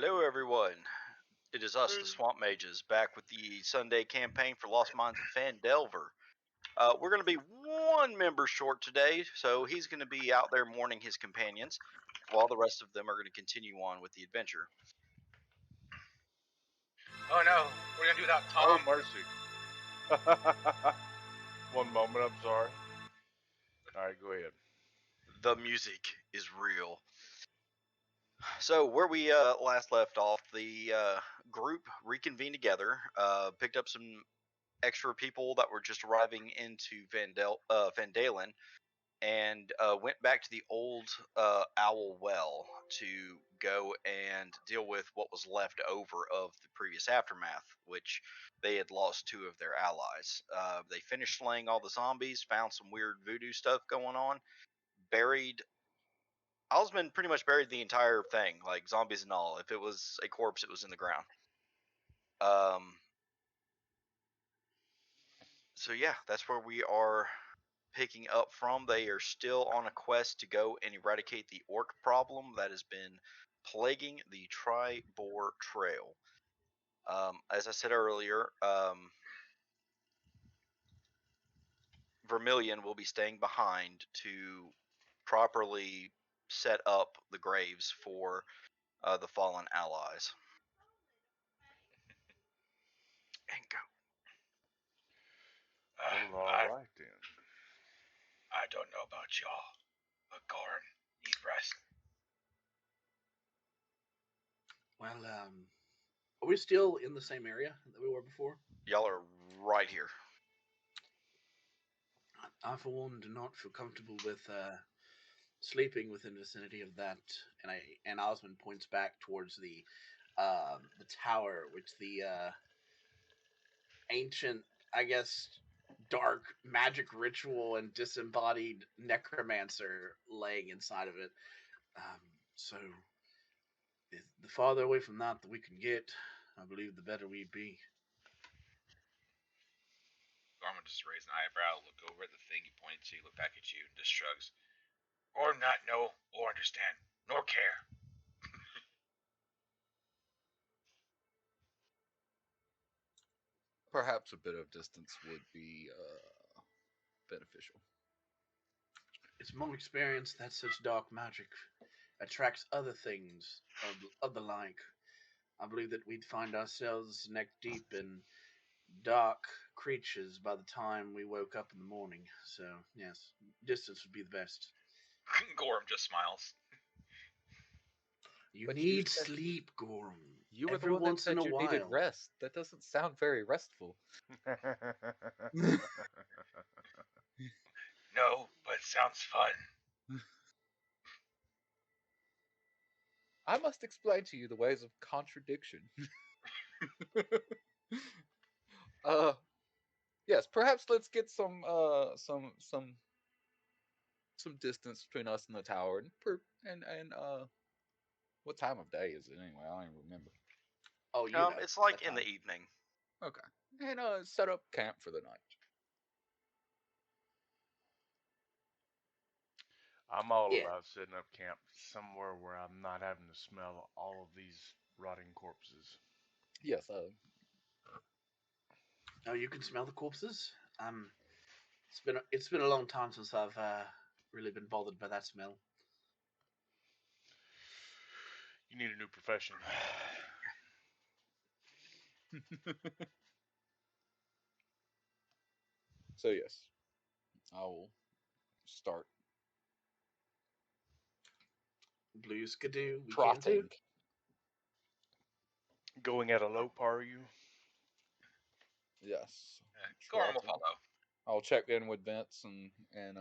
Hello, everyone. It is us, the Swamp Mages, back with the Sunday campaign for Lost Mines of Phandelver. We're going to be one member short today, so he's going to be out there mourning his companions, while the rest of them are going to continue on with the adventure. Oh no, we're gonna do without Oh, Tom. mercy. One moment, I'm sorry. Alright, go ahead. The music is real. So, where we last left off, the group reconvened together, picked up some extra people that were just arriving into Vandalen, and went back to the old Owl Well to go and deal with what was left over of the previous aftermath, which they had lost two of their allies. They finished slaying all the zombies, found some weird voodoo stuff going on, buried. Osmond pretty much buried the entire thing, like zombies and all. If it was a corpse, it was in the ground. Um, so yeah, that's where we are picking up from. They are still on a quest to go and eradicate the orc problem that has been plaguing the Tribor Trail. As I said earlier, Vermilion will be staying behind to properly set up the graves for the fallen allies. And go. Well, I, alright then. I don't know about y'all, but Goran need rest. Well, are we still in the same area that we were before? Y'all are right here. I, for one, do not feel comfortable with sleeping within the vicinity of that. And Osmond points back towards the tower, which the ancient, I guess, dark magic ritual and disembodied necromancer laying inside of it. So, the farther away from that we can get, I believe, the better we'd be. Gorman just raised an eyebrow, look over at the thing he pointed to, look back at you, and just shrugs. Or not know, or understand, nor care. Perhaps a bit of distance would be beneficial. It's my experience that such dark magic attracts other things of the like. I believe that we'd find ourselves neck deep in dark creatures by the time we woke up in the morning. So, yes, distance would be the best. Gorham just smiles. You But need said- sleep, Gorham. You were Every the one that once in said a you while. needed rest. That doesn't sound very restful. No, but it sounds fun. I must explain to you the ways of contradiction. Yes, perhaps let's get some distance between us and the tower, and what time of day is it anyway? I don't even remember. Oh, you know. It's like that in the time. evening. Okay, and set up camp for the night. I'm all Yeah. about setting up camp somewhere where I'm not having to smell all of these rotting corpses. Yes, Oh, you can smell the corpses. It's been a long time since I've really been bothered by that smell. You need a new profession. so yes, I will start Blue skidoo, we can trotting. too. Going at a lope, are you? Yes, Gorham will trotting. follow. I'll check in with Vince and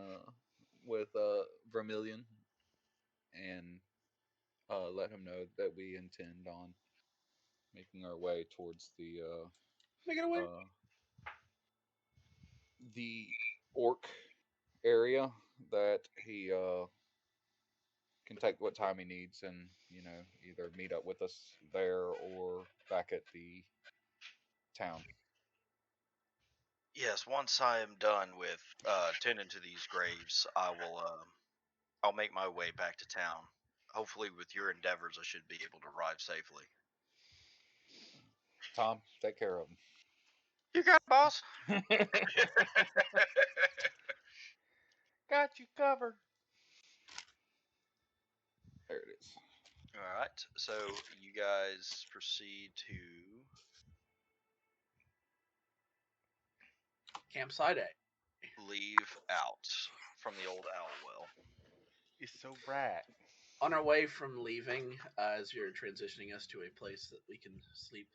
with Vermilion and let him know that we intend on making our way towards Make it away. the orc area, that he can take what time he needs, and either meet up with us there or back at the town. Yes, once I am done with tending to these graves, I'll make my way back to town. hopefully with your endeavors, I should be able to arrive safely. Tom, take care of him. You got it, boss. Got you covered. There it is. All right, so you guys proceed to Campsite A. leave out from the old owl well. It's so bright. On our way from leaving, as you're transitioning us to a place that we can sleep,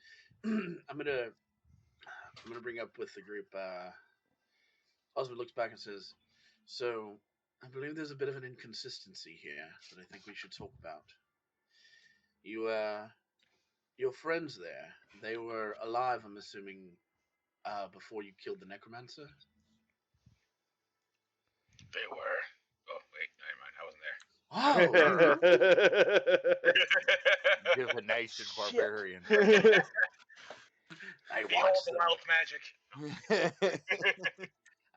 I'm gonna bring up with the group. Oswald looks back and says, "So, I believe there's a bit of an inconsistency here that I think we should talk about. Your friends there, they were alive, I'm assuming, before you killed the necromancer." They were. Oh wait, never mind. I wasn't there. Oh, Divination Shit. barbarian. I Behold watched the them. wild magic.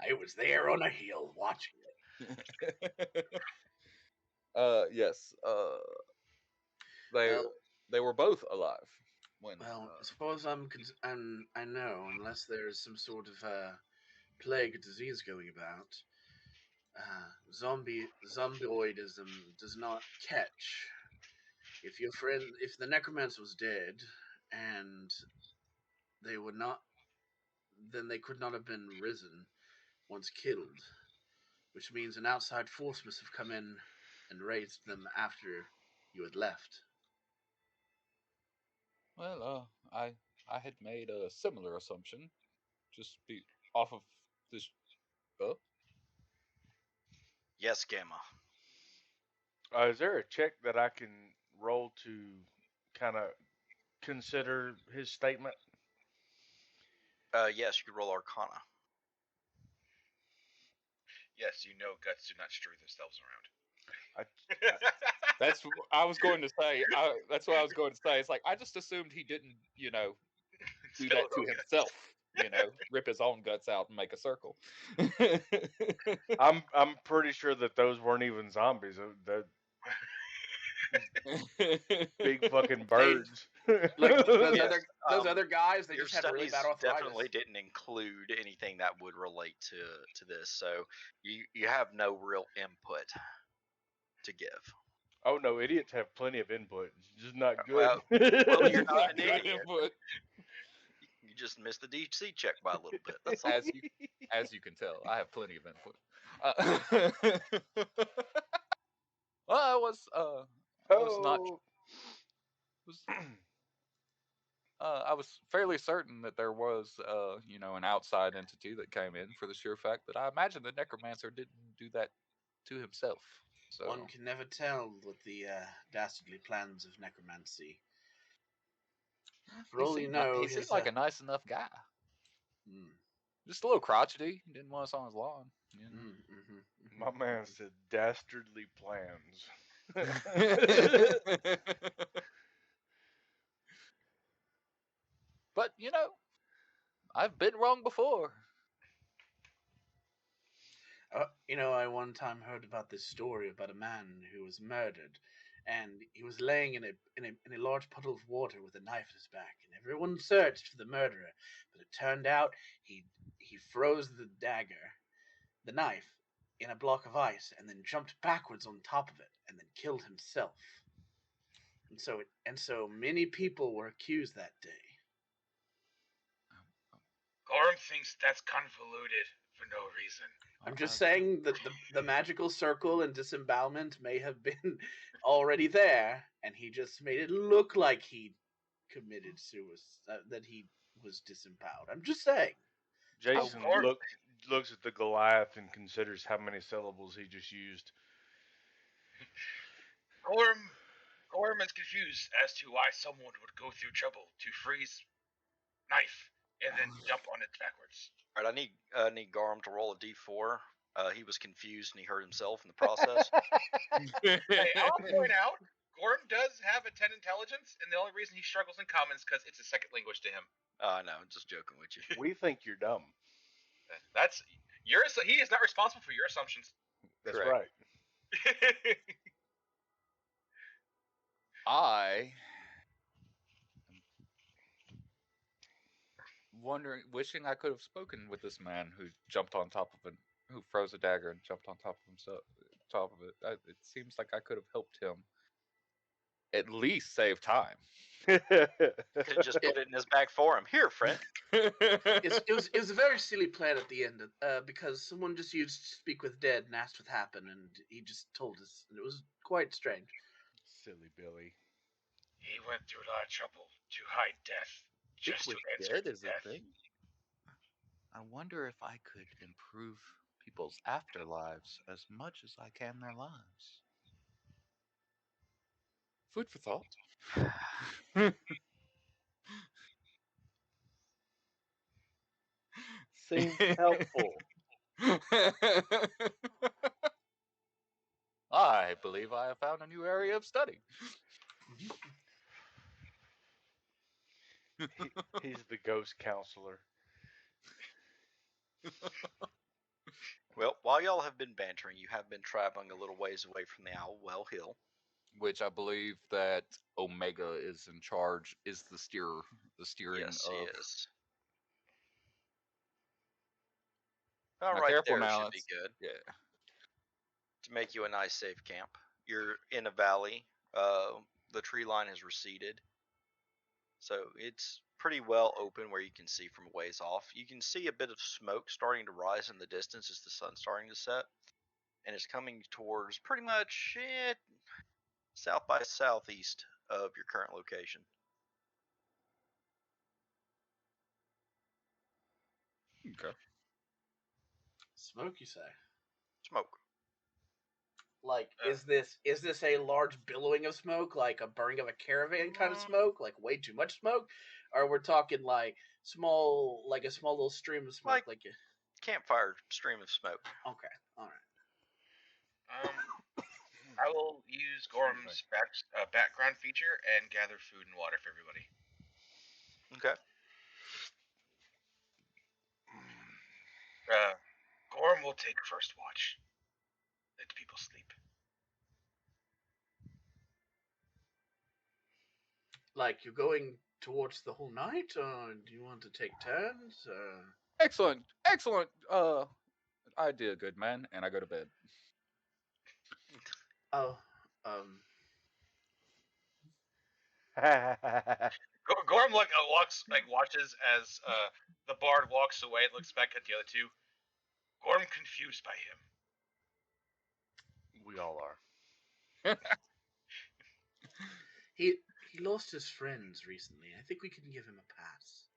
I was there on a hill watching it. Yes. They Well, they were both alive when. as far as I know, unless there's some sort of plague disease going about, zombioidism does not catch. If the necromancer was dead, and they were not, then they could not have been risen once killed, which means an outside force must have come in and raised them after you had left. Well, I had made a similar assumption, just be off of this. Yes, Gamma. Is there a check that I can roll to kind of consider his statement? Yes, you could roll Arcana. Yes, you know guts do not strew themselves around. That's I was going to say. That's what I was going to say. It's like I just assumed he didn't, do that to himself. Rip his own guts out and make a circle. I'm pretty sure that those weren't even zombies. They're big fucking birds. Like those Yes, other guys, they Your just had really studies bad arthritis. definitely didn't include anything that would relate to this, so you have no real input to give. Oh no, idiots have plenty of input. It's just not good. Well, you're not an Good idiot. input. You just missed the DC check by a little bit. That's all. As you can tell, I have plenty of input. Well, I was not. Was, I was fairly certain that there was, an outside entity that came in for the sheer fact that I imagine the necromancer didn't do that to himself. So One can never tell with the dastardly plans of necromancy. For all you know, he seemed like a nice enough guy. Mm. Just a little crotchety. He didn't want us on his lawn. My man said dastardly plans. But I've been wrong before. I one time heard about this story about a man who was murdered, and he was laying in a large puddle of water with a knife at his back, and everyone searched for the murderer, but it turned out he froze the knife, in a block of ice, and then jumped backwards on top of it, and then killed himself. And so many people were accused that day. Gorm thinks that's convoluted for no reason. I'm just saying that the magical circle and disembowelment may have been already there, and he just made it look like he committed suicide, that he was disemboweled. I'm just saying. Jason looks at the Goliath and considers how many syllables he just used. Gorm is confused as to why someone would go through trouble to freeze knife and then jump on it backwards. All right, I need Garm to roll a d4. He was confused and he hurt himself in the process. Hey, I'll point out, Gorm does have a 10 intelligence, and the only reason he struggles in common is because it's a second language to him. No, I'm just joking with you. We think you're dumb. He is not responsible for your assumptions. That's Correct. right. I am wishing I could have spoken with this man who jumped on top of it, who froze a dagger and jumped on top of himself. Top of it. It seems like I could have helped him at least save time. Could have just put it in his bag for him. Here, friend. It was a very silly plan at the end, because someone just used speak with dead and asked what happened, and he just told us, and it was quite strange. Silly Billy. He went through a lot of trouble to hide death, just to answer to death. I wonder if I could improve people's afterlives as much as I can their lives. Food for thought. Seems helpful. I believe I have found a new area of study. He's the ghost counselor. Well, while y'all have been bantering, you have been traveling a little ways away from the Owlwell Hill. Which I believe that Omega is in charge, is the steering Yes, of. he is. All Now, right, careful there now. should be good Yeah. to make you a nice safe camp. You're in a valley. The tree line has receded, so it's pretty well open where you can see from a ways off. You can see a bit of smoke starting to rise in the distance as the sun's starting to set, and it's coming towards pretty much south by southeast of your current location. Okay. Smoke, you say? Smoke. Like, is this a large billowing of smoke, like a burning of a caravan kind of smoke, like way too much smoke, or we're talking like a small little stream of smoke, like Campfire stream of smoke. okay, all right. I will use Gorham's background feature and gather food and water for everybody. Okay. Gorham will take first watch. Let people sleep. Like, you're going towards the whole night, or do you want to take turns? Excellent. Idea, good man. And I go to bed. Oh, Gorham watches as the bard walks away and looks back at the other two. Gorham confused by him. We all are. he lost his friends recently. I think we can give him a pass.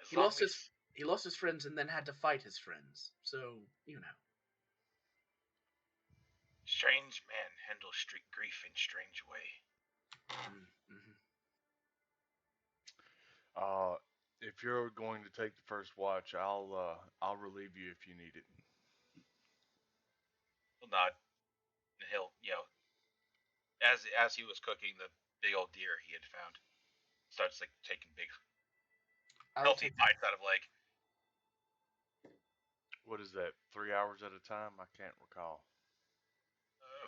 He lost his friends and then had to fight his friends. So, you know. Strange men handle street grief in strange way. Mm-hmm. If you're going to take the first watch, I'll relieve you if you need it. He'll nod. And he'll, as he was cooking the big old deer he had found, starts like taking big healthy bites out of leg. What is that? 3 hours at a time? I can't recall.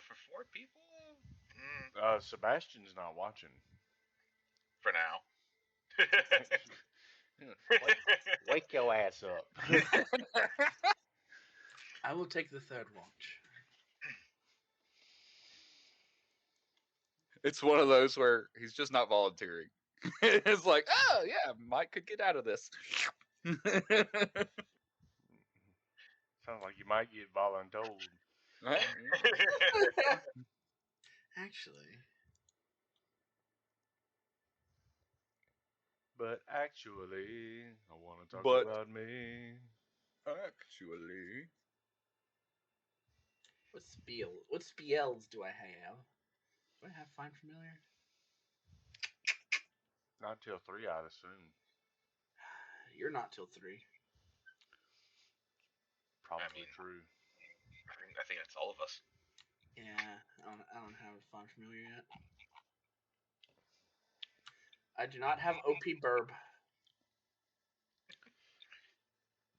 For 4 people? Sebastian's not watching. For now. Wake your ass up. I will take the third watch. It's one of those where he's just not volunteering. It's like, oh yeah, Mike could get out of this. Sounds like you might get voluntold. Actually. But actually, I want to talk about me. Actually. What spells do I have? Do I have Find Familiar? Not till 3, I'd assume. You're not till 3. Probably true. I think that's all of us. Yeah, I don't have Find Familiar yet. I do not have OP Burb.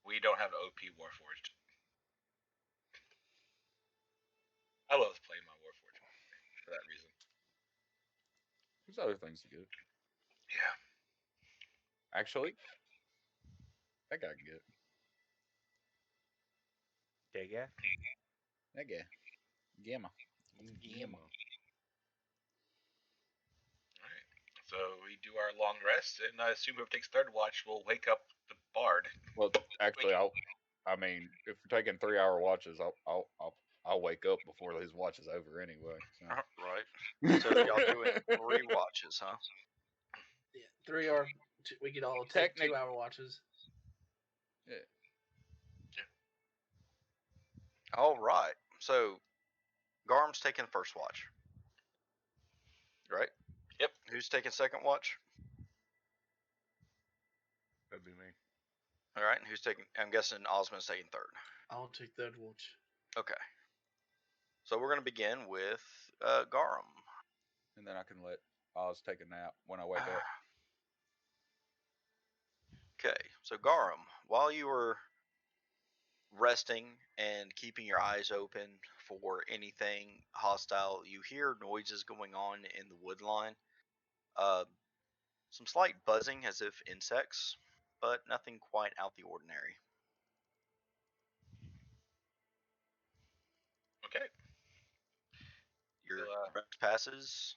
We don't have OP Warforged. I love playing my Warforged There's other things to get. Yeah. Actually, that guy can get it. Yeah. That guy. Gamma. Gamma. All right. So we do our long rest, and I assume whoever takes third watch will wake up the bard. Well, actually, I mean, if we're taking 3 hour watches, I'll wake up before his watch is over anyway. So. Right. So y'all doing 3 watches, huh? Yeah, 3 or we could all take Technic- 2 hour watches. Yeah. All right. So Garm's taking first watch. Right? Yep. Who's taking second watch? That'd be me. All right. And who's taking? I'm guessing Osmond's taking third. I'll take third watch. Okay. So we're gonna begin with Garum. And then I can let Oz take a nap when I wake up. Okay. So Garum, while you were resting and keeping your eyes open for anything hostile, you hear noises going on in the wood line. Some slight buzzing as if insects, but nothing quite out the ordinary. Okay. Your So, rest passes,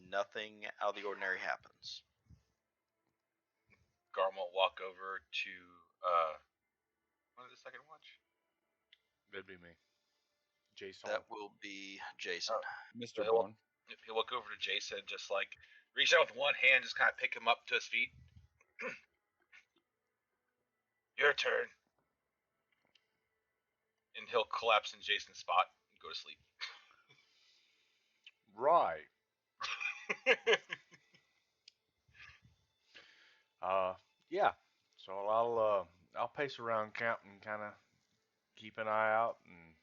nothing out of the ordinary happens. Garm will walk over to what is the second watch? That'd be me. Jason. That will be Jason. Mr. He'll, Bond. he'll look over to Jason, just like reach out with one hand, just kind of pick him up to his feet. Your turn. And he'll collapse in Jason's spot and go to sleep. Right. Yeah. So I'll pace around camp and kind of keep an eye out and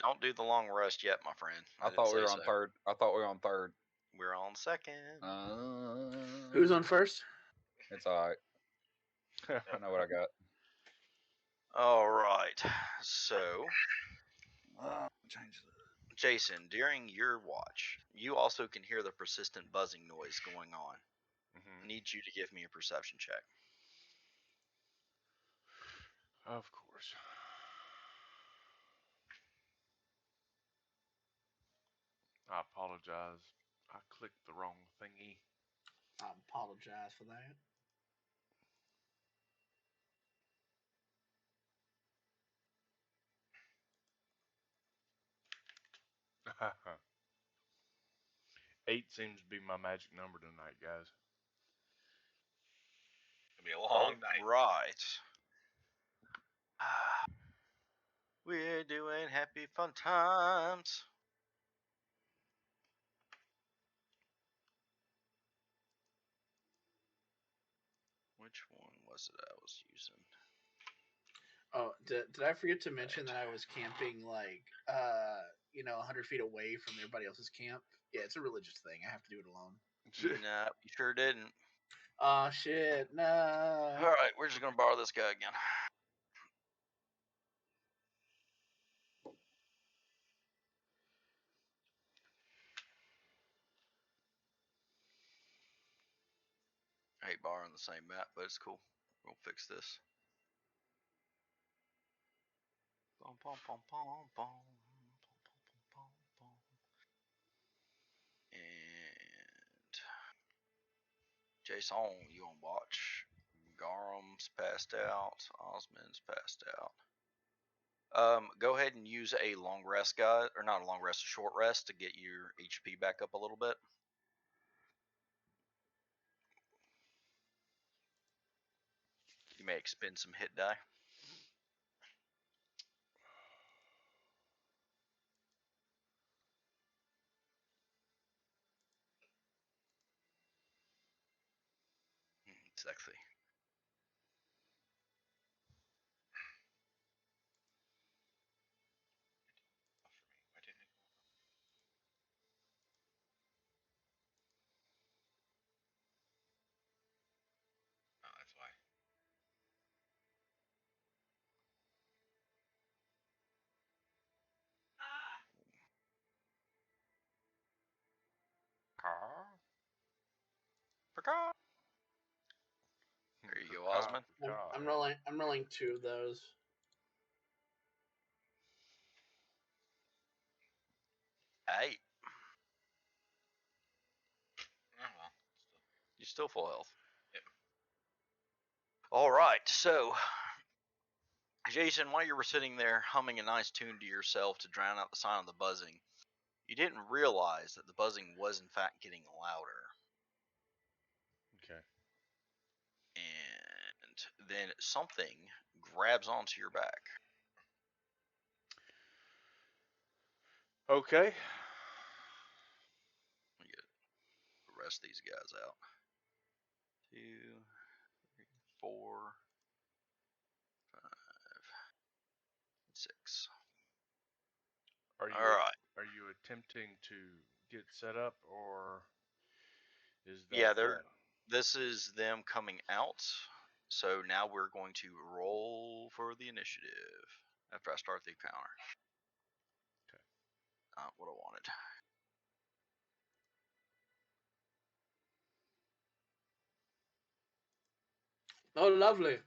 Don't do the long rest yet, my friend. I didn't thought we say were on so. third. I thought we were on third. We're on second. Who's on first? It's all right. I know what I got. All right. So, Change this. Jason, during your watch, you also can hear the persistent buzzing noise going on. I need you to give me a perception check. Of course. I apologize. I clicked the wrong thingy. I apologize for that. Eight seems to be my magic number tonight, guys. It'll be a long night. Right. We're doing happy fun times. Which one was it I was using? Oh, did I forget to mention that I was camping 100 feet away from everybody else's camp? Yeah, it's a religious thing. I have to do it alone. Nah, you sure didn't. Oh shit, no. All right, we're just gonna borrow this guy again. I hate borrowing the same map, but it's cool. We'll fix this. Bum, bum, bum, bum, bum, bum, bum. And Jason, you on watch. Garum's passed out. Osmond's passed out. Go ahead and use a long rest, guy, or not a long rest, a short rest to get your HP back up a little bit. You may expend some hit die. Sexy. Why didn't it go? Oh, that's why. There you go, Osmond. I'm rolling 2 of those. Hey, Oh, well. you're still full health. Yep. All right, so Jason, while you were sitting there humming a nice tune to yourself to drown out the sound of the buzzing, you didn't realize that the buzzing was in fact getting louder. Okay. And then something grabs onto your back. Okay. Let me get the rest of these guys out. 2, 3, 4, 5, 6. Are you All right. are you attempting to get set up, or is that? Yeah, this is them coming out. So now we're going to roll for the initiative after I start the counter. Okay. Not what I wanted. Oh, lovely.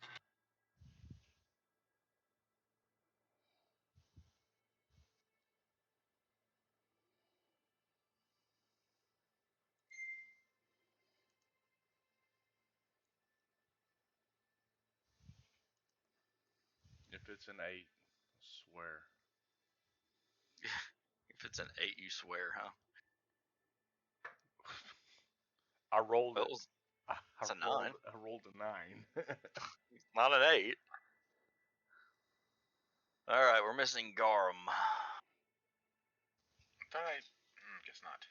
If it's an 8, I swear. If it's an 8, you swear, huh? I rolled Well, it. it's a 9. I rolled a 9. Not an 8. All right, we're missing Garm. Thought I. Guess not.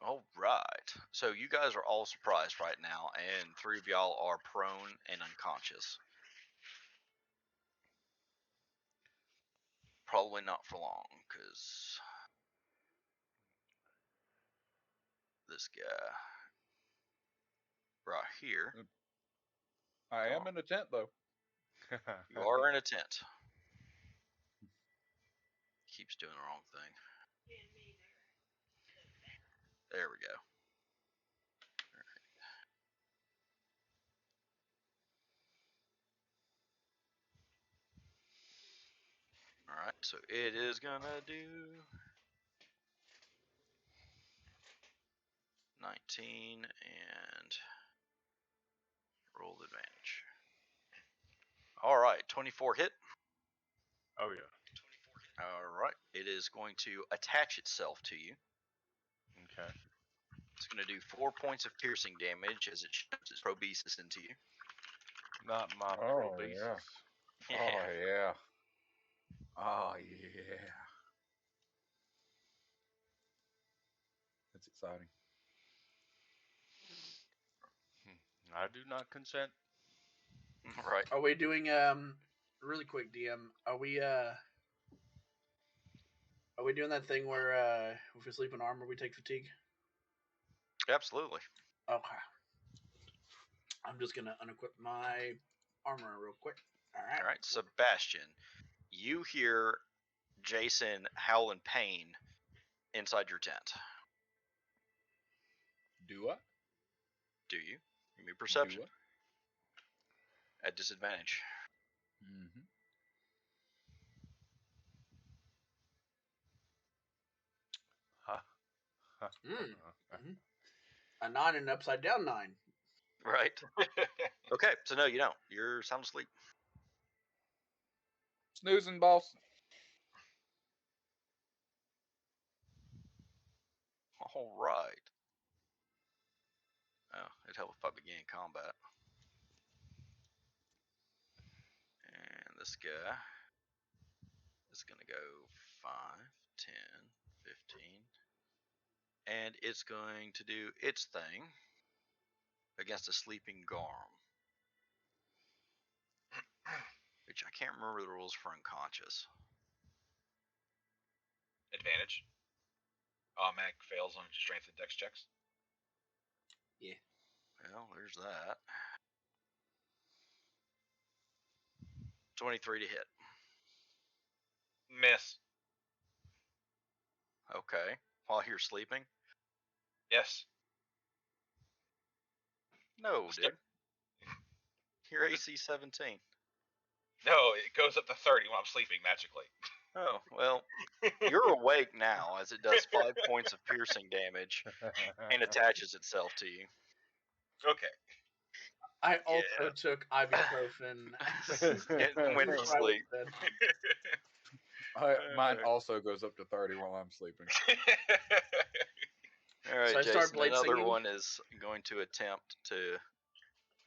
All right. So you guys are all surprised right now, and 3 of y'all are prone and unconscious. Probably not for long, because this guy right here. I am in a tent though. You are in a tent. Keeps doing the wrong thing. There we go. All right, so it is gonna do 19 and roll advantage. All right, 24 hit. Oh yeah. All right, it is going to attach itself to you. Okay. It's going to do 4 points of piercing damage as it shoves its probesis into you. Not my Oh, probasis. yeah. Oh yeah. Oh yeah. That's exciting. I do not consent. Right. Are we doing really quick, DM? Are we doing that thing where if we sleep in armor we take fatigue? Absolutely. Okay. I'm just gonna unequip my armor real quick. All right, Sebastian, you hear Jason howl in pain inside your tent. Do I? Do you? Give me perception. Do At disadvantage. I? Mm-hmm. Ha. Ha. Mm. A 9 and an upside down 9. Right. Okay, so no, you don't. You're sound asleep. Snoozing, boss. All right. Oh, it'd help if I began combat. And this guy is going to go 5, 10, 15. And it's going to do its thing against a sleeping Garm. Which I can't remember the rules for unconscious. Advantage. Automatic fails on strength and dex checks. Well, there's that. 23 to hit. Miss. Okay. While you're sleeping? Yes. No, dude. You're AC 17. No, it goes up to 30 when I'm sleeping magically. Oh, well, you're awake now as it does 5 points of piercing damage and attaches itself to you. Okay. I also took ibuprofen. It went to before I went sleep. to bed. Mine also goes up to 30 while I'm sleeping. All right, So I start Jason, blade another singing? one is going to attempt to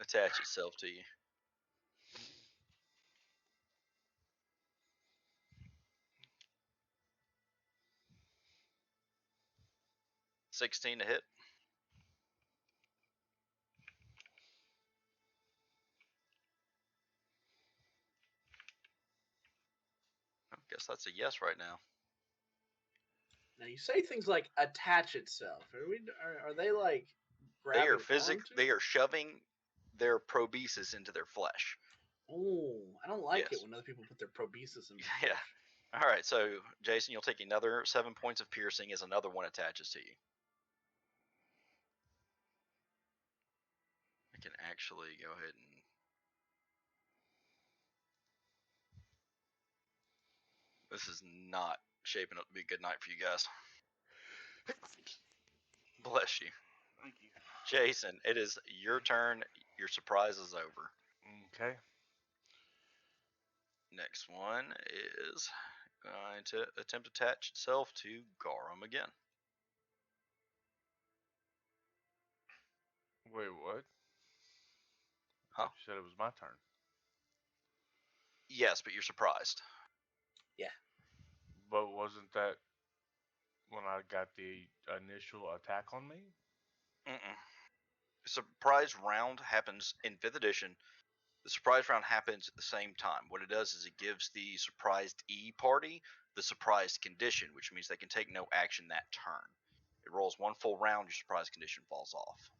attach itself to you. $16 to hit. I guess that's a yes right now. Now you say things like attach itself. Are they like They grabbing are onto? They are shoving their probesis into their flesh. Oh, I don't like Yes. it when other people put their probesis in. Yeah. All right, so Jason, you'll take another 7 points of piercing as another one attaches to you. I can actually go ahead and. This is not shaping up to be a good night for you guys. Bless you. Thank you. Jason, it is your turn. Your surprise is over. Okay. Next one is going to attempt to attach itself to Garum again. Wait, what? Huh? You said it was my turn. Yes, but you're surprised. But wasn't that when I got the initial attack on me? Mm-mm. Surprise round happens in 5th edition. The surprise round happens at the same time. What it does is it gives the surprised E party the surprised condition, which means they can take no action that turn. It rolls one full round, your surprise condition falls off.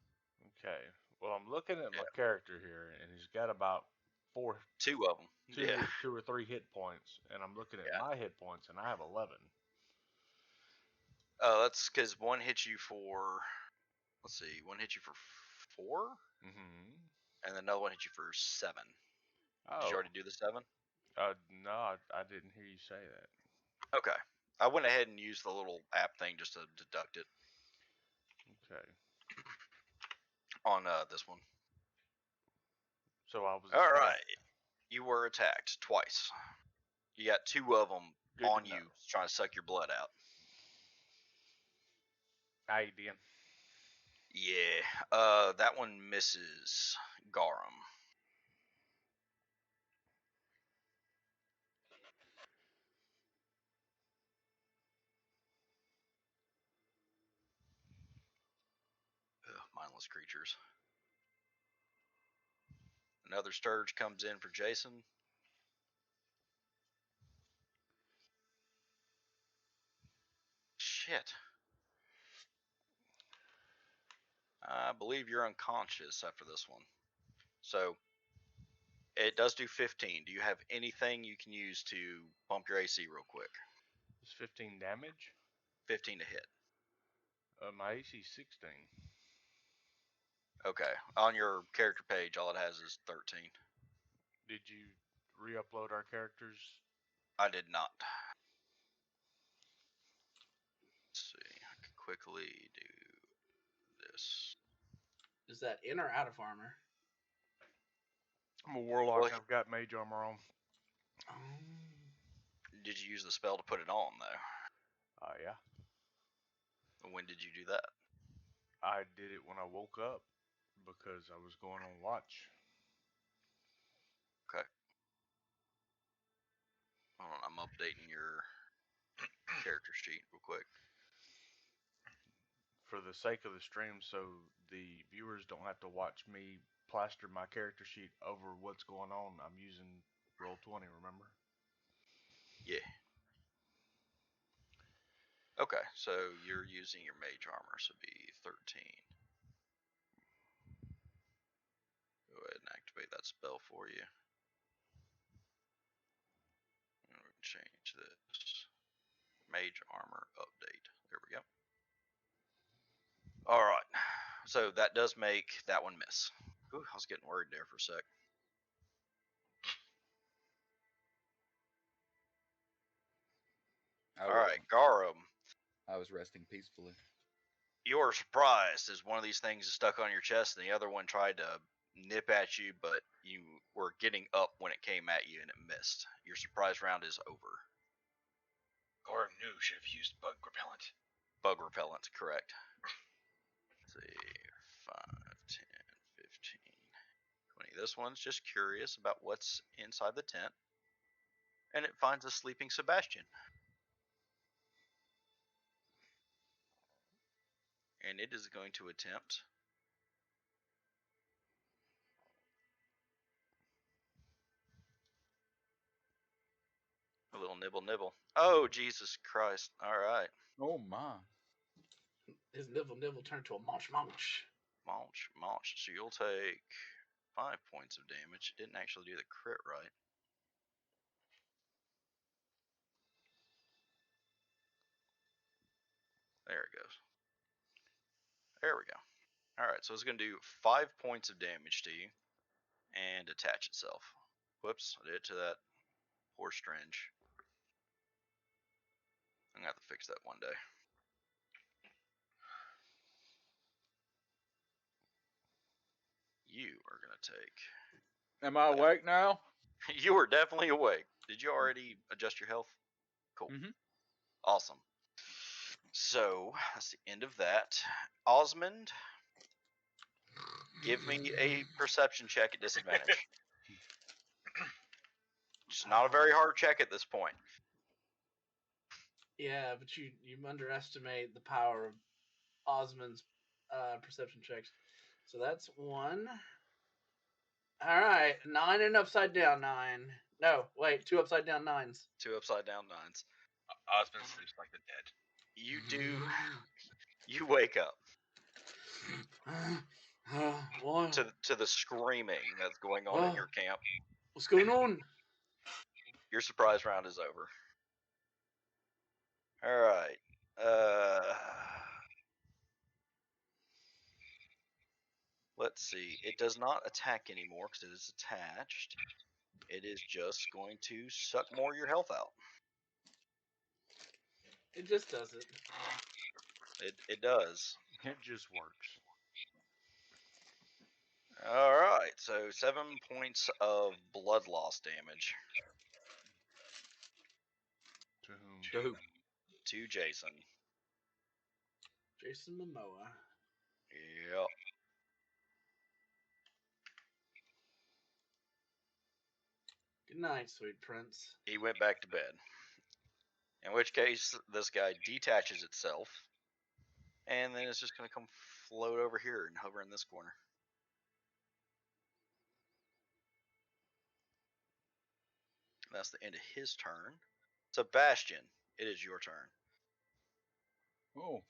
Okay. Well, I'm looking at my character here, and he's got about Two of them. two or three hit points, and I'm looking at my hit points, and I have 11. That's because one hits you for, let's see, one hit you for 4, and another one hit you for 7. Oh. Did you already do the 7? No, I didn't hear you say that. Okay. I went ahead and used the little app thing just to deduct it. Okay. On this one. So I was. All right. You were attacked twice. You got 2 of them on you trying to suck your blood out. How you doing? Yeah. That one misses Garum. Ugh, mindless creatures. Another Sturge comes in for Jason. Shit. I believe you're unconscious after this one. So, it does do 15. Do you have anything you can use to bump your AC real quick? It's 15 damage? 15 to hit. My AC is 16. Okay. On your character page, all it has is 13. Did you re-upload our characters? I did not. Let's see. I can quickly do this. Is that in or out of armor? I'm a warlock. I've got mage armor on. Did you use the spell to put it on, though? Yeah. When did you do that? I did it when I woke up because I was going on watch. Okay. Hold on, I'm updating your character sheet real quick. For the sake of the stream, so the viewers don't have to watch me plaster my character sheet over what's going on, I'm using Roll20, remember? Yeah. Okay, so you're using your mage armor, so be 13. Go ahead and activate that spell for you. change this. Mage armor update. There we go. All right. So that does make that one miss. Ooh, I was getting worried there for a sec. All right, Garum. I was resting peacefully. You are surprised as one of these things is stuck on your chest, and the other one tried to nip at you, but you were getting up when it came at you, and it missed. Your surprise round is over. Or knew should have used bug repellent. Bug repellent, correct. Let's see, 5, 10, 15, 20. This one's just curious about what's inside the tent, and it finds a sleeping Sebastian. And it is going to attempt a little nibble. Oh, Jesus Christ. All right. Oh my. His nibble turned to a munch. Munch. So you'll take 5 points of damage. It didn't actually do the crit right. There it goes. There we go. All right, so it's going to do 5 points of damage to you and attach itself. Whoops, I did it to that poor Strange. I'm going to have to fix that one day. You are going to take... Am I awake now? You are definitely awake. Did you already adjust your health? Cool. Mm-hmm. Awesome. So, that's the end of that. Osmond, give me a perception check at disadvantage. It's not a very hard check at this point. Yeah, but you underestimate the power of Osmond's perception checks. So that's 1. All right, 9 and upside down 9. No, wait, 2 upside down 9s. 2 upside down 9s. Osmond sleeps like the dead. You do. You wake up to the screaming that's going on in your camp. What's going on? Your surprise round is over. All right. Let's see. It does not attack anymore because it is attached. It is just going to suck more of your health out. It just does it. It does. It just works. All right. So 7 points of blood loss damage. To whom? To who? To Jason. Jason Momoa. Yep. Good night, sweet prince. He went back to bed. In which case, this guy detaches itself, and then it's just going to come float over here and hover in this corner. That's the end of his turn. Sebastian, it is your turn. Oh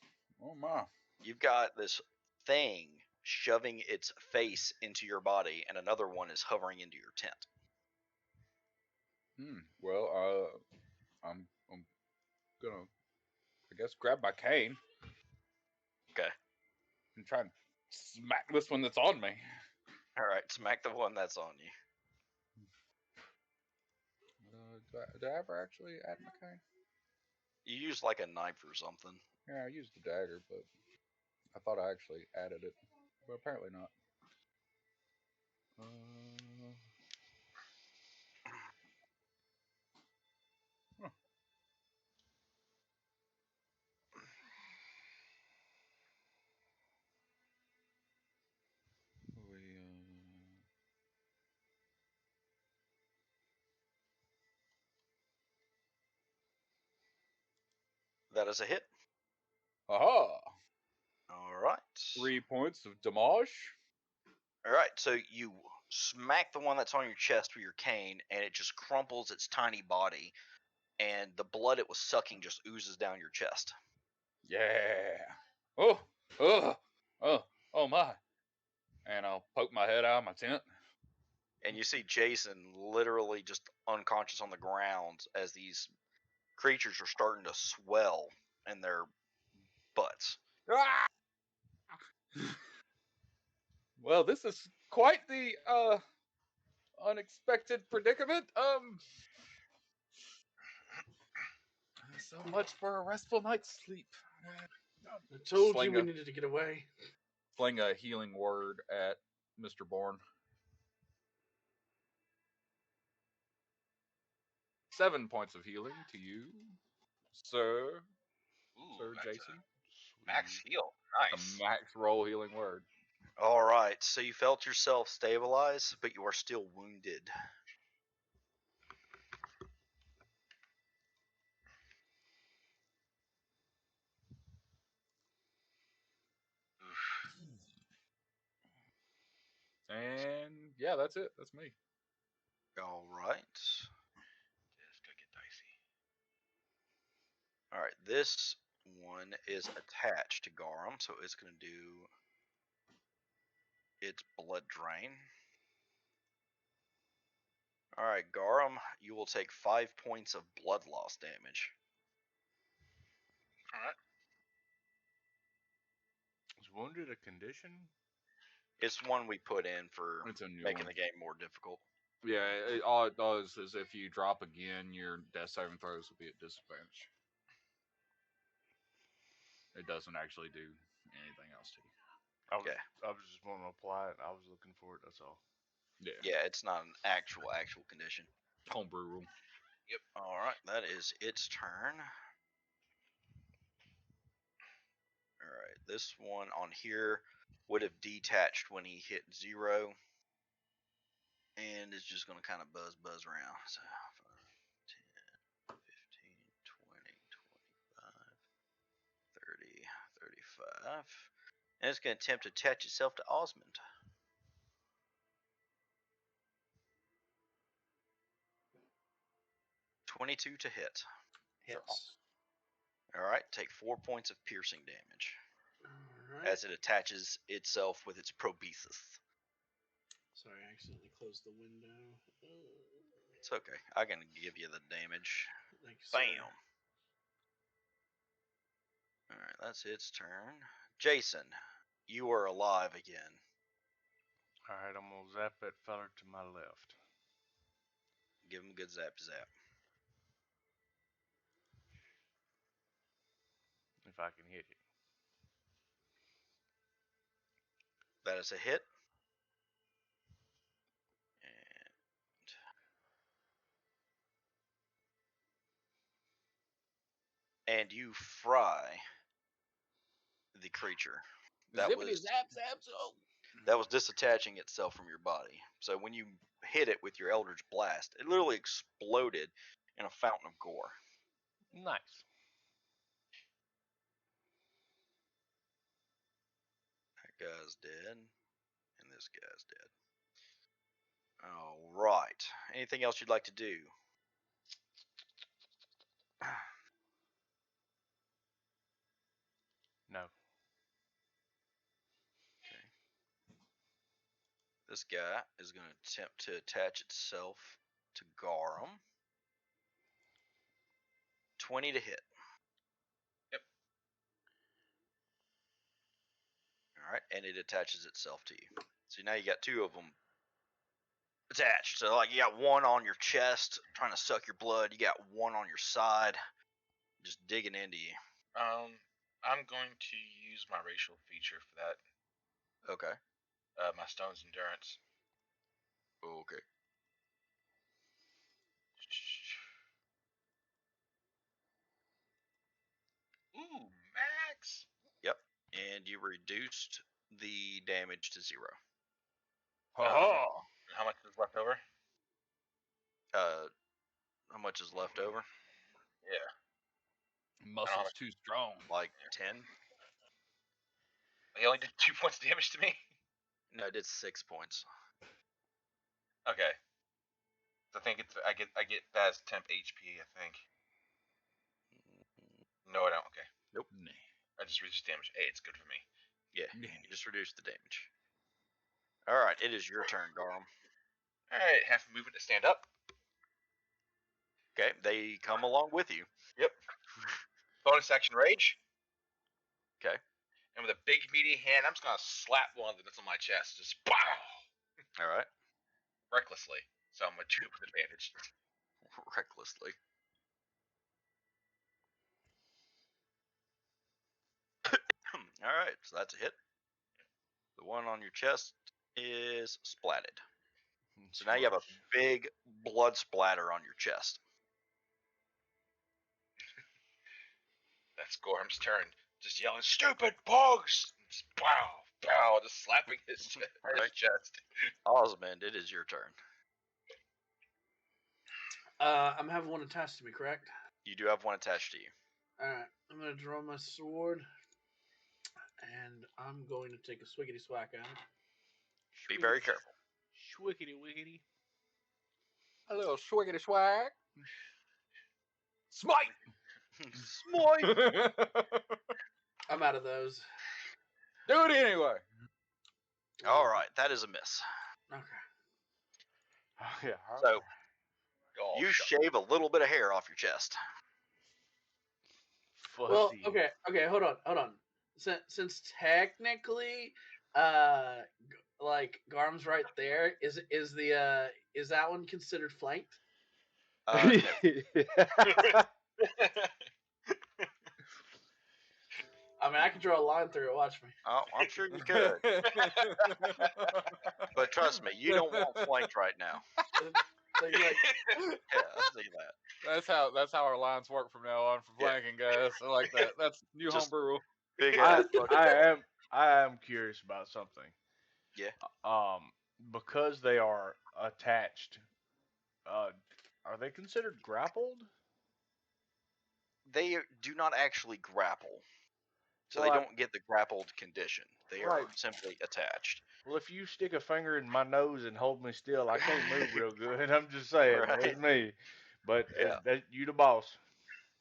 my. You've got this thing shoving its face into your body, and another one is hovering into your tent. Well, I'm gonna, I guess, grab my cane. Okay. And try and smack this one that's on me. All right, smack the one that's on you. Did I ever actually add my cane? You use like a knife or something. Yeah, I used the dagger, but I thought I actually added it. But apparently not. Huh. That is a hit. Aha! All right. 3 points of damage. All right, so you smack the one that's on your chest with your cane, and it just crumples its tiny body, and the blood it was sucking just oozes down your chest. Yeah. Oh my. And I'll poke my head out of my tent. And you see Jason literally just unconscious on the ground as these creatures are starting to swell in their butts. Ah! Well, this is quite the unexpected predicament. So much for a restful night's sleep. I told you Sling we a- needed to get away. Fling a healing word at Mr. Bourne. 7 points of healing to you, sir. Ooh, Sir that's Jason. a max heal. A Nice. max roll healing word. All right, so you felt yourself stabilize, but you are still wounded. Oof. And yeah, that's it. That's me. All right. Just gotta get dicey. All right, this one is attached to Garum, so it's going to do its blood drain. All right, Garum, you will take 5 points of blood loss damage. All right. Is wounded a condition? It's one we put in for It's a new making one. the game more difficult. Yeah, all it does is if you drop again, your death saving throws will be at disadvantage. It doesn't actually do anything else to you. I was just wanting to apply it. I was looking for it. That's all. Yeah. Yeah, it's not an actual condition. Homebrew rule. All right, that is its turn. All right, this one on here would have detached when he hit 0, and it's just going to kind of buzz around. So 5, 10, 15, 20, 25, 30, 35. And it's going to attempt to attach itself to Osmond. .22 to hit. Hits. All right, take 4 points of piercing damage All right. as it attaches itself with its proboscis. Sorry, I accidentally closed the window. It's okay. I can give you the damage. Thank you, sir. Bam. All right, that's its turn. Jason, you are alive again. All right, I'm gonna zap that feller to my left. Give him a good zap. If I can hit it. That is a hit. And you fry the creature. That was disattaching itself from your body. So when you hit it with your Eldritch Blast, it literally exploded in a fountain of gore. Nice. That guy's dead, and this guy's dead. All right. Anything else you'd like to do? No. Okay. This guy is going to attempt to attach itself to Garum. 20 to hit. Yep. All right, and it attaches itself to you. So now you got 2 of them attached. So like you got one on your chest trying to suck your blood. You got one on your side, just digging into you. I'm going to use my racial feature for that. Okay. My stone's endurance. Okay. Ooh, max. Yep. And you reduced the damage to 0. How much is left over? How much is left over? Yeah. Muscle's too strong. Like 10? He only did 2 points of damage to me. No, it did 6 points. Okay. So I think I get that as temp HP. I think. No, I don't. Okay. Nope. I just reduced damage. Hey, it's good for me. Yeah, you just reduced the damage. All right, it is your turn, Garum. All right, half a movement to stand up. Okay, they come along with you. Yep. Bonus action rage. Okay. And with a big meaty hand, I'm just gonna slap one of them that's on my chest. Just pow! All right. Recklessly. So I'm gonna shoot with advantage. Recklessly. All right, so that's a hit. The one on your chest is splatted. So now you have a big blood splatter on your chest. That's Gorham's turn. Just yelling, "Stupid bugs!" Just pow, pow, just slapping his chest. Osmond, it is your turn. I'm having one attached to me, correct? You do have one attached to you. Alright, I'm going to draw my sword, and I'm going to take a swiggity swack at it. Be very careful. Schwiggity wiggity. A little swiggity swag. Smite! Smite! I'm out of those. Do it anyway. All right, that is a miss. Okay. Yeah. So Oh, you shut shave a little bit of hair off your chest. Fuzzy. Well, okay, hold on. Since technically, like Garm's right there, is that one considered flanked? No. I mean, I could draw a line through it. Watch me. Oh, I'm sure you could, but trust me, you don't want flanked right now. So you're like, Yeah, I see that. That's how our lines work from now on for flanking, guys. I like that. That's new Just- homebrew rule. Big ass. I am curious about something. Yeah. Because they are attached, are they considered grappled? They do not actually grapple, so Well, they don't get the grappled condition. They are Right. simply attached. Well, if you stick a finger in my nose and hold me still, I can't move real good. I'm just saying, Right. that's me. But Yeah. you the boss.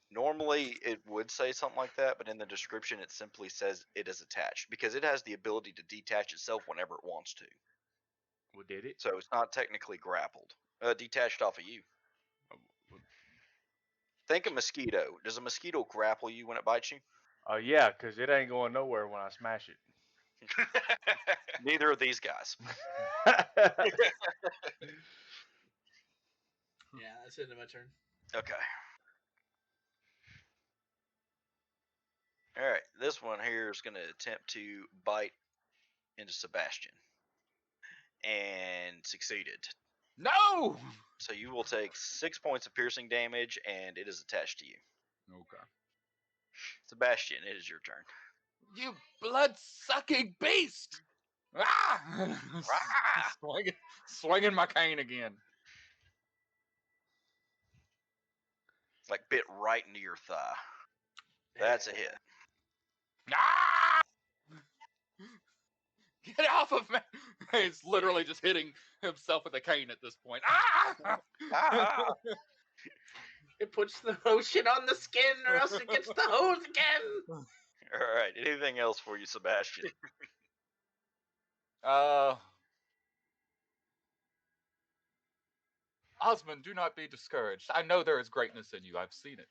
Normally, it would say something like that, but in the description, it simply says it is attached because it has the ability to detach itself whenever it wants to. Well, did it? So it's not technically grappled. Detached off of you. Think a mosquito. Does a mosquito grapple you when it bites you? Yeah, because it ain't going nowhere when I smash it. Neither of these guys. yeah, that's the end of my turn. Okay. All right. This one here is going to attempt to bite into Sebastian and succeeded. No! So you will take 6 points of piercing damage, and it is attached to you. Okay. Sebastian, it is your turn. You blood-sucking beast! Ah! Swinging my cane again. Like bit right into your thigh. That's a hit. Ah! Get off of me! He's literally just hitting himself with a cane at this point. Ah! Ah! It puts the lotion on the skin, or else it gets the hose again. All right. Anything else for you, Sebastian? Osmond, do not be discouraged. I know there is greatness in you. I've seen it.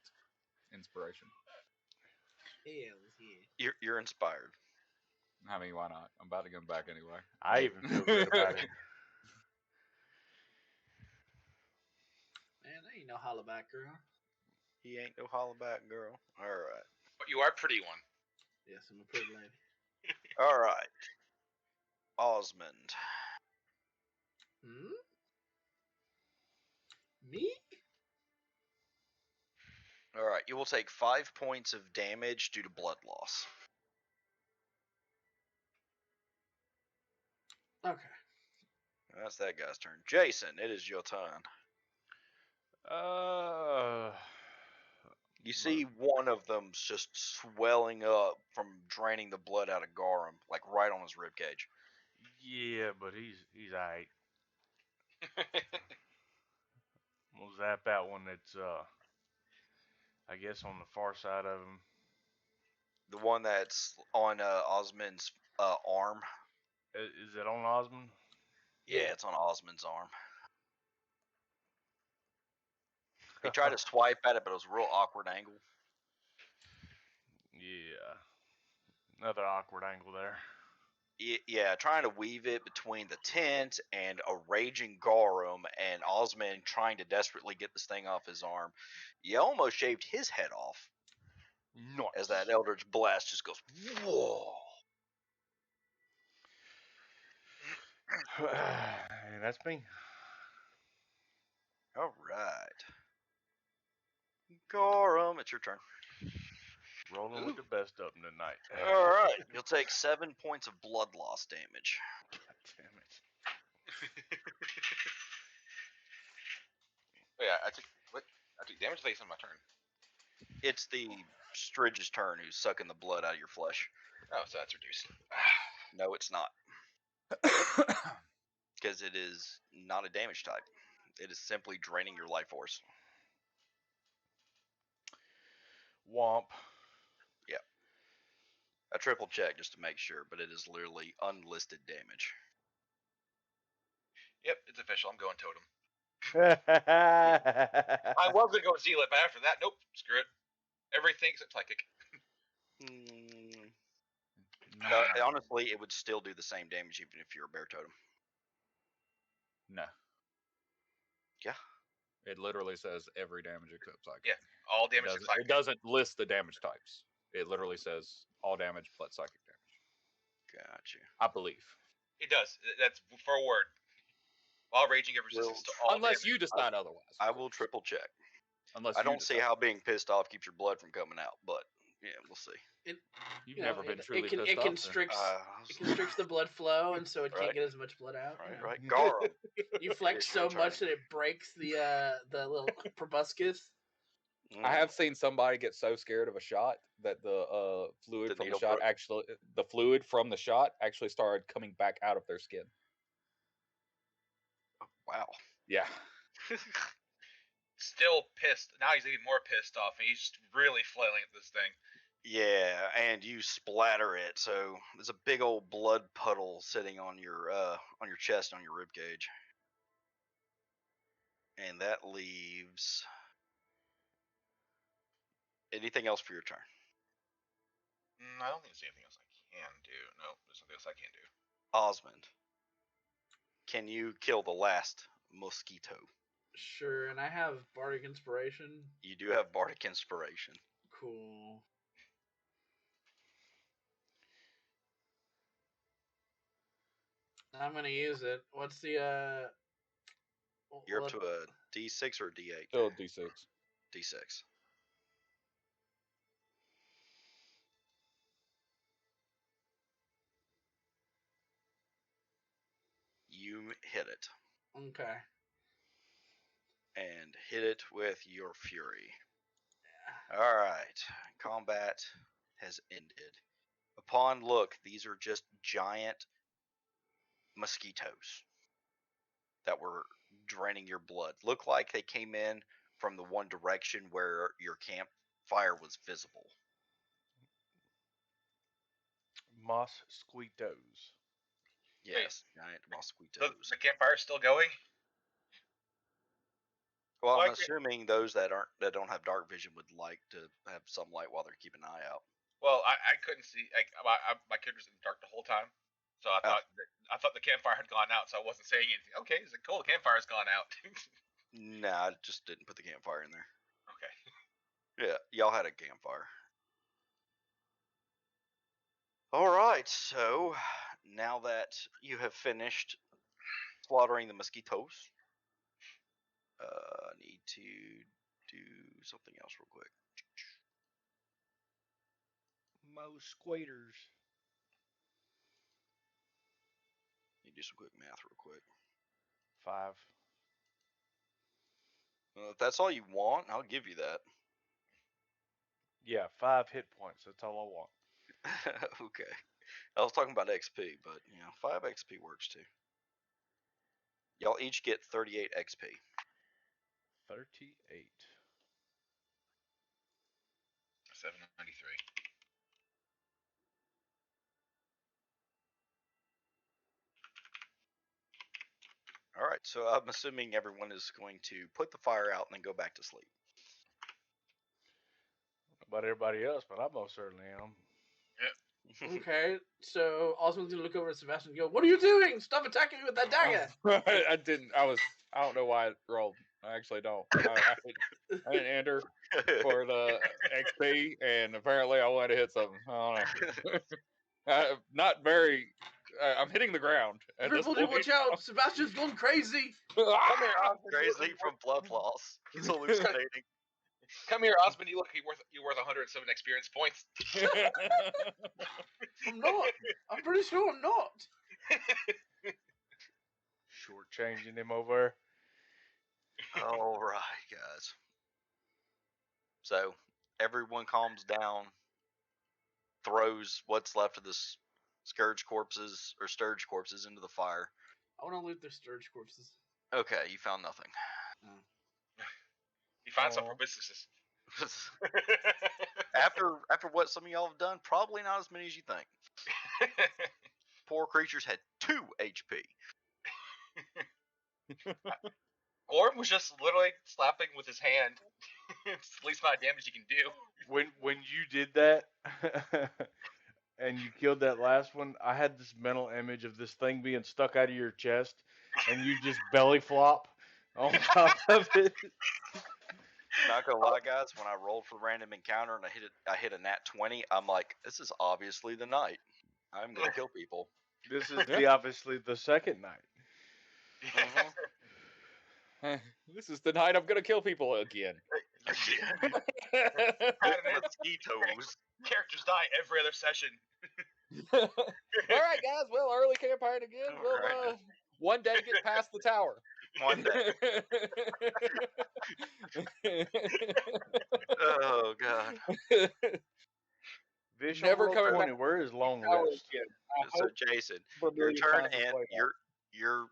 Inspiration. You're inspired. I mean, why not? I'm about to get him back anyway. I even feel good about it. Man, that ain't no hollaback girl. He ain't no hollaback girl. All right. But you are pretty one. Yes, I'm a pretty lady. All right. Osmond. Hmm? Me? All right. You will take 5 points of damage due to blood loss. Okay. That's that guy's turn. Jason, it is your turn. You see one of them's just swelling up from draining the blood out of Garum, like right on his ribcage. Yeah, but he's alright. We'll zap that one that's I guess on the far side of him. The one that's on Osmond's arm. Is it on Osmond? Yeah, it's on Osmond's arm. He tried to swipe at it, but it was a real awkward angle. Yeah. Another awkward angle there. Yeah, trying to weave it between the tent and a raging Gorum and Osmond trying to desperately get this thing off his arm. You almost shaved his head off Nice. as that Eldritch Blast just goes, whoa. And that's me. All right. Gorum, it's your turn. Rolling with the best of them tonight. All right. You'll take 7 points of blood loss damage. God damn it. Yeah, I took damage face on my turn. It's the Stridge's turn who's sucking the blood out of your flesh. Oh, so that's reduced. No, it's not. Because it is not a damage type. It is simply draining your life force. Womp. I triple check just to make sure, but it is literally unlisted damage. Yep, it's official. I'm going totem. I I was gonna go zealot, but after that, nope, screw it. Everything except psychic. No, honestly, it would still do the same damage even if you're a bear totem. No. Yeah. It literally says every damage except psychic. Yeah, all damage except psychic. It doesn't list the damage types. It literally says all damage but psychic damage. Gotcha. I believe. It does. That's for a word. While raging, it resistance to all Unless damage. you decide otherwise. I will triple check. Unless I don't see how being pissed off keeps your blood from coming out, but yeah, we'll see. You've never been truly pissed it off. constricts the blood flow, and so it can't get as much blood out. Right. Garum. You flex so much that it breaks the little proboscis. I have seen somebody get so scared of a shot that the fluid from the shot actually started coming back out of their skin. Wow. Yeah. Still pissed. Now he's even more pissed off, and he's really flailing at this thing. Yeah, and you splatter it, so there's a big old blood puddle sitting on your chest, on your rib cage, and that leaves. Anything else for your turn? I don't think there's anything else I can do. No, there's nothing else I can do. Osmond, can you kill the last mosquito? Sure, and I have Bardic Inspiration. You do have Bardic Inspiration. Cool. I'm gonna use it. What's the You're up to a D6 or a D8? Still D6. D6. You hit it. Okay. And hit it with your fury. All right. Combat has ended. Upon look, these are just giant mosquitoes that were draining your blood. Look like they came in from the one direction where your campfire was visible. Mosquitoes. Yes, giant mosquitoes. The campfire's still going? Well, I'm Like it- assuming those that don't have dark vision would like to have some light while they're keeping an eye out. Well, I couldn't see. My kid was in the dark the whole time, so I thought the campfire had gone out, so I wasn't saying anything. Okay, it's like, cool, the campfire's gone out. Nah, I just didn't put the campfire in there. Okay. Yeah, y'all had a campfire. All right, so now that you have finished slaughtering the mosquitoes, I need to do something else real quick. Mosquitoes. Need to do some quick math real quick. 5. If that's all you want, I'll give you that. Yeah, 5 hit points. That's all I want. Okay. I was talking about XP, but 5 XP works too. Y'all each get 38 XP. 38. 793. All right, so I'm assuming everyone is going to put the fire out and then go back to sleep. About everybody else, but I most certainly am. Okay, so Osmond's gonna look over at Sebastian and go, "What are you doing? Stop attacking me with that dagger!" I didn't. I don't know why I rolled. I actually don't. I didn't enter for the XP, and apparently I wanted to hit something. I don't know. Not very. I'm hitting the ground at this Everybody, point. watch out! Sebastian's gone crazy. Come here, Osmond. Crazy from blood loss. He's hallucinating. Come here, Osmond. You look. You're worth 107 experience points. I'm not. I'm pretty sure I'm not. Shortchanging him over. All right, guys. So everyone calms down, throws what's left of the scourge corpses into the fire. I want to loot their scourge corpses. Okay, you found nothing. You find some for businesses. after what some of y'all have done, probably not as many as you think. Poor creatures had 2 HP. Gorm was just literally slapping with his hand. It's the least amount of damage he can do. When you did that and you killed that last one, I had this mental image of this thing being stuck out of your chest and you just belly flop on top of it. Not gonna lie, guys, when I rolled for random encounter and I hit a nat 20, I'm like, this is obviously the night. I'm gonna kill people. This is obviously the second night. This is the night I'm gonna kill people again. Mosquitoes. Characters die every other session. All right, guys. Well, early campaign again. We'll Right. one day get past the tower. One day. Oh god. Vish, Never roll coming 20. back Where is long tower rest? again. I So hope Jason, Vermilion your turn finds its and way out.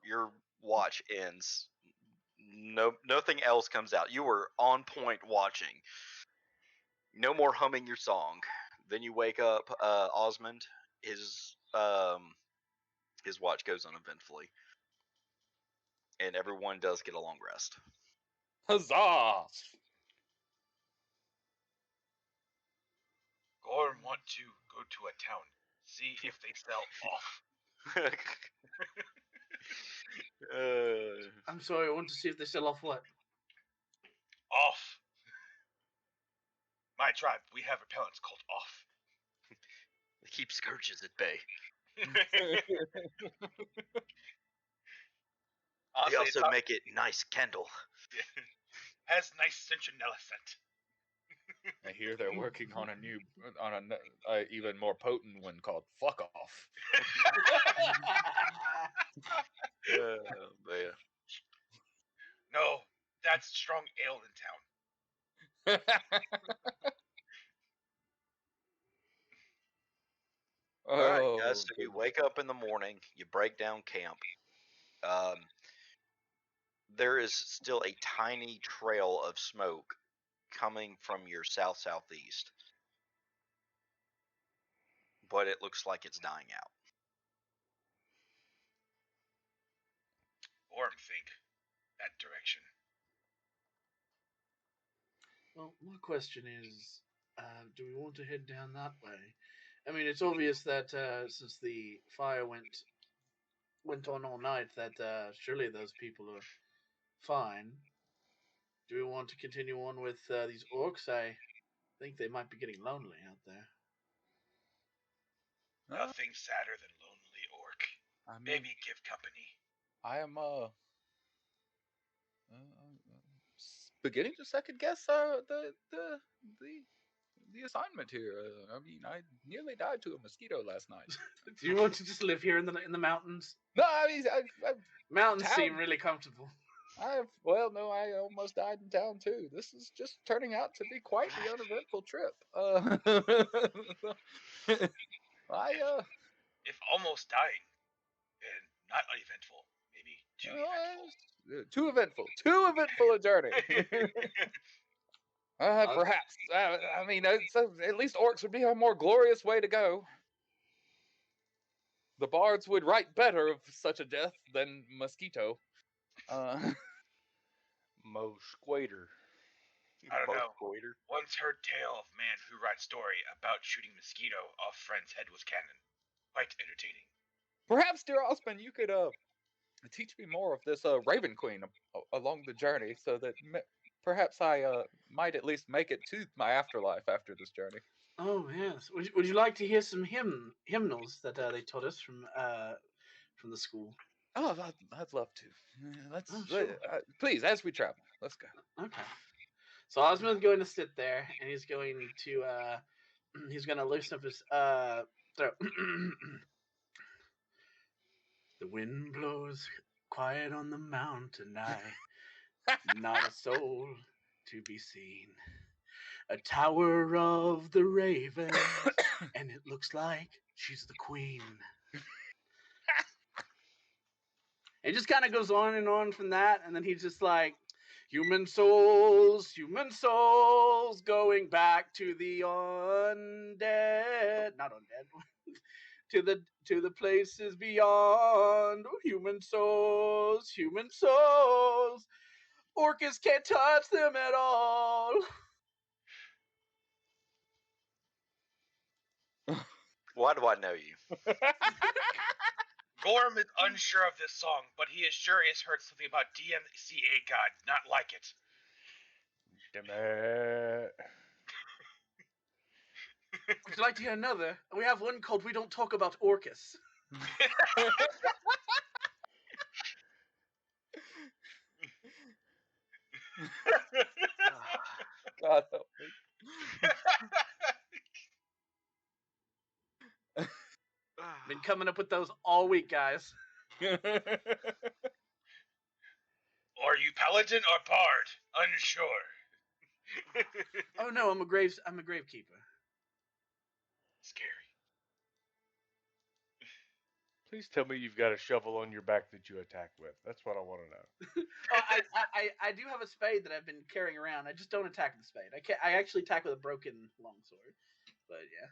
your watch ends. Nothing else comes out. You were on point watching. No more humming your song. Then you wake up, Osmond. His watch goes uneventfully, and everyone does get a long rest. Huzzah! Gorm want to go to a town, see if they sell off. I'm sorry, I want to see if they sell off what? Off. My tribe, we have repellents called off. They keep scourges at bay. They also make it nice candle. Has nice citronella scent. I hear they're working on a even more potent one called "Fuck Off." Yeah. No, that's strong ale in town. All right, guys. So you wake up in the morning. You break down camp. There is still a tiny trail of smoke coming from your southeast, but it looks like it's dying out. Gorm think that direction. Well, my question is, do we want to head down that way? I mean, it's obvious that since the fire went on all night, that surely those people are fine. Do we want to continue on with these orcs? I think they might be getting lonely out there. Nothing sadder than lonely orc. I mean, Maybe give company. I am beginning to second guess the assignment here. I mean, I nearly died to a mosquito last night. Do you want to just live here in the mountains? No, I mean, Mountains seem really comfortable. I almost died in town too. This is just turning out to be quite the uneventful trip. If almost dying, and not uneventful, maybe too eventful. Too eventful a journey. Perhaps. I mean, at least orcs would be a more glorious way to go. The bards would write better of such a death than mosquito. Mo Squater. I don't know. Goiter. Once heard tale of man who writes story about shooting mosquito off friend's head with cannon. Quite entertaining. Perhaps, dear Osmond, you could teach me more of this Raven Queen along the journey, so that perhaps I might at least make it to my afterlife after this journey. Oh yes. Would you like to hear some hymnals that they taught us from the school? Oh, I'd love to. Oh, sure. Please, as we travel, let's go. Okay. So Osmond's going to sit there, and he's going to loosen up his throat. The wind blows quiet on the mountain high, not a soul to be seen. A tower of the ravens, and it looks like she's the queen. It just kind of goes on and on from that, and then he's just like, human souls, going back to the undead, not undead, to the places beyond. Human souls, Orcus can't touch them at all. Why do I know you? Gorm is unsure of this song, but he is sure he has heard something about DMCA God not like it. Damn it. Would you like to hear another? We have one called We Don't Talk About Orcus. God help me. Been coming up with those all week, guys. Are you paladin or bard? Unsure. Oh no, I'm a gravekeeper. Scary. Please tell me you've got a shovel on your back that you attack with. That's what I want to know. Oh, I do have a spade that I've been carrying around. I just don't attack with a spade. I actually attack with a broken longsword. But yeah.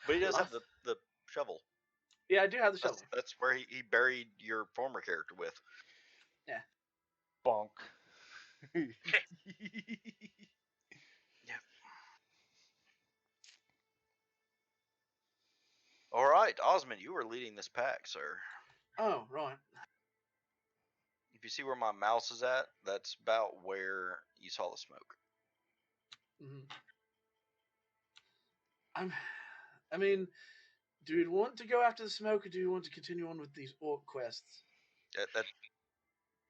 But he does have the shovel. Yeah, I do have the shovel. That's where he buried your former character with. Yeah. Bonk. Yeah. All right, Osmond, you were leading this pack, sir. Oh, right. If you see where my mouse is at, that's about where you saw the smoke. Mm-hmm. I mean, do we want to go after the smoke, or do we want to continue on with these orc quests? That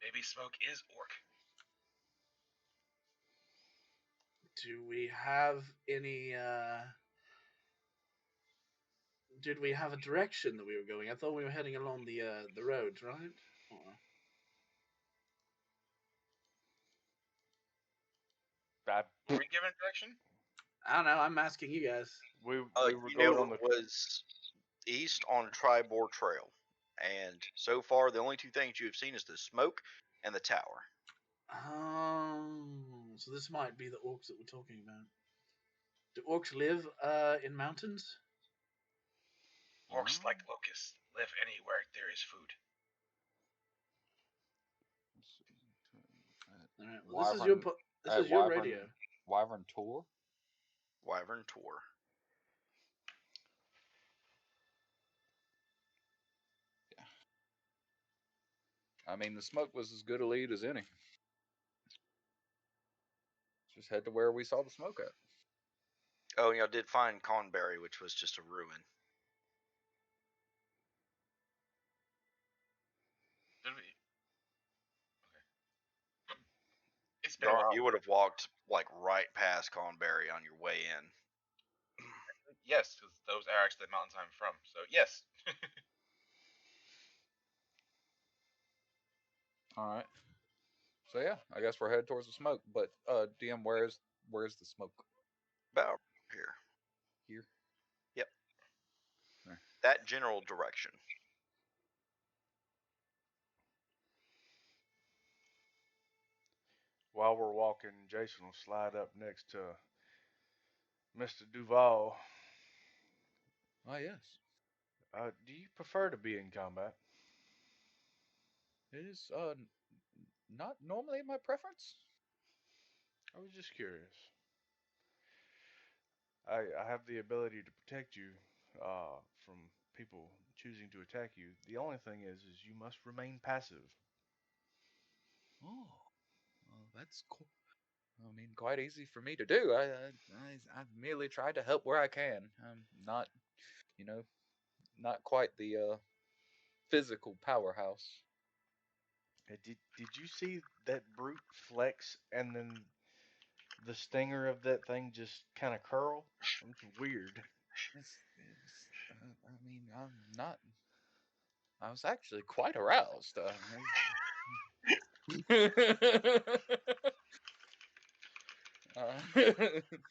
Maybe smoke is orc. Do we have any? Did we have a direction that we were going? I thought we were heading along the roads, right? Or... Were we given direction? I don't know. I'm asking you guys. we were you going knew on the. it was east on Tribor Trail, and so far the only two things you have seen is the smoke and the tower. So this might be the orcs that we're talking about. Do orcs live in mountains? Orcs, like locusts, live anywhere there is food. All right. Well, this is your radio. Wyvern Tour. Wyvern Tour. Yeah. I mean, the smoke was as good a lead as any. Just head to where we saw the smoke at. Oh, and y'all did find Conberry, which was just a ruin. Did we? Okay. It's been a Darn, while. you would have walked like right past Conberry on your way in. Yes, because those are actually the mountains I'm from. So yes. All right. So yeah, I guess we're headed towards the smoke. But DM, where's the smoke? About here. Here. Yep. There. That general direction. While we're walking, Jason will slide up next to Mr. Duval. Oh yes. Do you prefer to be in combat? It is not normally my preference. I was just curious. I have the ability to protect you from people choosing to attack you. The only thing is you must remain passive. Oh, well, that's cool. I mean, quite easy for me to do. I've merely tried to help where I can. I'm not, you know, not quite the physical powerhouse. Did you see that brute flex and then the stinger of that thing just kind of curl? It's weird. I mean, I'm not. I was actually quite aroused. uh,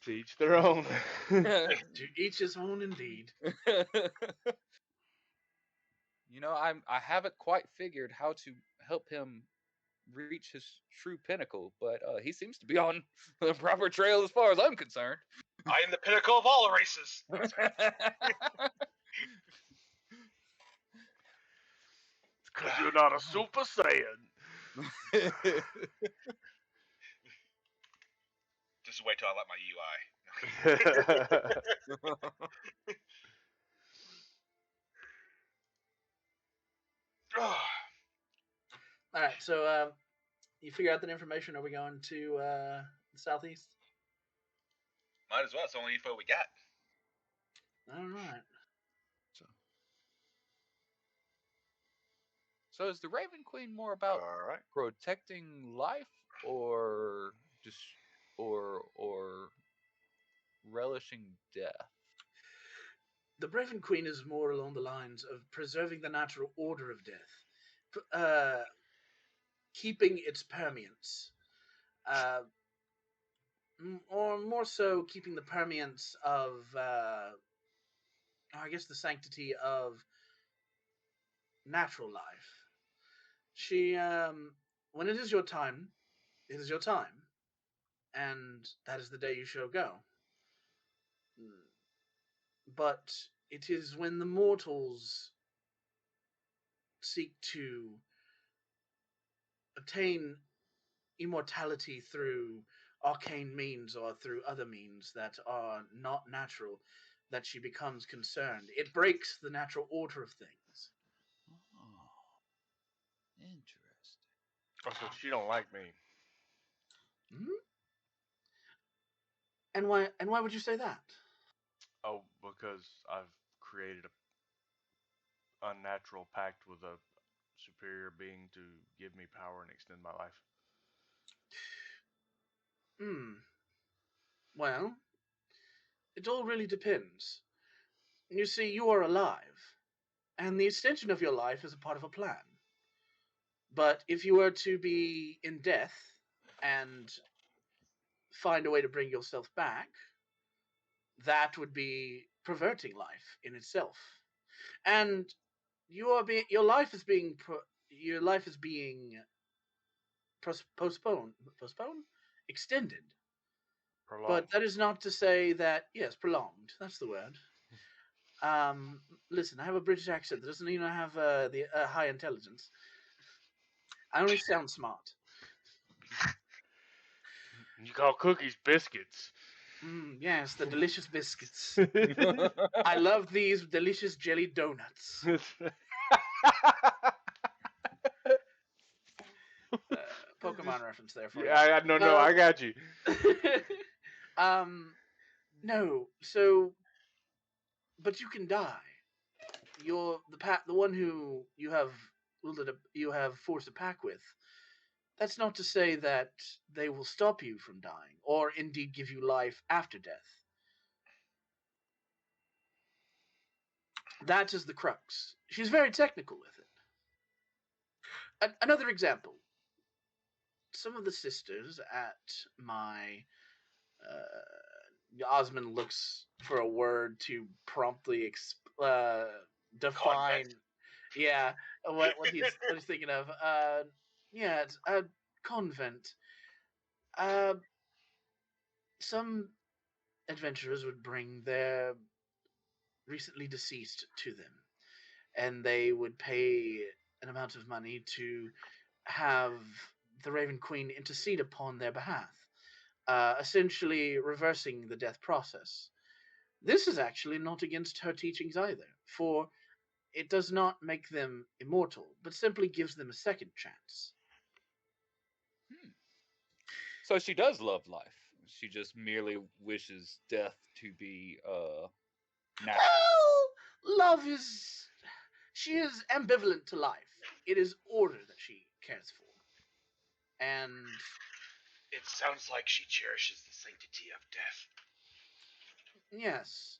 To each their own. To each his own, indeed. I haven't quite figured how to help him reach his true pinnacle, but he seems to be on the proper trail as far as I'm concerned. I am the pinnacle of all races. It's because you're not a Super Saiyan. Just wait till I let my UI. All right, so you figure out that information. Are we going to the southeast? Might as well. It's the only info we got. All right. So is the Raven Queen more about All right. protecting life or just or relishing death? The Raven Queen is more along the lines of preserving the natural order of death, keeping its permanence, uh, or more so, keeping the permanence of, I guess, the sanctity of natural life. She, when it is your time, it is your time, and that is the day you shall go. But it is when the mortals seek to obtain immortality through arcane means or through other means that are not natural that she becomes concerned. It breaks the natural order of things. Oh, interesting. Oh, so she don't like me. Hmm? And why would you say that? Oh, because I've created a unnatural pact with a superior being to give me power and extend my life. Hmm. Well, it all really depends. You see, you are alive, and the extension of your life is a part of a plan. But if you were to be in death and find a way to bring yourself back, that would be perverting life in itself. And your life is being postponed, extended. But Prolonged. that is not to say that, yes, prolonged. That's the word. Listen, I have a British accent that doesn't even have the high intelligence. I only sound smart. You call cookies biscuits. Yes, the delicious biscuits. I love these delicious jelly donuts. Pokemon reference there for Yeah, no, I got you. you. No. So, but you can die. You're the one who you have forced a pack with. That's not to say that they will stop you from dying, or indeed give you life after death. That is the crux. She's very technical with it. Another example. Some of the sisters at my Osmond looks for a word to promptly define. Convent. Yeah, what he's thinking of. Yeah, it's a convent. Uh, some adventurers would bring their recently deceased to them, and they would pay an amount of money to have the Raven Queen intercede upon their behalf, essentially reversing the death process. This is actually not against her teachings either, for it does not make them immortal, but simply gives them a second chance. So she does love life. She just merely wishes death to be natural. Well, love is. She is ambivalent to life. It is order that she cares for. And It sounds like she cherishes the sanctity of death. yes,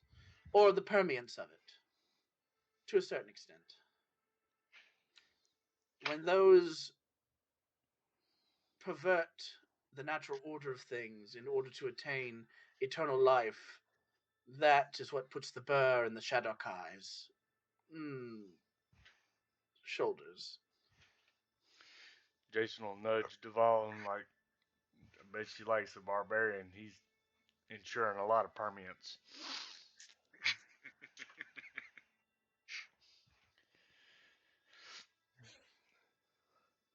or the permeance of it, to a certain extent. When those pervert the natural order of things in order to attain eternal life, that is what puts the burr in the Shadok eyes. Shoulders. Jason will nudge Duval and like, I bet she likes the barbarian. He's ensuring a lot of permanence.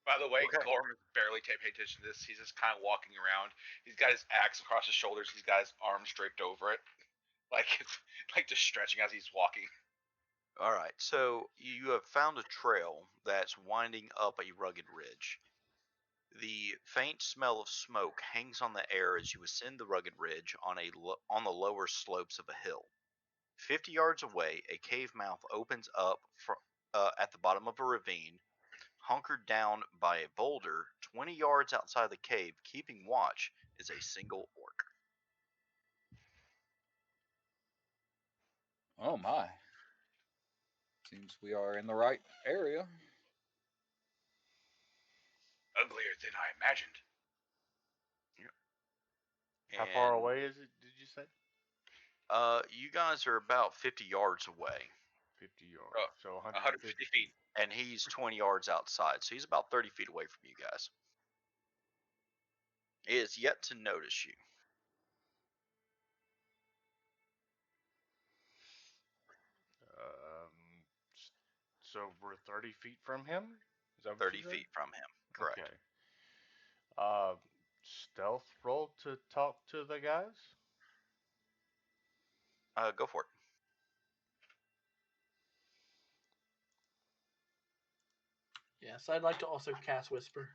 By the way, Okay. Gorm is barely paying attention to this. He's just kind of walking around. He's got his axe across his shoulders. He's got his arms draped over it, like it's like just stretching as he's walking. All right, so you have found a trail that's winding up a rugged ridge. The faint smell of smoke hangs on the air as you ascend the rugged ridge on the lower slopes of a hill. 50 yards away, a cave mouth opens up at the bottom of a ravine. Hunkered down by a boulder 20 yards outside the cave, keeping watch, is a single orc. Oh my. Seems we are in the right area. Uglier than I imagined. How far And, away is it, did you say? you guys are about 50 yards away, 50 yards. So 150 feet. and he's 20 yards outside, so he's about 30 feet away from you guys. He is yet to notice you. So we're 30 feet from him? Is that what 30 you said? feet from him, correct. Okay. Stealth roll to talk to the guys? Go for it. Yes, I'd like to also cast Whisper.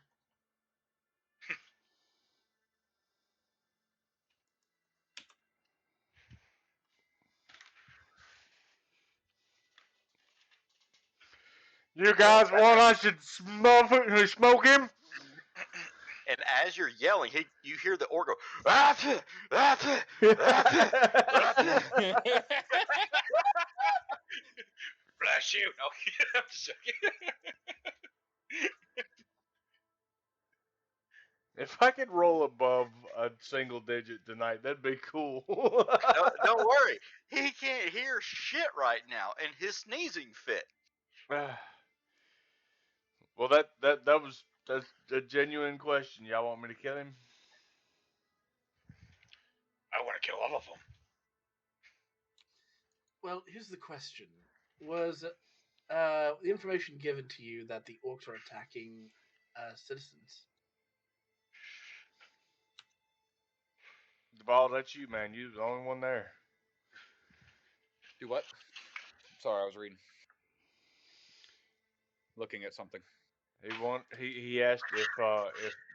You guys want I should smoke him? And as you're yelling, you hear the orc go, "Ah, ah, ah." Bless you. No, I'm just joking. If I could roll above a single digit tonight, that'd be cool. Don't worry, he can't hear shit right now, and his sneezing fit. Well, that's a genuine question. Y'all want me to kill him? I want to kill all of them. Well, here's the question: was the information given to you that the orcs are attacking citizens? Duval, that's you, man. You're the only one there. Do what? Sorry, I was reading. Looking at something. He asked if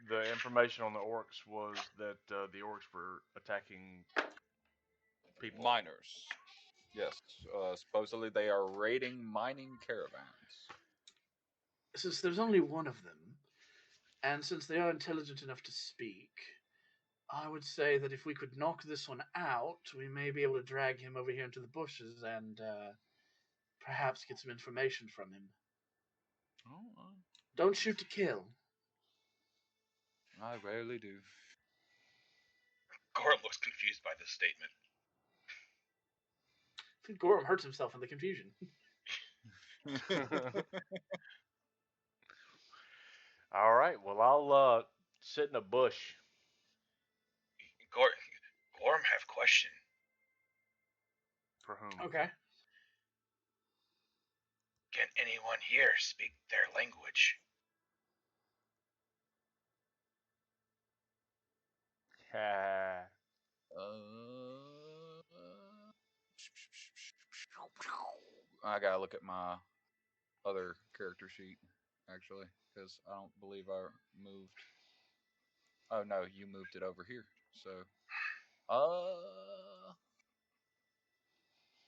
the information on the orcs was that the orcs were attacking people. Miners. Yes. Supposedly they are raiding mining caravans. Since there's only one of them, and since they are intelligent enough to speak, I would say that if we could knock this one out, we may be able to drag him over here into the bushes and perhaps get some information from him. Oh, Don't shoot to kill. I rarely do. Gorm looks confused by this statement. I think Gorham hurts himself in the confusion. All right. Well, I'll sit in a bush. Gorm have question. For whom? Okay. Can anyone here speak their language? I gotta look at my other character sheet, actually, because I don't believe I moved. Oh no, you moved it over here. So,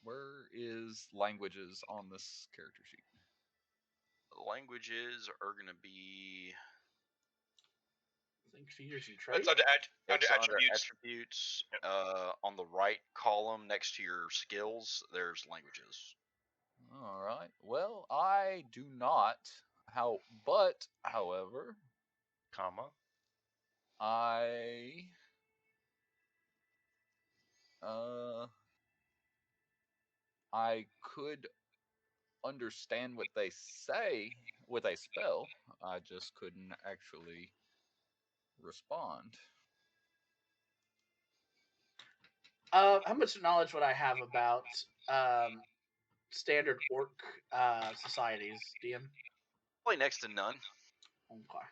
where is languages on this character sheet? Languages are going to be. I think features and It's traits. under It's under attributes. attributes. On the right column next to your skills, there's languages. All right. Well, I do not. However, Comma. I I could understand what they say with a spell. I just couldn't actually respond. How much knowledge would I have about standard orc societies, DM? Probably next to none. Okay.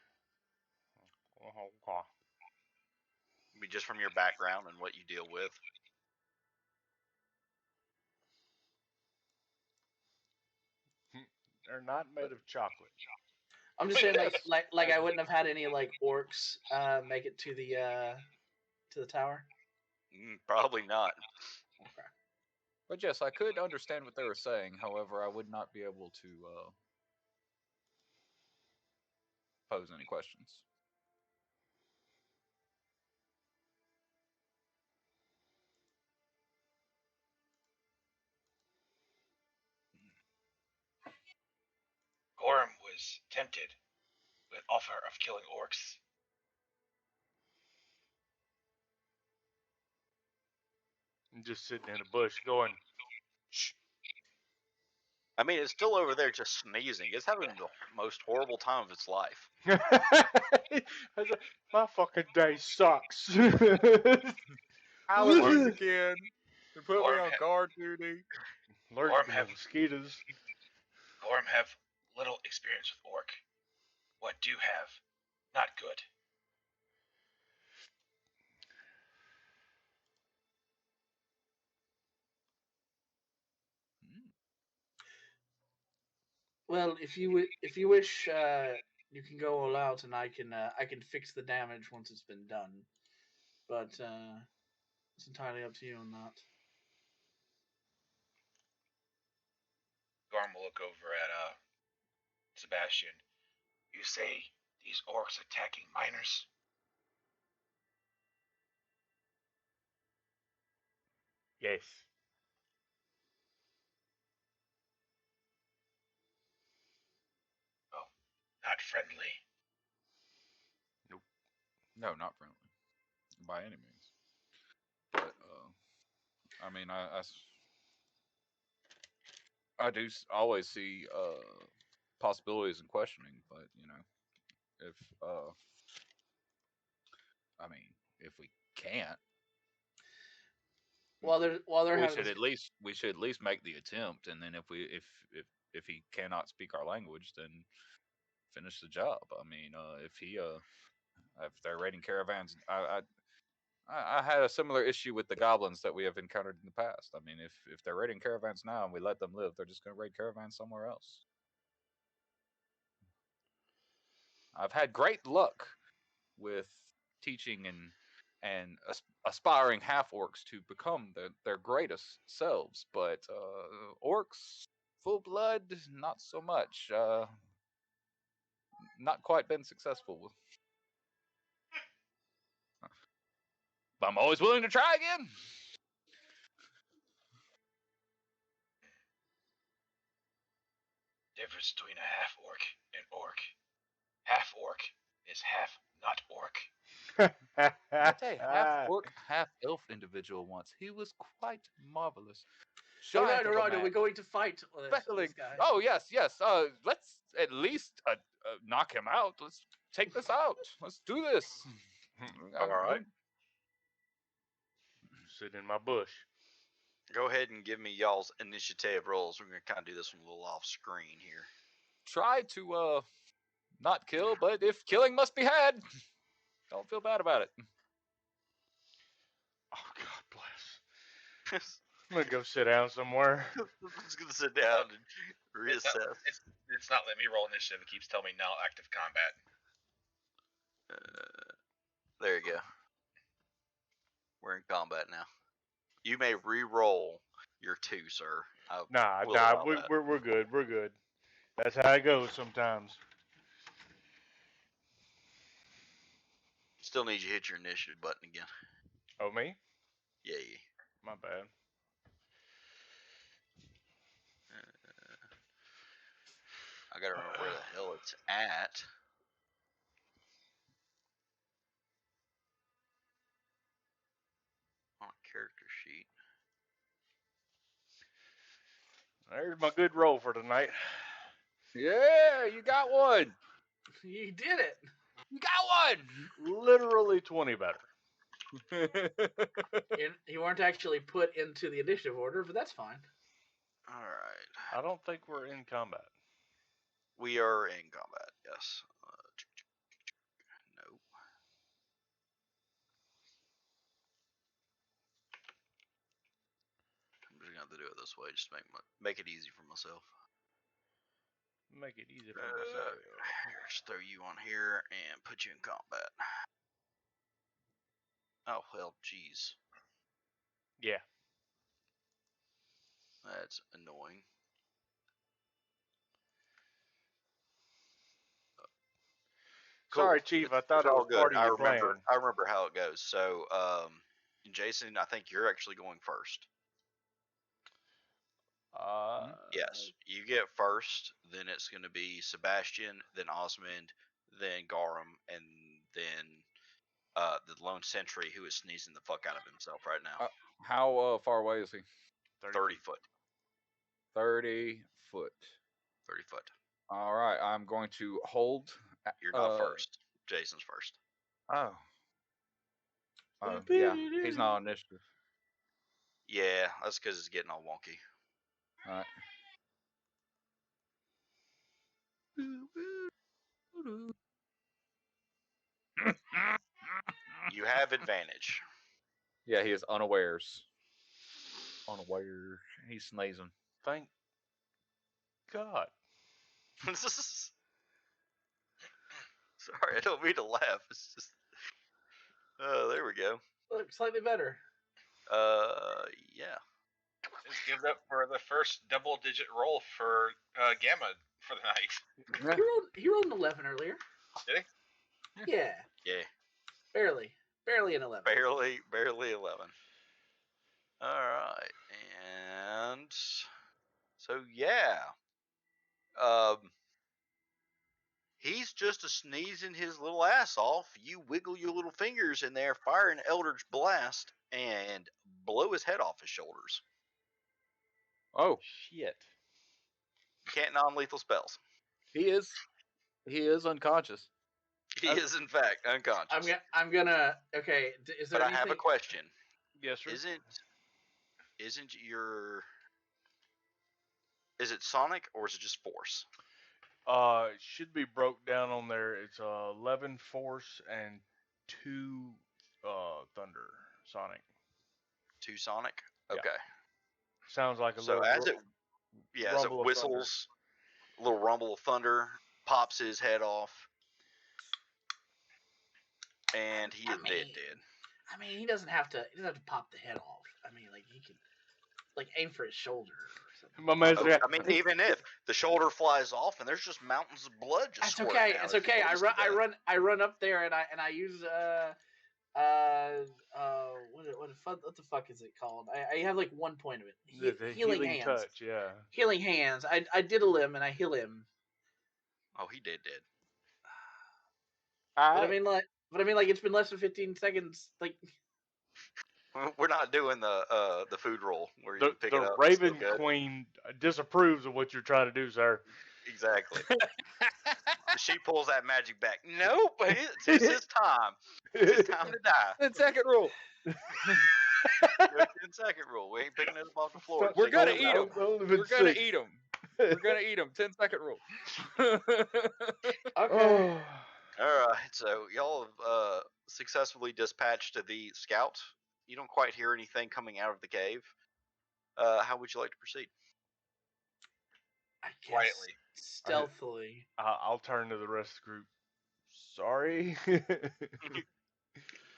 I mean, just from your background and what you deal with. They're not made of chocolate. I'm just saying, like I wouldn't have had any like orcs make it to the tower. Probably not. Okay. But yes, I could understand what they were saying. However, I would not be able to pose any questions. Gorham was tempted with offer of killing orcs. I'm just sitting in a bush going, shh. I mean, it's still over there just sneezing. It's having the most horrible time of its life. I was like, my fucking day sucks. Allergies again. They put me Gorham on guard duty. Allergic to the mosquitoes. Gorham have little experience with orc. What do have, not good. Well, if you wish, you can go all out, and I can fix the damage once it's been done. But it's entirely up to you on that. Gorham will look over at Sebastian. You say these orcs attacking miners? Yes. Oh, not friendly. No, not friendly, by any means. But I mean, I do always see possibilities in questioning, but you know, if I mean, if we can't, While they're we having should this, at least make the attempt, and then if he cannot speak our language, then finish the job. I mean, if they're raiding caravans, I had a similar issue with the goblins that we have encountered in the past. I mean, if they're raiding caravans now and we let them live, they're just going to raid caravans somewhere else. I've had great luck with teaching and aspiring half orcs to become their greatest selves, but orcs full blood, not so much. Not quite been successful with. But I'm always willing to try again. Difference between a half orc and orc. Half orc is half not orc. Met a half orc, half elf individual once. He was quite marvelous. all Giant right, of all a right, are we man. going to fight this Speckling. guy? Oh yes, yes. Let's at least knock him out. Let's take this out. Let's do this. All right. Sitting in my bush. Go ahead and give me y'all's initiative rolls. We're gonna kind of do this one a little off screen here. Try to not kill, but if killing must be had, don't feel bad about it. Oh, God bless. I'm going to go sit down somewhere. I'm just gonna sit down and reassess. It's not letting me roll initiative. It keeps telling me now active combat. There you go. We're in combat now. You may re-roll your 2, sir. Nah, will allow we're, that. we're good. We're good. That's how it goes sometimes. Still need you to hit your initiative button again. Oh, me? Yeah. My bad. I gotta remember where the hell it's at. On a character sheet. There's my good roll for tonight. Yeah, you got one. You did it. You got Literally 20 better. one. You weren't actually put into the initiative order, but that's fine. All right. I don't think we're in combat. We are in combat. Yes. No. I'm just gonna have to do it this way. Just make it easy for myself. Make it easy for myself. Here, just throw you on here and put you in combat. Oh well, jeez. Yeah. That's annoying. Cool. Sorry, Chief. I thought It's it was all good. part of your plan. I remember how it goes. So, Jason, I think you're actually going first. Yes, you get first. Then it's going to be Sebastian, then Osmond, then Garum, and then the lone sentry who is sneezing the fuck out of himself right now. How far away is he? 30 foot. 30 foot. 30 foot. All right, I'm going to hold. You're not first. Jason's first. Oh. Oh, yeah. He's not on initiative. Yeah, that's because it's getting all wonky. All right. You have advantage. Yeah, he is unawares. Unaware. He's sneezing. Thank God. Sorry, I don't mean to laugh. It's just. There we go. Look, slightly better. Yeah. Just give it up for the first double-digit roll for Gamma for the night. He rolled an 11 earlier. Did he? Yeah. Yeah. Barely an 11. Barely 11. All right, and so yeah, he's just a sneezing his little ass off. You wiggle your little fingers in there, fire an Eldritch Blast, and blow his head off his shoulders. Oh, Shit. Can't non-lethal spells. he is unconscious. He is in fact unconscious. I'm gonna. Okay. Is there But I anything? have a question. Yes, sir. Isn't your is it sonic or is it just force? It should be broke down on there. It's 11 force and 2 thunder sonic. 2 sonic. Yeah. Okay. Sounds like a So little. as it rumble of whistles, a little rumble of thunder pops his head off, and he is dead. I mean, he doesn't have to. He doesn't have to pop the head off. I mean, like he can, like aim for his shoulder or something. My man's Okay, I mean, even if the shoulder flies off and there's just mountains of blood just That's squirting okay. out, It's if he okay. bleeds to death. I run up there and I use what the fuck is it called? I have like 1 point of it. the Healing hands. touch, yeah. Healing hands. I diddle him and I heal him. Oh, he dead. But I mean like it's been less than 15 seconds. Like We're not doing the food roll where you pick it The up. Raven Queen disapproves of what you're trying to do, sir. Exactly. She pulls that magic back. Nope, it's his time. It's his time to die. The second rule. Do a 10-second rule. We ain't picking it up off the floor. Stop. We're 6 gonna seconds eat out. them. Only been We're gonna 6. eat them. We're gonna eat them. 10-second rule. Okay. All right, so y'all have successfully dispatched the scout. You don't quite hear anything coming out of the cave. How would you like to proceed? I guess Quietly. stealthily. I'll turn to the rest of the group. Sorry.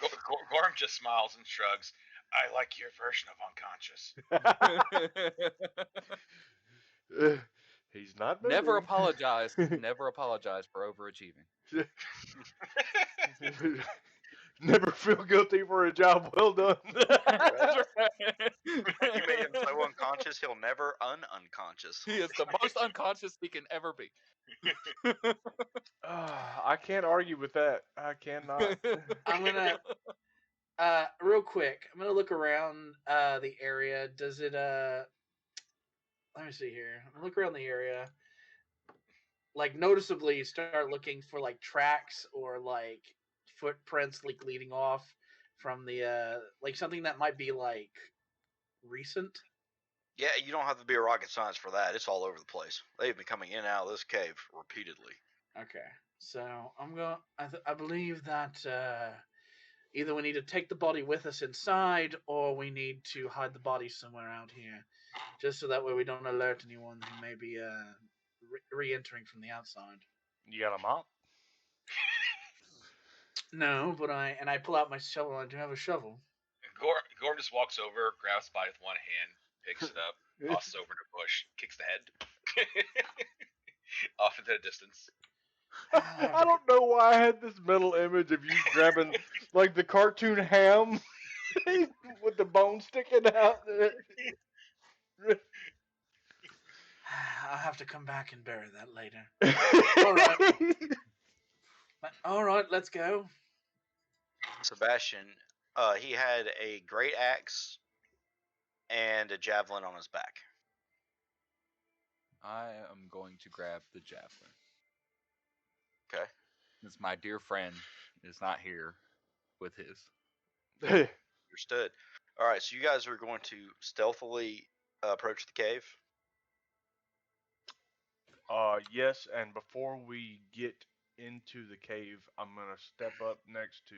Gorm just smiles and shrugs. I like your version of unconscious. He's not Never moving. apologize. Never apologize for overachieving. Never feel guilty for a job well done. That's right. You made him so unconscious, he'll never unconscious. He is the most unconscious he can ever be. I can't argue with that. I cannot. I'm gonna real quick. I'm gonna look around the area. Does it let me see here. I'm gonna look around the area. Like noticeably start looking for like tracks or like footprints like leading off from the like something that might be like recent. Yeah, you don't have to be a rocket science for that. It's all over the place. They've been coming in and out of this cave repeatedly. Okay. So I'm going I believe that either we need to take the body with us inside or we need to hide the body somewhere out here. Just so that way we don't alert anyone who may be re-entering from the outside. You got a mop? No, but I pull out my shovel. I do have a shovel. Gorm just walks over, grabs the body with one hand, picks it up, tosses over in a bush, kicks the head off into the distance. I don't know why I had this mental image of you grabbing like the cartoon ham with the bone sticking out. I'll have to come back and bury that later. All right, let's go. Sebastian, he had a great axe and a javelin on his back. I am going to grab the javelin. Okay. Since my dear friend is not here with his. Understood. All right, so you guys are going to stealthily approach the cave. Yes, and before we get into the cave, I'm gonna step up next to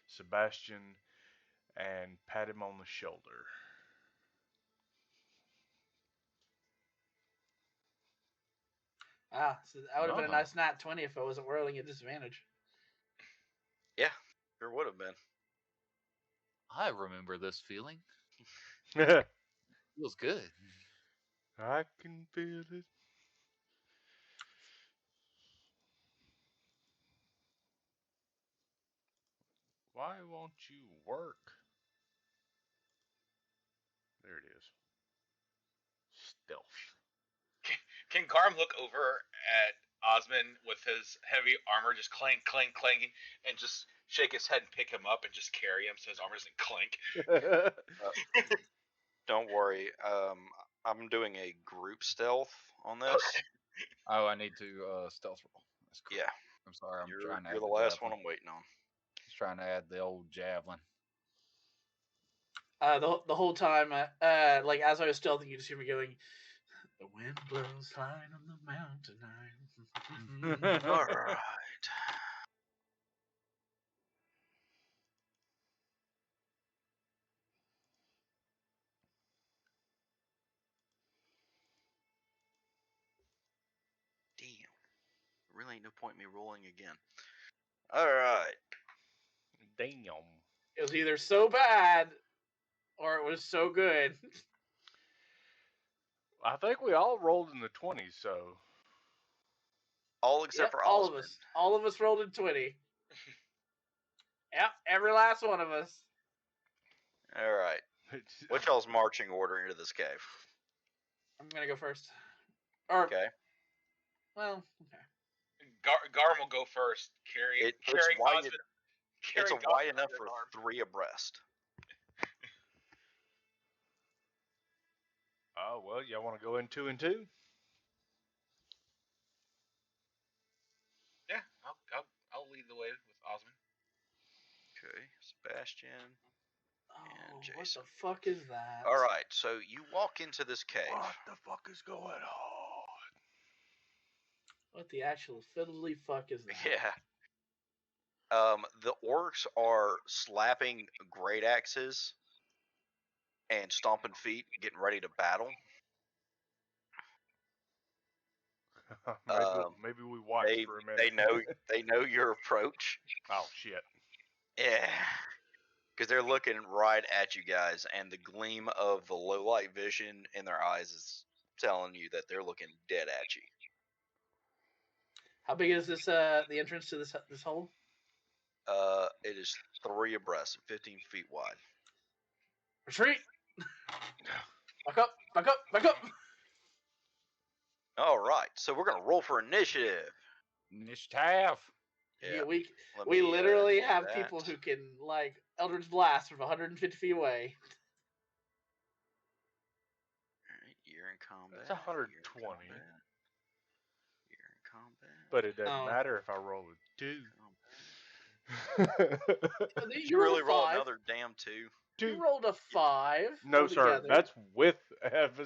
Sebastian and pat him on the shoulder. So that would have been a No. nice nat 20 if I wasn't rolling at disadvantage. Yeah, sure would have been. I remember this feeling. I Feels good. can feel it. Why won't you work? There it is. Stealth. Can Garm look over at Osmond with his heavy armor just clank, clank, clanking, and just shake his head and pick him up and just carry him so his armor doesn't clink? Don't worry. I'm doing a group stealth on this. Oh, I need to stealth roll. That's cool. Yeah, I'm sorry. I'm you're trying to add the the last javelin. one I'm waiting on. Just trying to add the old javelin. The whole time, like as I was stealthing, you just hear me going, "The wind blows high on the mountain." All right. Damn. Really ain't no point in me rolling again. All right. Damn. It was either so bad or it was so good. I think we all rolled in the 20s, so. All except Yep, for all Osmond. of us. All of us rolled in 20. Yep, every last one of us. All right. What's y'all's marching order into this cave? I'm gonna go first. Or Okay. well, okay. Garm will go first, carrying wide. Osmond. It's carrying wide Osmond enough under for his arm. 3 abreast. Oh, well, y'all want to go in 2 and 2? Yeah, I'll lead the way with Osmond. Okay, Sebastian. Oh, what Jason. the fuck is that? All right, so you walk into this cave. What the fuck is going on? What the actual fiddly fuck is that? Yeah. The orcs are slapping great axes and stomping feet, getting ready to battle. maybe we watched for a minute. they know your approach. Oh shit. Yeah, because they're looking right at you guys, and the gleam of the low light vision in their eyes is telling you that they're looking dead at you. How big is this? The entrance to this hole? It is 3 abreast, 15 feet wide. Retreat! Back up! Back up! Back up! All right, so we're gonna roll for initiative. Initiative. Yeah, we Let we me, literally do have that. people who can like Eldritch Blast from 150 feet away. All right, you're in combat. That's 120. You're in combat. But it doesn't Oh. matter if I roll a 2. Did you really roll another damn 2? You rolled a 5. No, sir. altogether. That's with. That's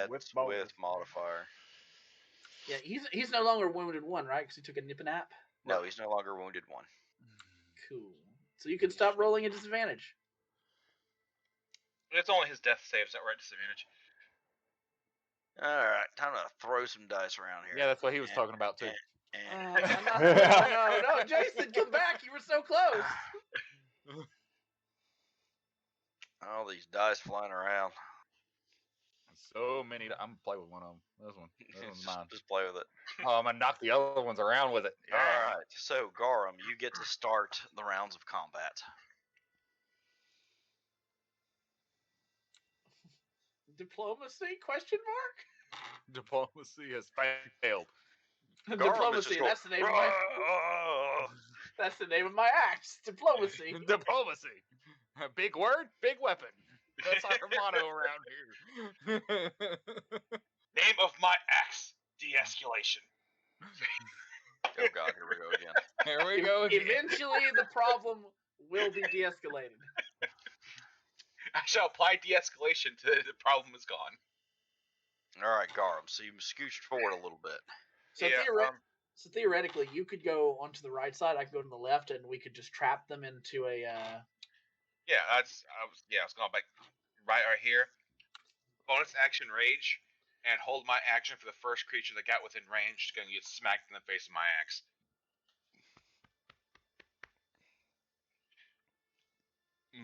with bonus. with modifier. Yeah, he's no longer wounded 1, right? Because he took a nip nap. No, he's no longer wounded 1. Cool. So you can stop rolling at disadvantage. It's only his death saves that were at disadvantage. All right, time to throw some dice around here. Yeah, that's what he was talking about too. No, Jason, come back! You were so close. All these dice flying around. So many. I'm gonna play with one of them. This one. This one's mine. Just play with it. Oh, I'm gonna knock the other ones around with it. All right, so Garum, you get to start the rounds of combat. Diplomacy? Question mark? Diplomacy has failed. Diplomacy. That's the name of my. That's the name of my axe. Diplomacy. Diplomacy. A big word, big weapon. That's our motto around here. Name of my axe: de-escalation. Oh God, here we go again. Here we go again. Eventually, the problem will be de-escalated. I shall apply de-escalation to the problem is gone. All right, Garum. So you scooched forward a little bit. So, so theoretically, you could go onto the right side. I could go to the left, and we could just trap them into a. Yeah, I was going back right here. Bonus action rage, and hold my action for the first creature that got within range. Going to get smacked in the face with my axe.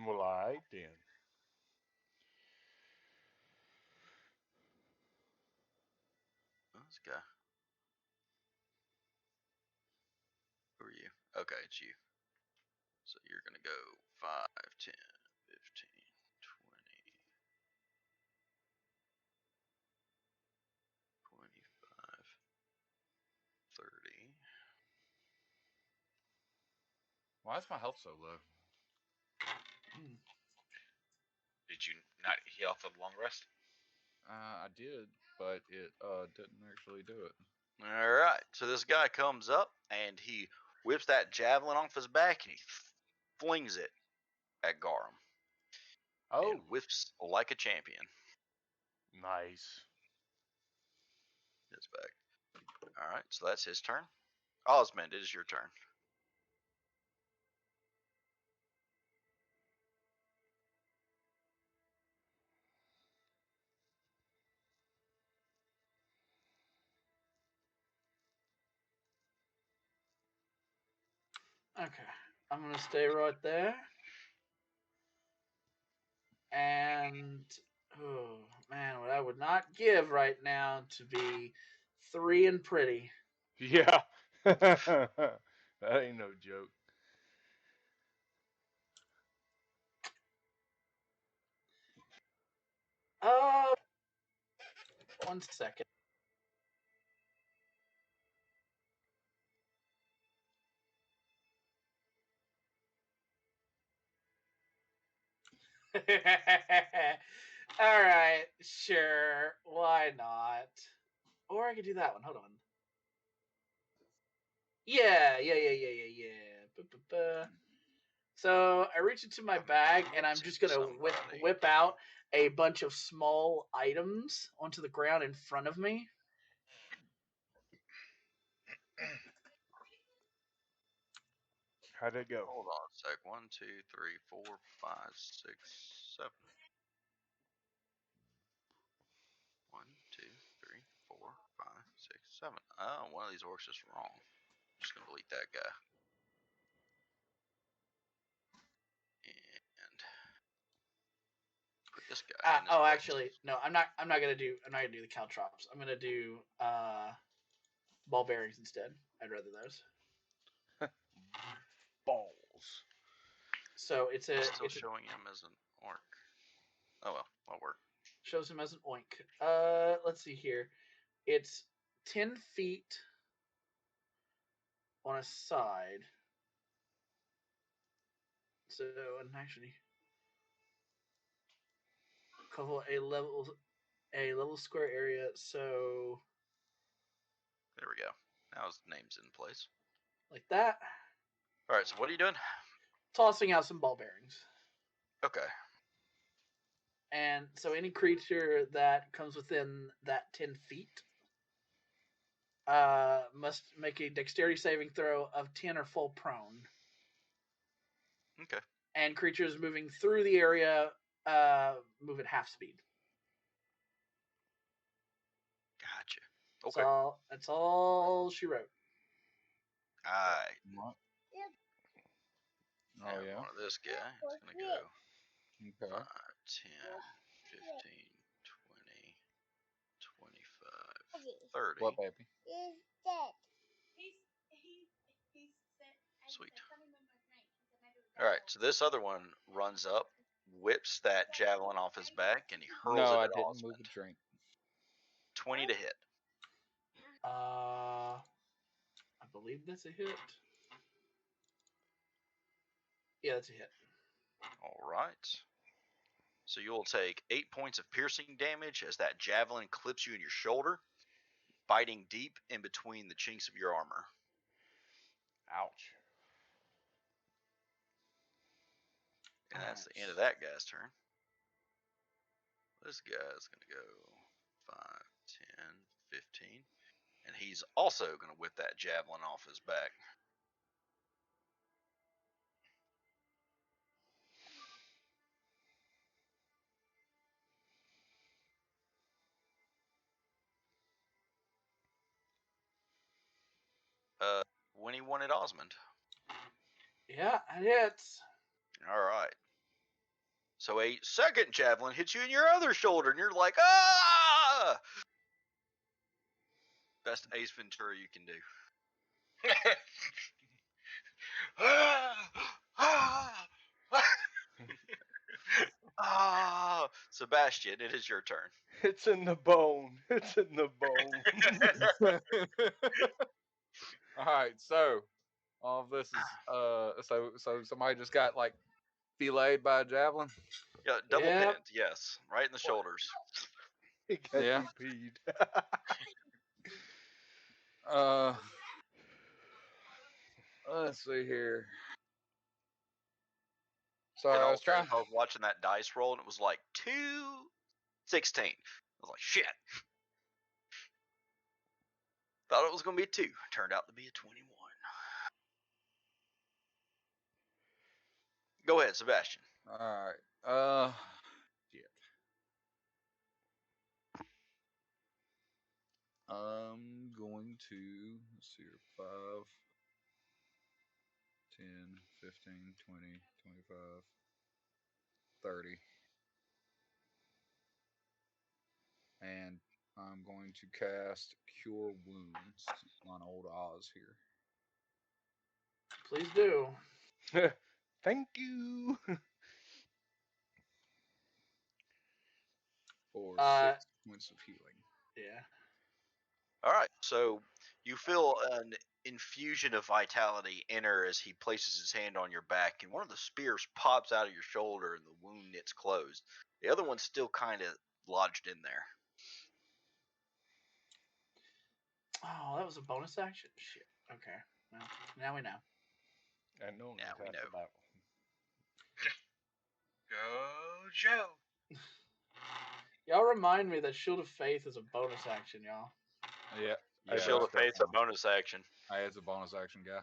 Well, all right then. This guy. Who are you? Okay, it's you. So you're going to go 5, 10, 15, 20, 25, 30. Why is my health so low? Did you not heal for the long rest? I did, but it didn't actually do it. All right. So this guy comes up and he whips that javelin off his back and he flings it at Garum. Oh, and whiffs like a champion. nice. It's back. All right. So that's his turn. Osmond, it is your turn. Okay, I'm gonna stay right there. And oh man, what I would not give right now to be 3 and pretty. Yeah. That ain't no joke. Oh, 1 second. All right, sure, why not? Or I could do that one. Hold on. Yeah. So I reach into my bag and I'm just gonna whip out a bunch of small items onto the ground in front of me. How'd it go? Hold on a sec. 1, 2, 3, 4, 5, 6, 7. 1, 2, 3, 4, 5, 6, 7. Oh, one of these orcs is wrong. I'm just gonna delete that guy. And put this guy in his place. Actually, no, I'm not gonna do the caltrops. I'm gonna do ball bearings instead. I'd rather those. Balls. So it's showing him as an orc. Oh well, that'll work. Shows him as an oink. Let's see here. It's 10 feet on a side. So, and actually, cover a level square area. So there we go. Now his name's in place. Like that. All right. So what are you doing? Tossing out some ball bearings. Okay. And so any creature that comes within that 10 feet must make a dexterity saving throw of 10 or fall prone. Okay. And creatures moving through the area move at half speed. Gotcha. Okay. That's all she wrote. All right. What? Now Oh, yeah. one of this guy. It's going to go Okay. 5, 10, 15, 20, 25, 30. What, baby? Sweet. All right. So this other one runs up, whips that javelin off his back, and he hurls No, it I at didn't Osmond. move a drink. 20 to hit. I believe that's a hit. Yeah, that's a hit. All right. So you'll take 8 points of piercing damage as that javelin clips you in your shoulder, biting deep in between the chinks of your armor. Ouch. And that's the end of that guy's turn. This guy's going to go 5, 10, 15. And he's also going to whip that javelin off his back. When he wanted Osmond. Yeah, it hits. All right. So a second javelin hits you in your other shoulder, and you're like, ah! Best Ace Ventura you can do. Sebastian, it is your turn. It's in the bone. It's in the bone. All right, so all of this is so somebody just got like filleted by a javelin. Yeah, double Yep. pinned, yes, right in the shoulders. He got Yeah. DP'd. Let's see here. So And I was trying. I was watching that dice roll, and it was like 216. I was like, shit. Thought it was going to be a 2. Turned out to be a 21. Go ahead, Sebastian. All right. Shit. I'm going to, let's see here, 5, 10, 15, 20, 25, 30. And I'm going to cast Cure Wounds on old Oz here. Please do. Thank you. For 6 points of healing. Yeah. All right, so you feel an infusion of vitality enter as he places his hand on your back, and one of the spears pops out of your shoulder, and the wound knits closed. The other one's still kind of lodged in there. Oh, that was a bonus action? Shit. Okay. Well, now we know. And no one Now was we half know. the battle. remind me that Shield of Faith is a bonus action, y'all. Yeah. Hey, Shield that's of Faith's a definitely- bonus action. As a bonus action guy.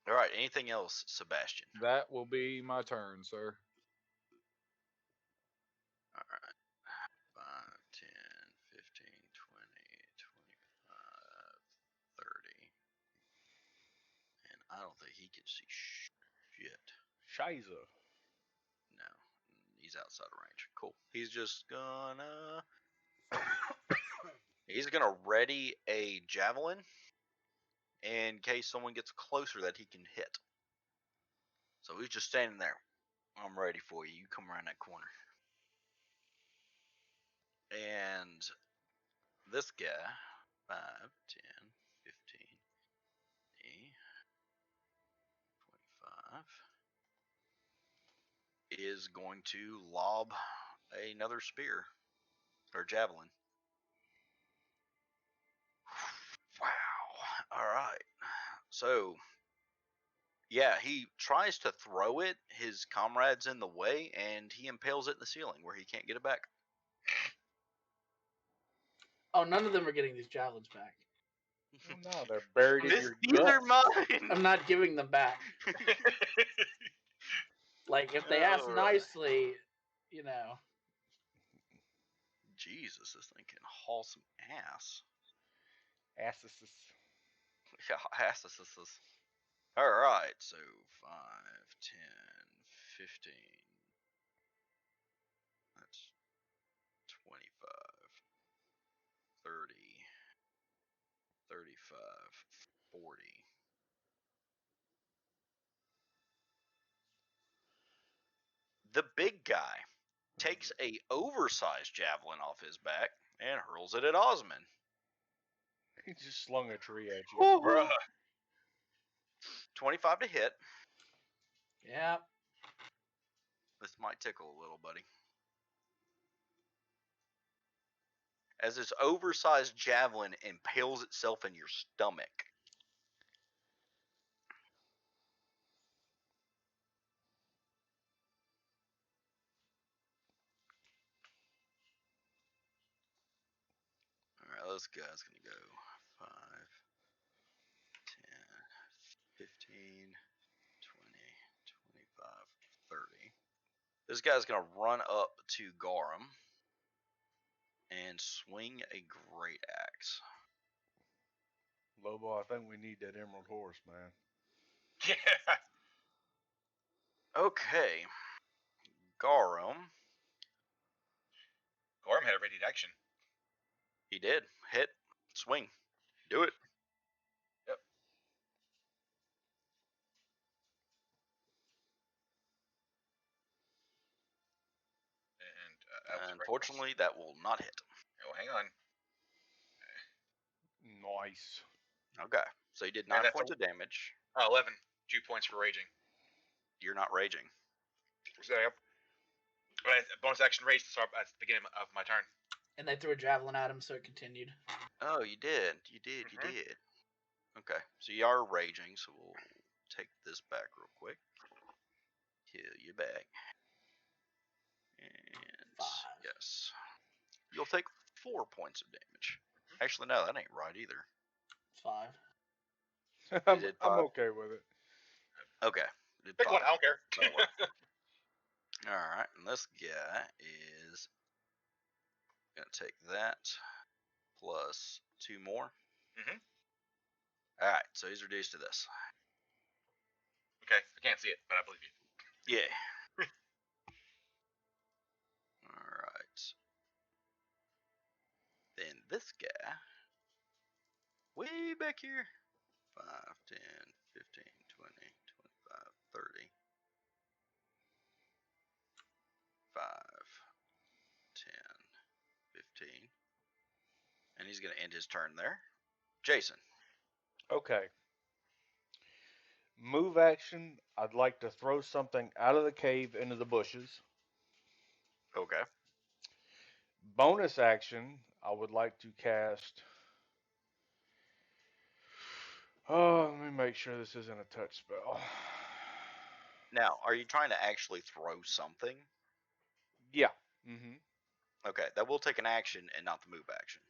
All right. Anything else, Sebastian? That will be my turn, sir. All right. 5, 10, 15, 20, 25, 30. And I don't think he can see shit. Shiza. No. He's outside of range. Cool. He's just gonna... He's gonna ready a javelin in case someone gets closer that he can hit. So he's just standing there. I'm ready for you. You come around that corner. And this guy, 5, 10, 15, 20, 25, is going to lob another spear or javelin. Wow. All right. So, yeah, he tries to throw it. His comrade's in the way, and he impales it in the ceiling where he can't get it back. Oh, none of them are getting these javelins back. Well, no, they're buried in your These are guts. mine. I'm not giving them back. Like, if they ask Alright. nicely, you know. Jesus, this thing can haul some ass. Asses. Yeah, asses. Alright, so 5, 10, 15. That's 25, 30, 35, 40. The big guy takes a oversized javelin off his back and hurls it at Osmond. He just slung a tree at you. Bruh. 25 to hit. Yeah. This might tickle a little, buddy. As this oversized javelin impales itself in your stomach. Alright, this guy's gonna go 5, 10, 15, 20, 25, 30. This guy's gonna run up to Garum and swing a great axe. Lobo, I think we need that emerald horse, man. Yeah. Okay. Garum. Gorm had a ready action. He did. Hit. Swing. Do it. Yep. And that was Unfortunately, that will not hit. Oh, hang on. Nice. Okay. So you did And 9 that's points of damage. 11. 2 points for raging. You're not raging. So, yep. Bonus action rage at the beginning of my turn. And they threw a javelin at him, so it continued. Oh, you did. You did. Okay. So you are raging, so we'll take this back real quick. Heal you back. And 5. yes. You'll take 4 points of damage. Actually, no, that ain't right either. It's 5. I'm, did I'm 5? okay with it. Okay. Did Pick 5. one, I don't care. That'll work. Alright, and this guy is gonna take that plus 2 more. Mhm. Alright, so he's reduced to this. Okay, I can't see it, but I believe you. Yeah. Alright. Then this guy, way back here, 5, 10, 15, 20, 25, 30, 5, 10, 15. And he's going to end his turn there. Jason. Okay. Move action. I'd like to throw something out of the cave into the bushes. Okay. Bonus action. I would like to cast. Oh, let me make sure this isn't a touch spell. Now, are you trying to actually throw something? Yeah. Mm-hmm. Okay, that will take an action and not the move action.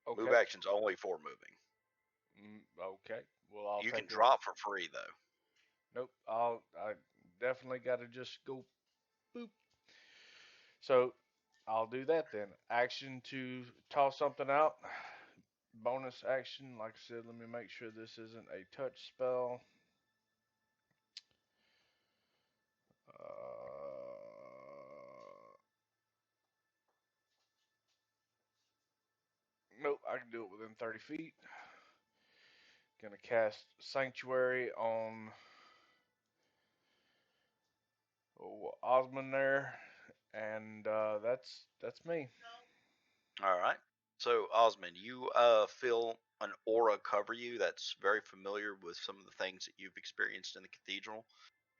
Okay. Move action's only for moving. Okay. Well, I'll You take can it. drop for free though. Nope. I definitely got to just go boop. So I'll do that then. Action to toss something out. Bonus action. Like I said, let me make sure this isn't a touch spell. Nope, I can do it within 30 feet. Gonna cast Sanctuary on Osmond there, and that's me. All right. So Osmond, you feel an aura cover you that's very familiar with some of the things that you've experienced in the cathedral,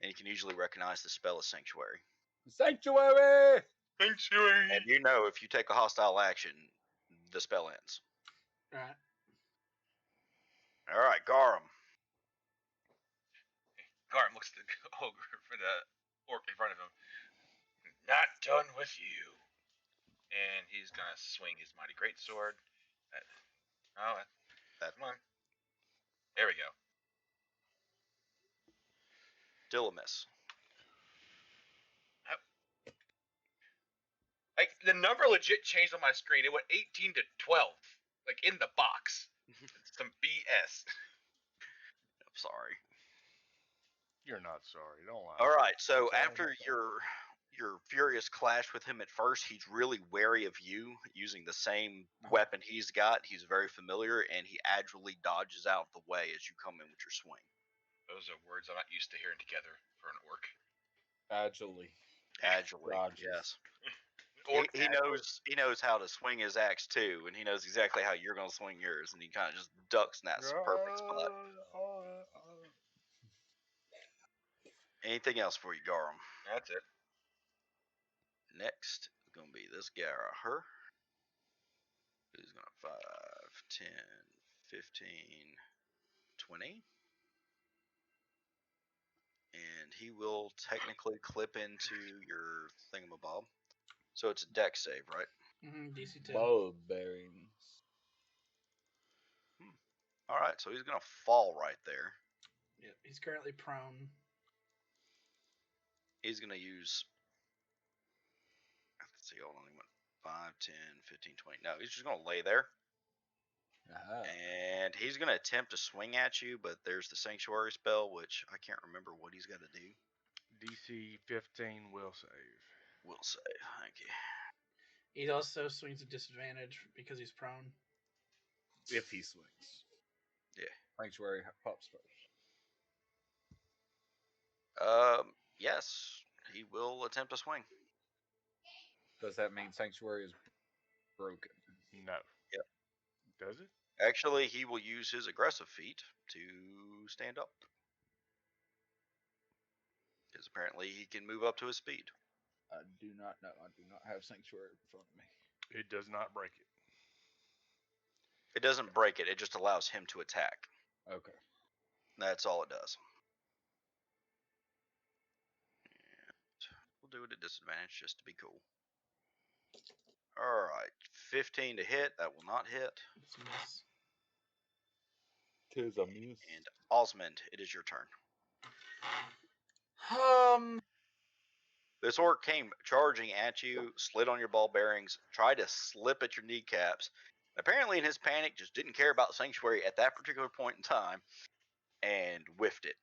and you can usually recognize the spell as Sanctuary. Sanctuary! Sanctuary. And you know if you take a hostile action, the spell ends. Alright. All right, Garum. Garm looks at the ogre for the orc in front of him. Not done with you. And he's gonna swing his mighty greatsword. Come on. There we go. Still a miss. Like the number legit changed on my screen. It went 18 to 12, like in the box. It's some BS. I'm sorry. You're not sorry. Don't lie. All right. So Sorry after about that. your furious clash with him at first, he's really wary of you using the same weapon he's got. He's very familiar, and he agilely dodges out of the way as you come in with your swing. Those are words I'm not used to hearing together for an orc. Agilely. Agilely, Dodges. yes. Orc He knows how to swing his axe too, and he knows exactly how you're going to swing yours, and he kind of just ducks in that perfect spot. Anything else for you, Garum? That's it. Next is going to be this guy right here. Who's going to 5, 10, 15, 20. And he will technically clip into your thingamabob. So it's a deck save, right? DC 10. Bulb bearings. All right, so he's going to fall right there. Yep, he's currently prone. He's going to use, let's see, hold on, he went 5, 10, 15, 20. No, he's just going to lay there. Aha. And he's going to attempt to swing at you, but there's the Sanctuary spell, which I can't remember what he's got to do. DC 15 will save. Will save, thank you. He also swings at disadvantage because he's prone. If he swings. Yeah. Sanctuary pops first. Yes, he will attempt to swing. Does that mean Sanctuary is broken? No. Yep. Does it? Actually, he will use his aggressive feat to stand up. Because apparently he can move up to his speed. I do not know. I do not have Sanctuary in front of me. It does not break it. It doesn't break it, it just allows him to attack. Okay. That's all it does. And we'll do it at disadvantage just to be cool. Alright, 15 to hit. That will not hit. It's a miss. Tis a miss. And Osmond, it is your turn. This orc came charging at you, slid on your ball bearings, tried to slip at your kneecaps. Apparently, in his panic, just didn't care about Sanctuary at that particular point in time, and whiffed it.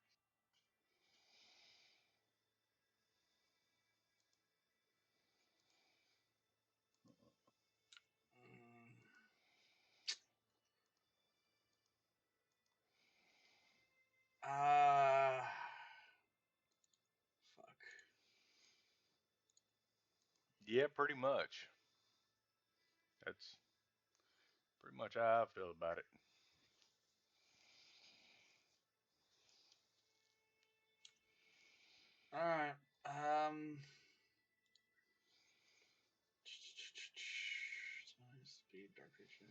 Fuck. Yeah, pretty much. That's pretty much how I feel about it. Alright. Speed, dark vision.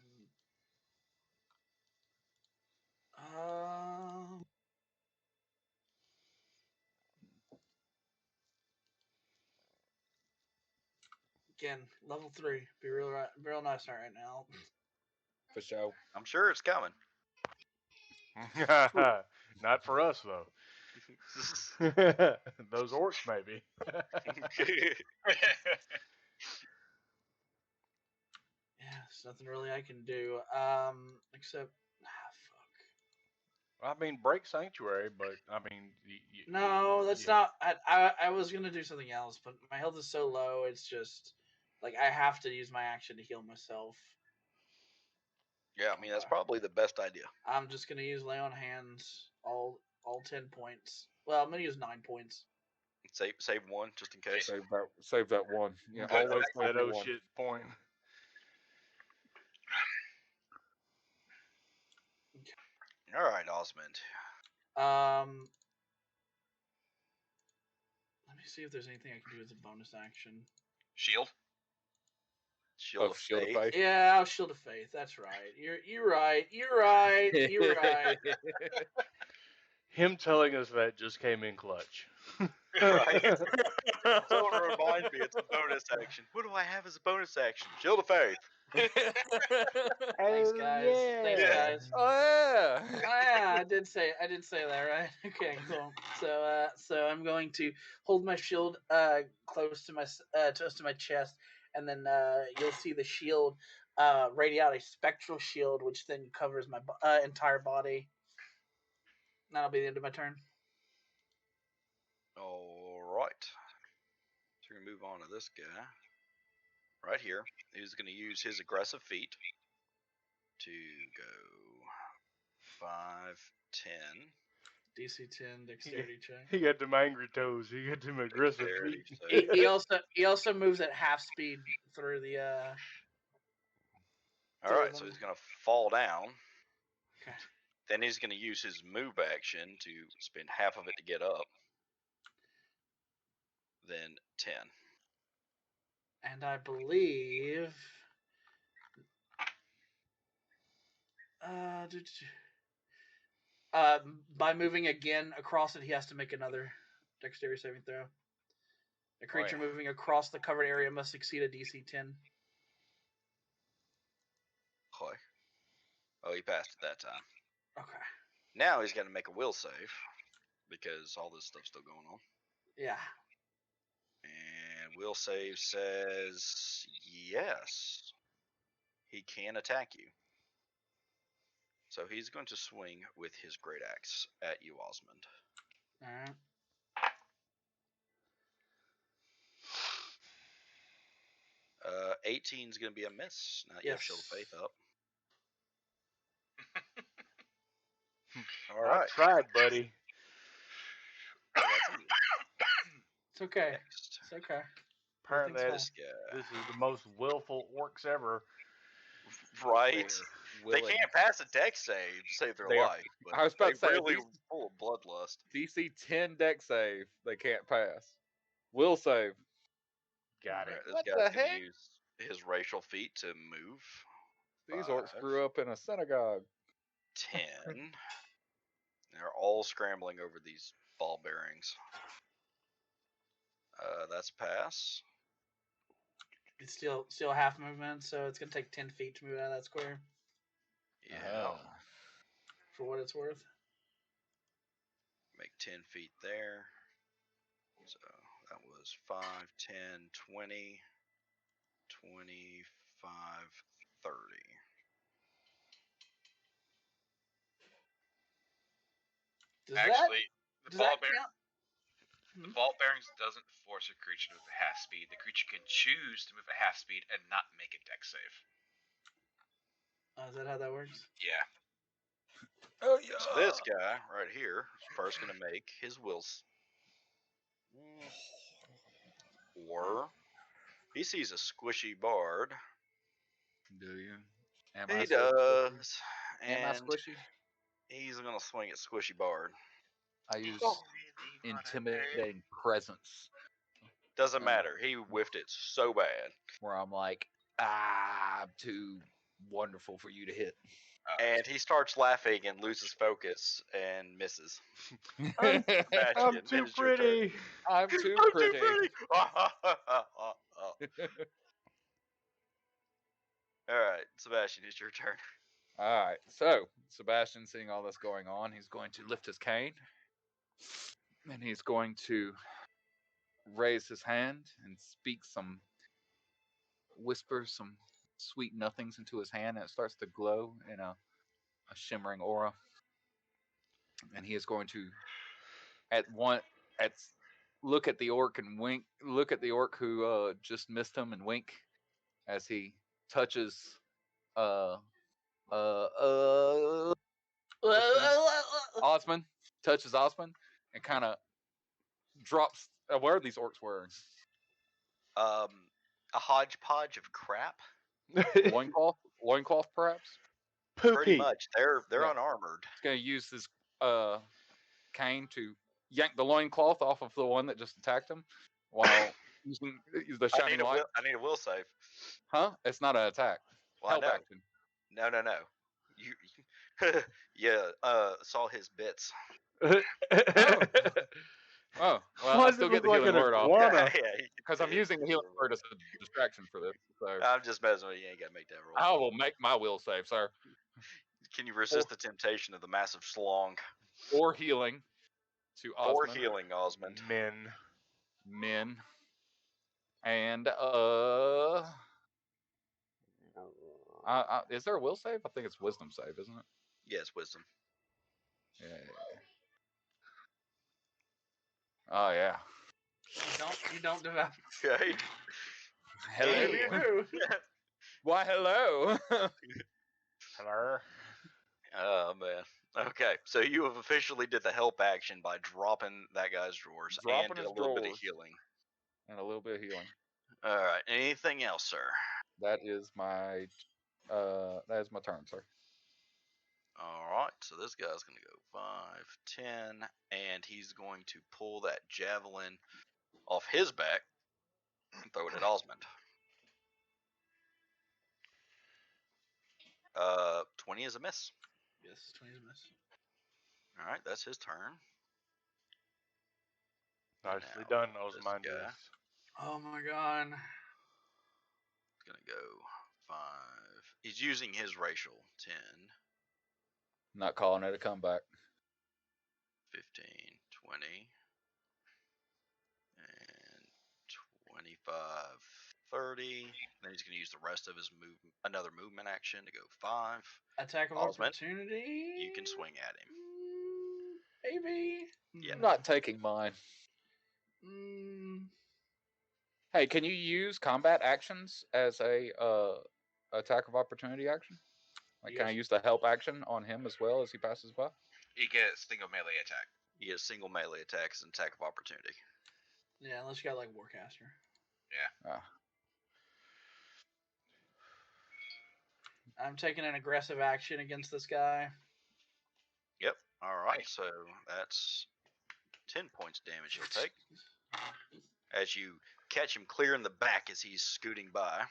Again, level 3. Be real nice right now. For sure. I'm sure it's coming. Not for us though. Those orcs maybe. Yeah, there's nothing really I can do. Except, fuck. I mean, break sanctuary, but I mean, No, that's not. I was gonna do something else, but my health is so low. It's just like I have to use my action to heal myself. Yeah, I mean that's probably the best idea. I'm just gonna use lay on hands all 10 points. Well, I'm gonna use 9 points. Save one just in case. Save that one. Yeah, Good. always save that the oh one. shit point. All right, Osmond. Let me see if there's anything I can do as a bonus action. Shield. Shield of Shield of Faith. Faith. Yeah, I'll Shield of Faith. That's right. You're right. You're right. You're right. Him telling us that just came in clutch. Right. Someone remind me it's a bonus action. What do I have as a bonus action? Shield of Faith. Thanks, guys. Thanks, Yeah. guys. Oh yeah. Oh yeah, I did say that, right? Okay, cool. So I'm going to hold my shield close to my chest, and then you'll see the shield radiate out a spectral shield, which then covers my entire body. That'll be the end of my turn. All right. So we're gonna move on to this guy right here. He's gonna use his aggressive feat to go 5, 10. DC 10 dexterity check. He got them angry toes. He got them aggressive Dexterity feet. save. He also moves at half speed through the. All right, so he's gonna fall down. Okay. Then he's gonna use his move action to spend half of it to get up. Then 10. And I believe. By moving again across it, he has to make another dexterity saving throw. A creature moving across the covered area must succeed a DC 10. Okay. Oh, he passed it that time. Okay. Now he's got to make a will save because all this stuff's still going on. Yeah. And will save says yes. He can attack you. So he's going to swing with his great axe at you, Osmond. All right. 18 is going to be a miss. Now you have Shield of Faith up. All right. I tried, buddy. It's okay. Next. It's okay. Apparently, This guy. this is the most willful orcs ever. Right. They can't pass a dex save to save their life. But I was about to say, really full of bloodlust. DC 10 deck save, they can't pass. Will save. Got it. Right, this What guy's the going to heck? use his racial feat to move. These orcs 5, grew up in a synagogue. 10. They're all scrambling over these ball bearings. That's pass. It's still half movement, so it's gonna take 10 feet to move out of that square. Yeah. For what it's worth. Make 10 feet there. So that was 5, 10, 20, 25, 30. Actually, does that count? The vault bearings doesn't force a creature to move at half speed. The creature can choose to move at half speed and not make a dex save. Is that how that works? Yeah. Oh yeah. So this guy right here is first going to make his wills. Or he sees a squishy bard. Do you? He does. Am I And squishy? he's going to swing at squishy bard. I use intimidating presence. Doesn't matter. He whiffed it so bad. Where I'm like, I'm too wonderful for you to hit. And he starts laughing and loses focus and misses. I'm too pretty. I'm too pretty. All right, Sebastian, it's your turn. All right. So Sebastian, seeing all this going on, he's going to lift his cane, and he's going to raise his hand and whisper some sweet nothings into his hand, and it starts to glow in a shimmering aura. And he is going to at one at look at the orc and wink. Look at the orc who just missed him and wink as he touches uh uh Osmond, touches Osmond, and kind of drops. What are these orcs wearing? A hodgepodge of crap. Loincloth, perhaps. Pretty Poopy. much. They're Yeah. unarmored. He's gonna use his cane to yank the loincloth off of the one that just attacked him, while using the shining light. I need a will save. Huh? It's not an attack. Well, Help I know. action. No. You yeah, saw his bits. Oh, well, Why I does still it get look the like healing an word off iguana? because I'm using the healing word as a distraction for this. So I'm just messing with you. You ain't gotta make that roll. I will make my will save, sir, Can you resist the temptation of the massive slong? or healing to For Osmond. healing, Osmond. Men. And is there a will save? I think it's wisdom save, isn't it? Yes, wisdom. Yeah. Oh yeah. You don't develop. Okay. Maybe you Hello. do. Why, hello. Hello. Oh man. Okay, so you have officially did the help action by dropping that guy's drawers Dropping and did his a little bit of drawers. healing. And a little bit of healing. All right. Anything else, sir? That is my turn, sir. All right. So this guy's gonna go 5, 10, and he's going to pull that javelin off his back and throw it at Osmond. 20 is a miss. Yes, 20 is a miss. All right, that's his turn. Nicely Now, done, this Osmond. guy. Oh my god. It's gonna go 5. He's using his racial. 10, Not calling it a comeback. 15, 20, and 25, 30. Then he's gonna use the rest of his another movement action to go 5. Attack of Osmond, opportunity. You can swing at him. Maybe. Yeah. I'm not taking mine. Mm, Hey, can you use combat actions as a attack of opportunity action? Like, can I Yes. use the help action on him as well as he passes by? You get a single melee attack. You get a single melee attack as an attack of opportunity. yeah, unless you got like Warcaster. Ah. I'm taking an aggressive action against this guy. Yep. All right. So that's 10 points damage he'll take as you catch him clear in the back as he's scooting by.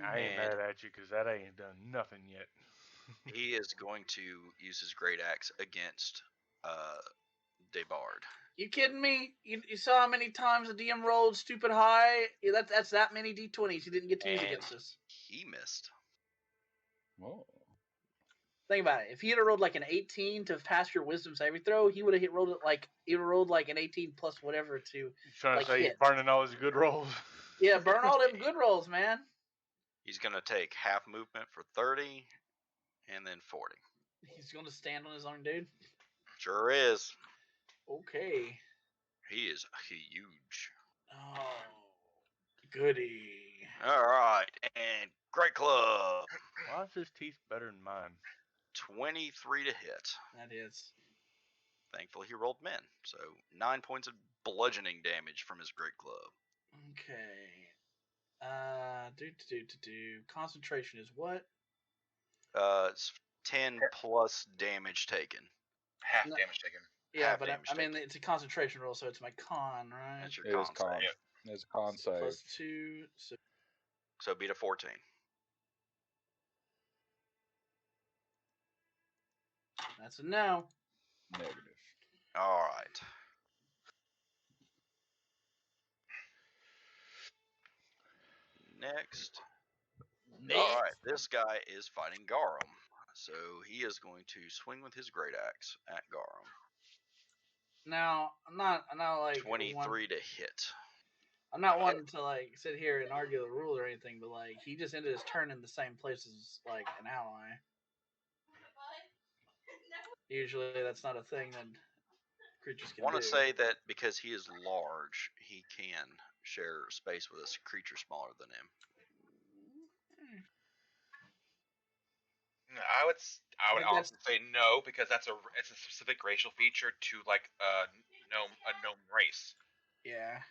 I ain't And- mad at you because that ain't done nothing yet. He is going to use his great axe against Debard. You kidding me? You saw how many times the DM rolled stupid high? Yeah, that's that many D20s he didn't get to use And against us. he missed. Oh. Think about it. If he had rolled like an 18 to pass your wisdom saving throw, he would have rolled like an 18 plus whatever to. You trying Like to say he's hit. burning all his good rolls? Yeah, burn all them good rolls, man. He's going to take half movement for 30 and then 40. He's gonna stand on his own, dude. Sure is. Okay. He is huge. Oh, goody. All right. And great club. Why is his teeth better than mine? 23 to hit. That is. Thankfully, he rolled men. So 9 points of bludgeoning damage from his great club. Okay. Concentration is what? It's 10 plus damage taken. Half No. damage taken. Yeah, Half but damage I mean taken. it's a concentration roll, so it's my con, right? That's your It is con con. save. It's a con save. Plus 2. So beat a 14. That's a no. Negative. All right. next. Next. All right, this guy is fighting Garum, so he is going to swing with his great axe at Garum. Now, I'm not like 23 to hit. I'm not one to like sit here and argue the rules or anything, but like he just ended his turn in the same place as like an ally. Usually, that's not a thing that creatures can I want do. to say that because he is large, he can share space with a creature smaller than him. I would think honestly say no, because it's a specific racial feature to like a gnome race Yeah,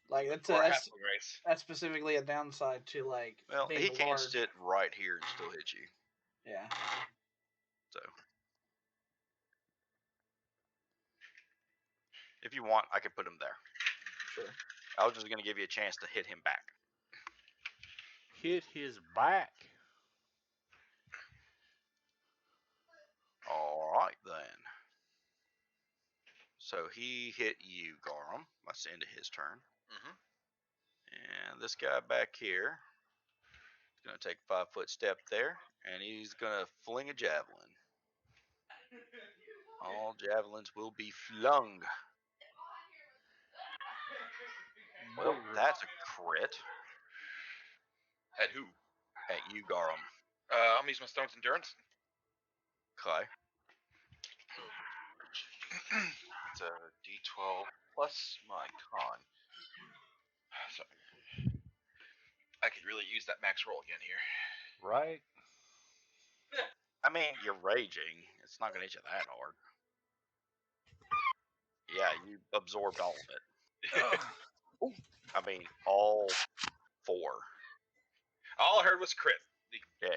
like or a that's halfling race. that's specifically a downside to like Well, being he can large. sit right here and still hit you. Yeah. So, if you want, I could put him there. Sure. I was just going to give you a chance to hit him back. Hit his back. All right, then. So he hit you, Garum. That's the end of his turn. Mm-hmm. And this guy back here is going to take a 5-foot step there, and he's going to fling a javelin. All javelins will be flung. Well, that's a crit. At who? At you, Garum. I'm gonna use my stone's endurance. Okay. It's a D12 plus my con. So I could really use that max roll again here. Right? I mean, you're raging. It's not going to hit you that hard. Yeah, you absorbed all of it. I mean, all 4. All I heard was crit. Yeah.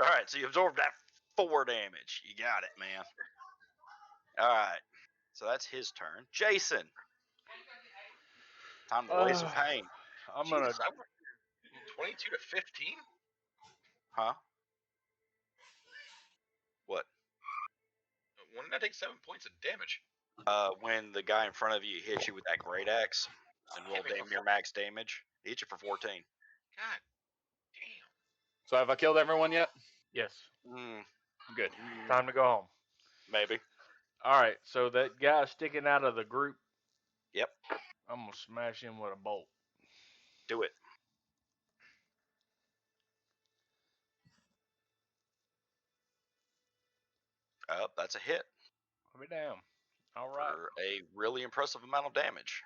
All right, so you absorbed that 4 damage. You got it, man. All right. So that's his turn. Jason. Time to lay some pain. I'm gonna. Jesus, I went 22 to 15. Huh? What? When did I take 7 points of damage? When the guy in front of you hits you with that great axe and roll Hit me for damn near max damage, he hit you for 14. God damn. So have I killed everyone yet? Yes. Good. Time to go home. Maybe. All right. So that guy sticking out of the group. Yep. I'm gonna smash him with a bolt. Do it. That's a hit. I'll be damn. All right. For a really impressive amount of damage.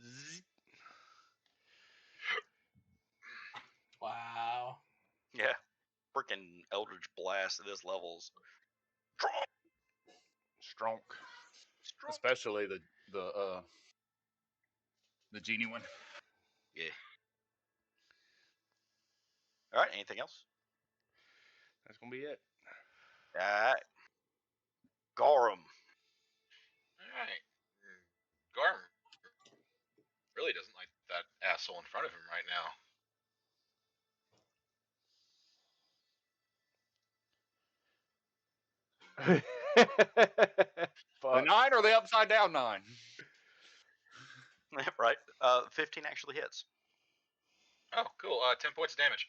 Zzz. Wow. Yeah. Freaking Eldritch Blast at this level's Strong. Especially the genie one. Yeah. All right. Anything else? That's gonna be it. All right. Garum. Alright. Garm really doesn't like that asshole in front of him right now. The Fuck. 9 or the upside down 9? Right. 15 actually hits. Oh, cool. 10 points of damage.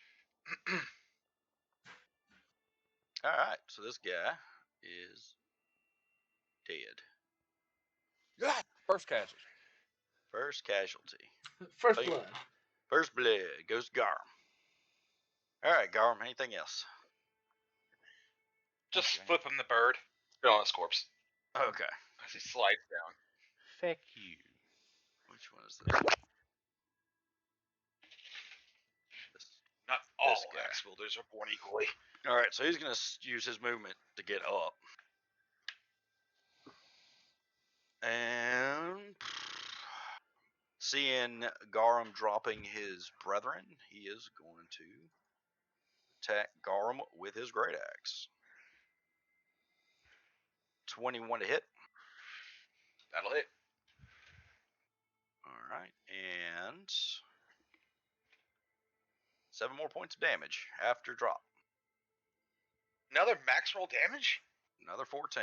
All right. So this guy is dead. Yeah. First casualty. First casualty. First Bam. blood. First blood goes to Garum. All right, Garum. Anything else? Just Okay. flip him the bird. Spit on his corpse. Okay. As he slides down. Fuck you. Which one is this? Not all This guy. axe wielders are born equally. All right, so he's going to use his movement to get up. And seeing Garum dropping his brethren, he is going to attack Garum with his great axe. 21 to hit. That'll hit. All right, and 7 more points of damage after drop. Another max roll damage? Another 14.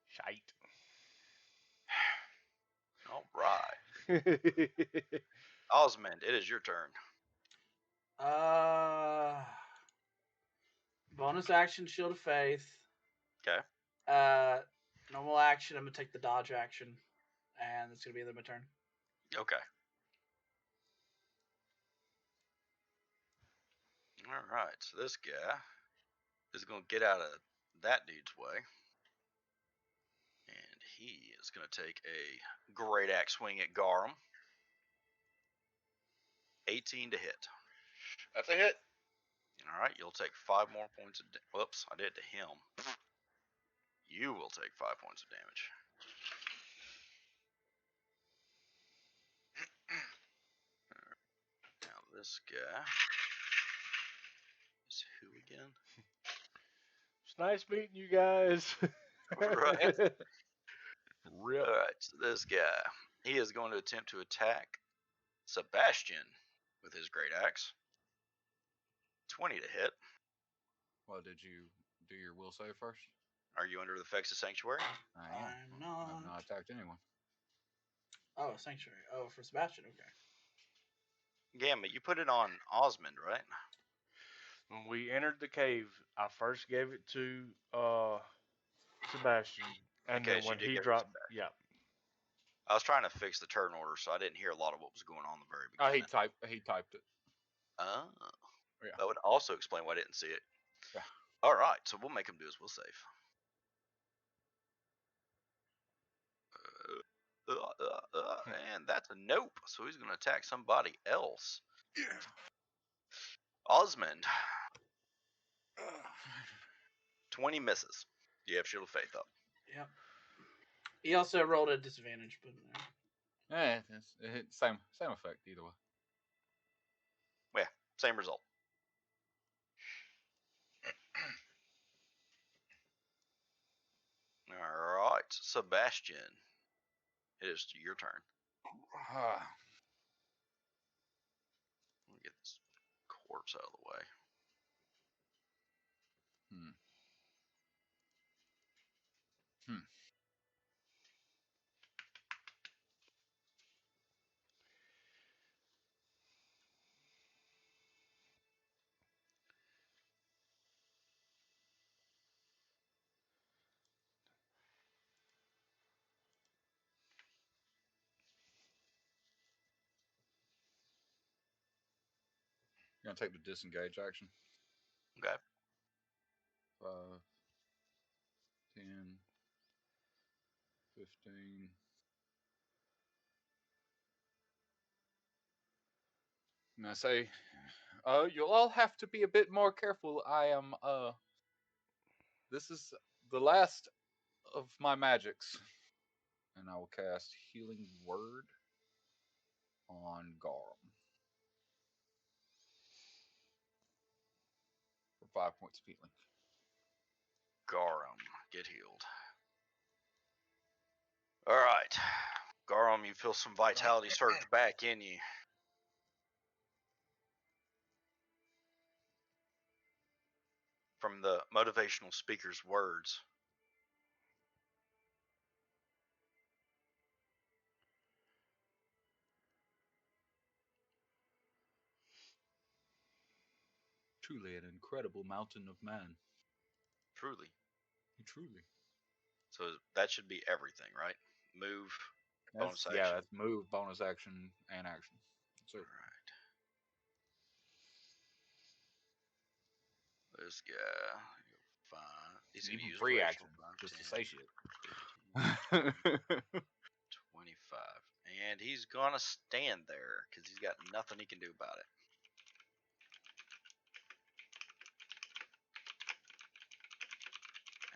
Shite. All right. Osmond, it is your turn. Bonus action, Shield of Faith. Okay. Normal action, I'm gonna take the dodge action, and it's gonna be my turn. Okay. All right. So this guy is going to get out of that dude's way. And he is going to take a great axe swing at Garum. 18 to hit. That's a hit. All right. You'll take 5 more points of whoops, I did it to him. You will take 5 points of damage. Now this guy is who again? It's nice meeting you guys. Right. Rip. All right. So this guy, he is going to attempt to attack Sebastian with his great axe. 20 to hit. Well, did you do your will save first? Are you under the effects of Sanctuary? I am. I'm not. I've not attacked anyone. Oh, Sanctuary. Oh, for Sebastian. Okay. Gamma, you put it on Osmond, right? When we entered the cave, I first gave it to Sebastian, and Okay, then so when you did he give it to dropped, Sebastian. yeah. I was trying to fix the turn order, so I didn't hear a lot of what was going on in the very Oh, beginning. he typed it. Oh. Yeah. That would also explain why I didn't see it. Yeah. All right, so we'll make him do his will save. And that's a nope. So he's going to attack somebody else. Osmond. 20 misses. Do you have Shield of Faith up? Yep. He also rolled a disadvantage, but Yeah, it's same effect either way. Yeah, same result. All right, Sebastian. It is your turn. Let me get this corpse out of the way. You're gonna take the disengage action. Okay. 5, 10, 15. And I say, you'll all have to be a bit more careful. I am, this is the last of my magics. And I will cast Healing Word on Garum. For 5 points of healing. Garum, get healed. All right. Garum, you feel some vitality surge back in you. From the motivational speaker's words. Truly an incredible mountain of man. Truly. Truly. So that should be everything, right? Move, bonus action. Yeah, that's move, bonus action, and action. So, all right. This guy, 5. He's going to even use free action. action, 5, just 10, to say shit. 15, 25. And he's going to stand there because he's got nothing he can do about it.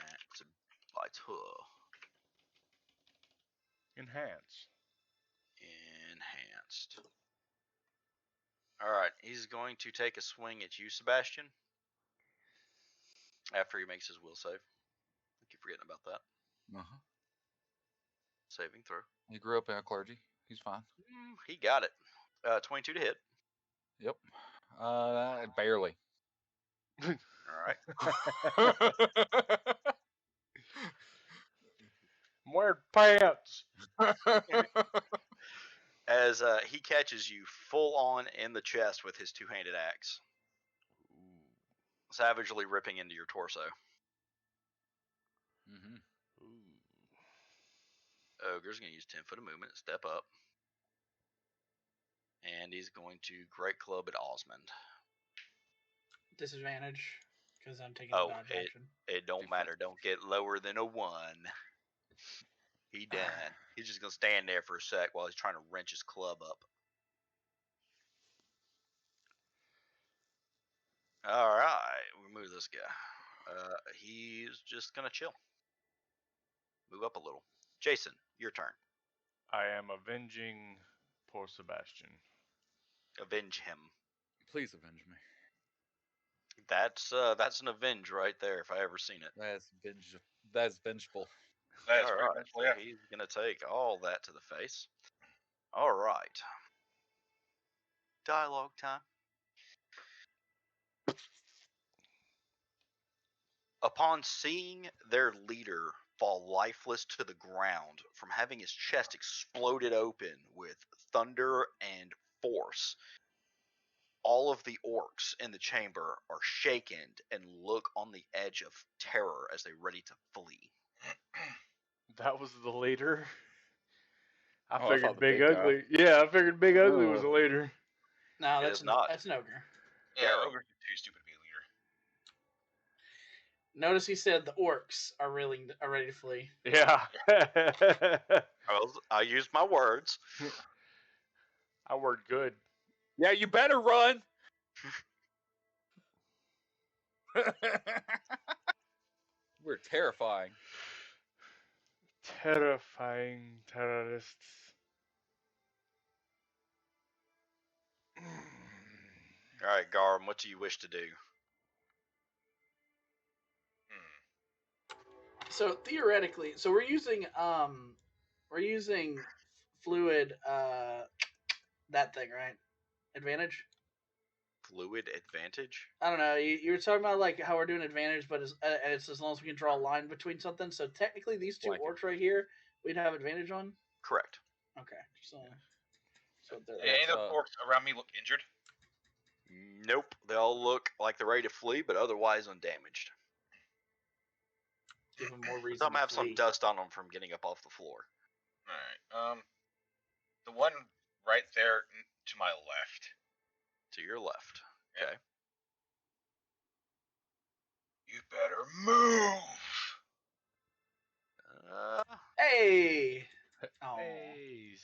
That's by 2. Enhance. Enhanced. All right, he's going to take a swing at you, Sebastian. After he makes his will save. I keep forgetting about that. Uh-huh. Saving throw. He grew up in a clergy. He's fine. He got it. 22 to hit. Yep. Barely. All right. I'm wearing pants. as he catches you full on in the chest with his two-handed axe, savagely ripping into your torso. Mm-hmm. Ogre's going to use 10 foot of movement, step up, and he's going to great club at Osmond. Disadvantage because I'm taking a dodge action. It don't matter. Don't get lower than a 1. He done. He's just going to stand there for a sec while he's trying to wrench his club up. All right, we move this guy. He's just going to chill. Move up a little. Jason, your turn. I am avenging poor Sebastian. Avenge him. Please avenge me. That's an avenge right there if I ever seen it. That's vengeful. That's all very right, vengeful, so yeah. he's gonna take all that to the face. All right. Dialogue time. Upon seeing their leader fall lifeless to the ground from having his chest exploded open with thunder and force, all of the orcs in the chamber are shaken and look on the edge of terror as they're ready to flee. That was the leader. I thought figured the Big big guy. Ugly. Yeah, I figured Big Ugly was the leader. No, It that's is not. That's an ogre. Yeah, Garrett. ogres are too stupid to be a leader. Notice he said the orcs are ready to flee. Yeah. I used my words. I worked good. Yeah, you better run. We're terrifying. Terrifying terrorists. All right, Garm, what do you wish to do? So theoretically, we're using fluid that thing, right? Advantage. Fluid advantage? I don't know. You were talking about like how we're doing advantage, but it's as long as we can draw a line between something. So technically, these two Like it. orcs right here, we'd have advantage on. Correct. Okay, so they're Any of the orcs around me look injured? Nope. They all look like they're ready to flee, but otherwise undamaged. give them more reason. Some to have flee. some dust on them from getting up off the floor. Alright. The one right there to my left. To your left. Yeah. Okay. You better move! Hey! Oh. Hey,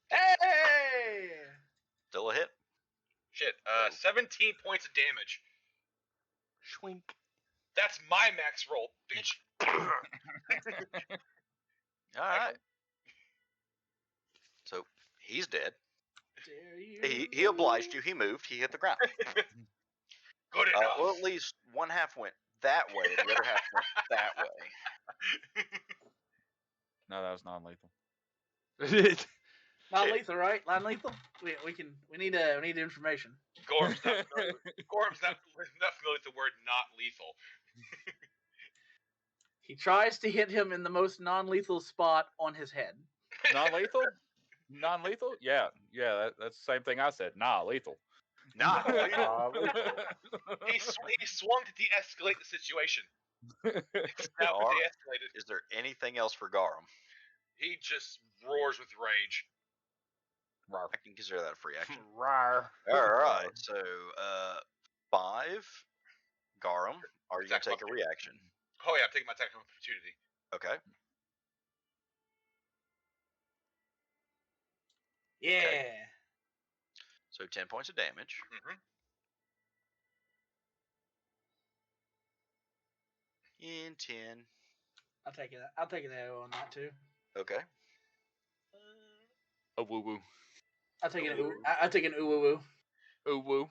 Hey! Still a hit. Shit, 17 points of damage. Schwink. That's my max roll, bitch! Alright. So, he's dead. Dare you He obliged you. He moved. He hit the ground. Good enough. Well, at least one half went that way. The other half went that way. No, that was non-lethal. Not lethal, right? Non-lethal. We need information. Gorm's not familiar with the word not lethal. He tries to hit him in the most non-lethal spot on his head. Non-lethal? Non-lethal? Yeah. That's the same thing I said. Nah, lethal. Nah. He swung to de-escalate the situation. It's now Alright. de-escalated. Is there anything else for Garum? He just roars with rage. Rawr. I can consider that a free action. Rawr. Alright, so 5. Garum, are you going to Attack take a reaction? Oh yeah, I'm taking my attack of opportunity. Okay. Yeah. Okay. So 10 points of damage. Mm-hmm. In 10. I'll take it. I'll take an arrow on that too. Okay. A woo woo. I'll take an I'll take an ooh woo woo. Ooh woo.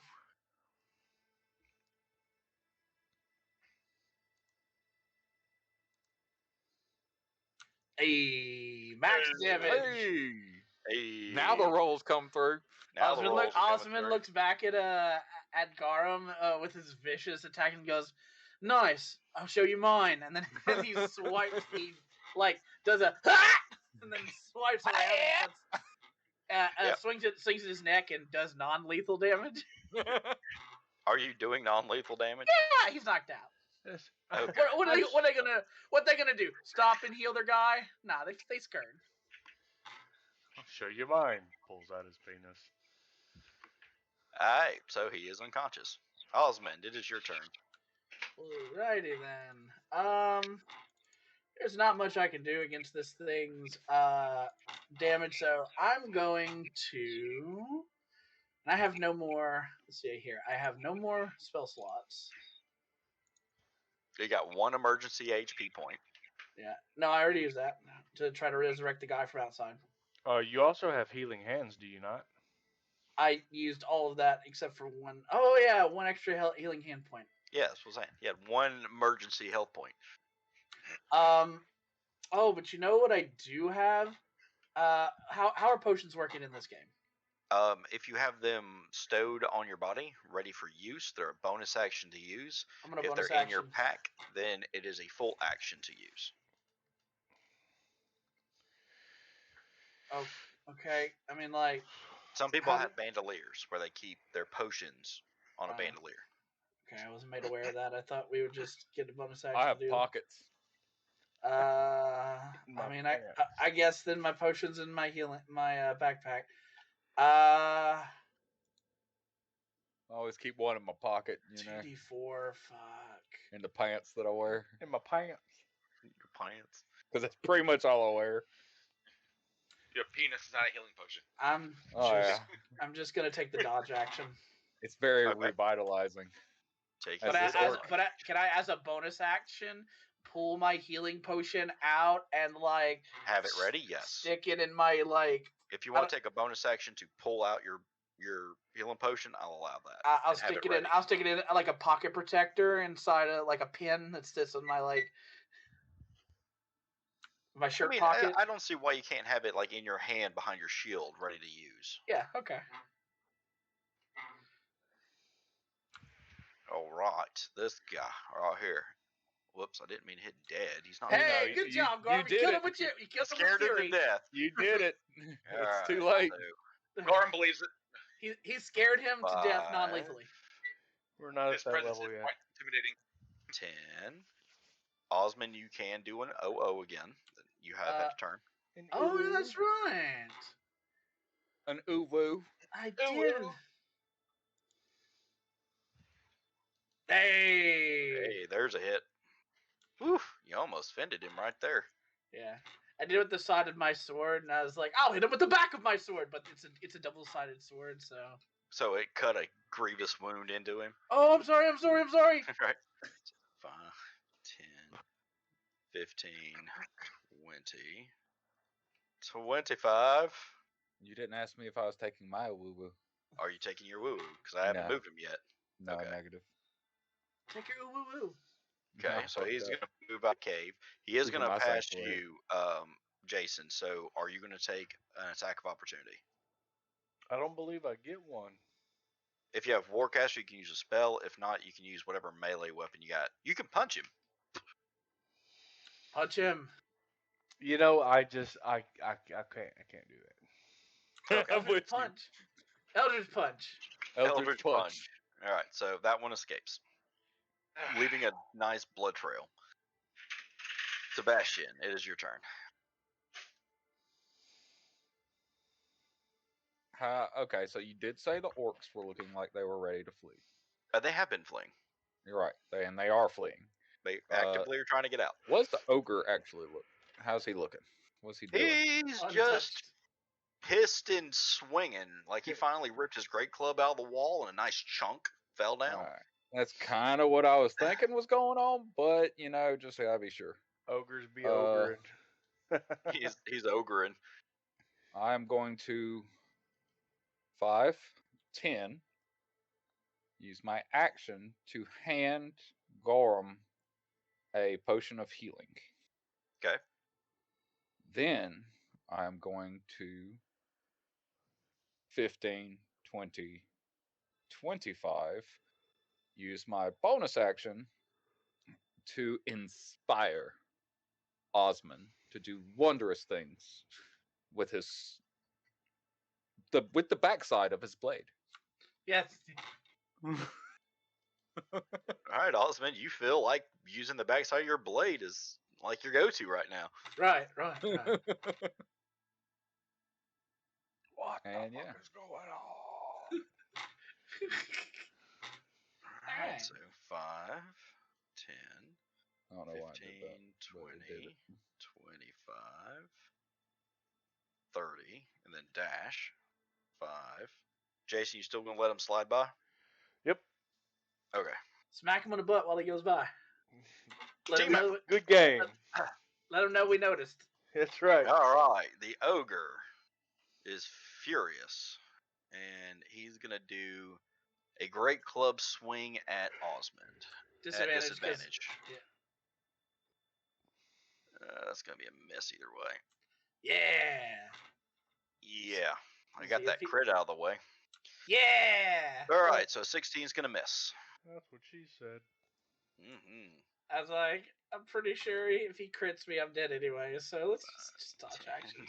Hey, max damage. Hey. Now the rolls come through. Now the rolls are coming Osmond through. looks back at Garum with his vicious attack and goes, "Nice, I'll show you mine." And then he swipes, he like does a and then swipes around. Yep. swings his neck and does non-lethal damage. Are you doing non-lethal damage? Yeah, he's knocked out. Yes. Okay. What they gonna do? Stop and heal their guy? Nah, they scared. I'll show you mine. Pulls out his penis. Alright, so he is unconscious. Osmond, it is your turn. Alrighty then. There's not much I can do against this thing's damage, so I'm going to. I have no more. Let's see here. I have no more spell slots. You got 1 emergency HP point. Yeah. No, I already used that to try to resurrect the guy from outside. You also have healing hands, do you not? I used all of that except for one. Oh yeah, one extra healing hand point. Yeah, that's what I'm saying. You had 1 emergency health point. Oh, but you know what I do have? How are potions working in this game? If you have them stowed on your body, ready for use, they're a bonus action to use. I'm gonna If bonus they're in your action. pack, then it is a full action to use. Oh, okay. I mean, like, Some people How have bandoliers where they keep their potions on a bandolier. okay, I wasn't made aware of that. I thought we would just get a bonus action I have to do. pockets. I My mean, pants. I guess then my potions in my backpack. I always keep one in my pocket, you know, 2d4. Fuck. in the pants that I wear, In my pants. Your pants. because that's pretty much all I wear. Your penis is not a healing potion. I'm just gonna take the dodge action. It's very Okay. revitalizing. Take As But this this orc. can I, as a bonus action, pull my healing potion out and like Have it ready? Yes. stick it in my like. If you want to take a bonus action to pull out your healing potion, I'll allow that. I'll And have stick it in. ready. I'll stick it in like a pocket protector inside of like a pin that sits in my like my shirt pocket. I don't see why you can't have it like in your hand behind your shield, ready to use. Yeah. Okay. All right, this guy right here. Whoops, I didn't mean to hit dead. He's not. Hey, know, good you- job, you Garm. You did killed it. him with you. You killed him with Scared him to fury. death. You did it. All It's too right, late. so Gorm believes it. He scared him to death 5, non-lethally. We're not His at that presence level is yet. quite intimidating. 10. Osmond, you can do an OO again. You have that turn. Oh, that's right. An uwu. I Ooh, did. ooh. Hey. Hey, there's a hit. Whew, you almost fended him right there. Yeah. I did it with the side of my sword, and I was like, I'll hit him with the back of my sword, but it's a double-sided sword, so. So it cut a grievous wound into him. Oh, I'm sorry. Right. 5, 10, 15, 20, 25. You didn't ask me if I was taking my uwu. Are you taking your woo woo? Because I haven't No. moved him yet. No, Okay. negative. Take your woo woo. Okay, No, so fuck he's that. going to move out cave. He is Keeping going to my pass sanctuary. you, Jason. So are you going to take an attack of opportunity? I don't believe I get one. If you have Warcaster, you can use a spell. If not, you can use whatever melee weapon you got. You can punch him. Punch him. You know, I can't do that. Okay. I'm with you. Punch. Eldritch punch. Eldritch Punch. All right, so that one escapes, leaving a nice blood trail. Sebastian, it is your turn. Okay, so you did say the orcs were looking like they were ready to flee. They have been fleeing. You're right. They are fleeing. They actively are trying to get out. What's the ogre actually look? How's he looking? What's he doing? He's just pissed and swinging. Like he finally ripped his great club out of the wall and a nice chunk fell down. Alright. That's kind of what I was thinking was going on, but you know, just gotta be sure. Ogres be ogre. He's ogreing. I'm going to 5, 10, use my action to hand Gorham a potion of healing. Okay. Then I'm going to 15, 20, 25, use my bonus action to inspire Osmond to do wondrous things with his with the backside of his blade. Yes. All right, Osmond, you feel like using the backside of your blade is like your go-to right now. Right. What And the yeah. fuck is going on? All right, Alright. so 5, 10, I don't know why I did 15, that. but it did 20, it. 25, 30, and then dash 5. Jason, you still gonna let him slide by? Yep. Okay. Smack him on the butt while he goes by. Let him Team know. Good game. Let him know we noticed. That's right. All right, the ogre is furious, and he's gonna do a great club swing at Osmond. At Disadvantage. 'cause- disadvantage. Yeah. That's gonna be a miss either way. Yeah. Yeah, I Let's got see that if he- crit out of the way. Yeah. All right, so 16 is gonna miss. That's what she said. I was like, I'm pretty sure if he crits me, I'm dead anyway. So let's just dodge action.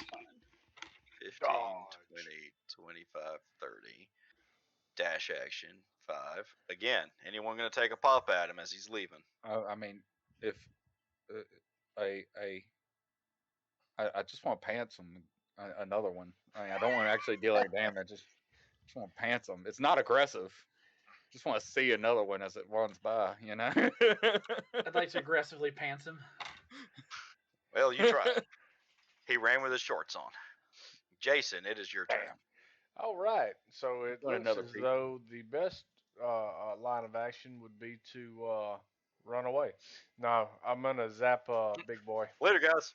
It's fine. 15, Dodge. 20, 25, 30. Dash action 5. Again, anyone gonna take a pop at him as he's leaving? I mean, if I just want to pants him another one. I mean, I don't want to actually deal any damage. Just want to pants him. It's not aggressive. Just want to see another one as it runs by. You know. I'd like to aggressively pants him. Well, you try. He ran with his shorts on. Jason, it is your turn. Bam. All right. So it Got looks another as peek. though the best line of action would be to run away. No, I'm gonna zap Big Boy Later, guys.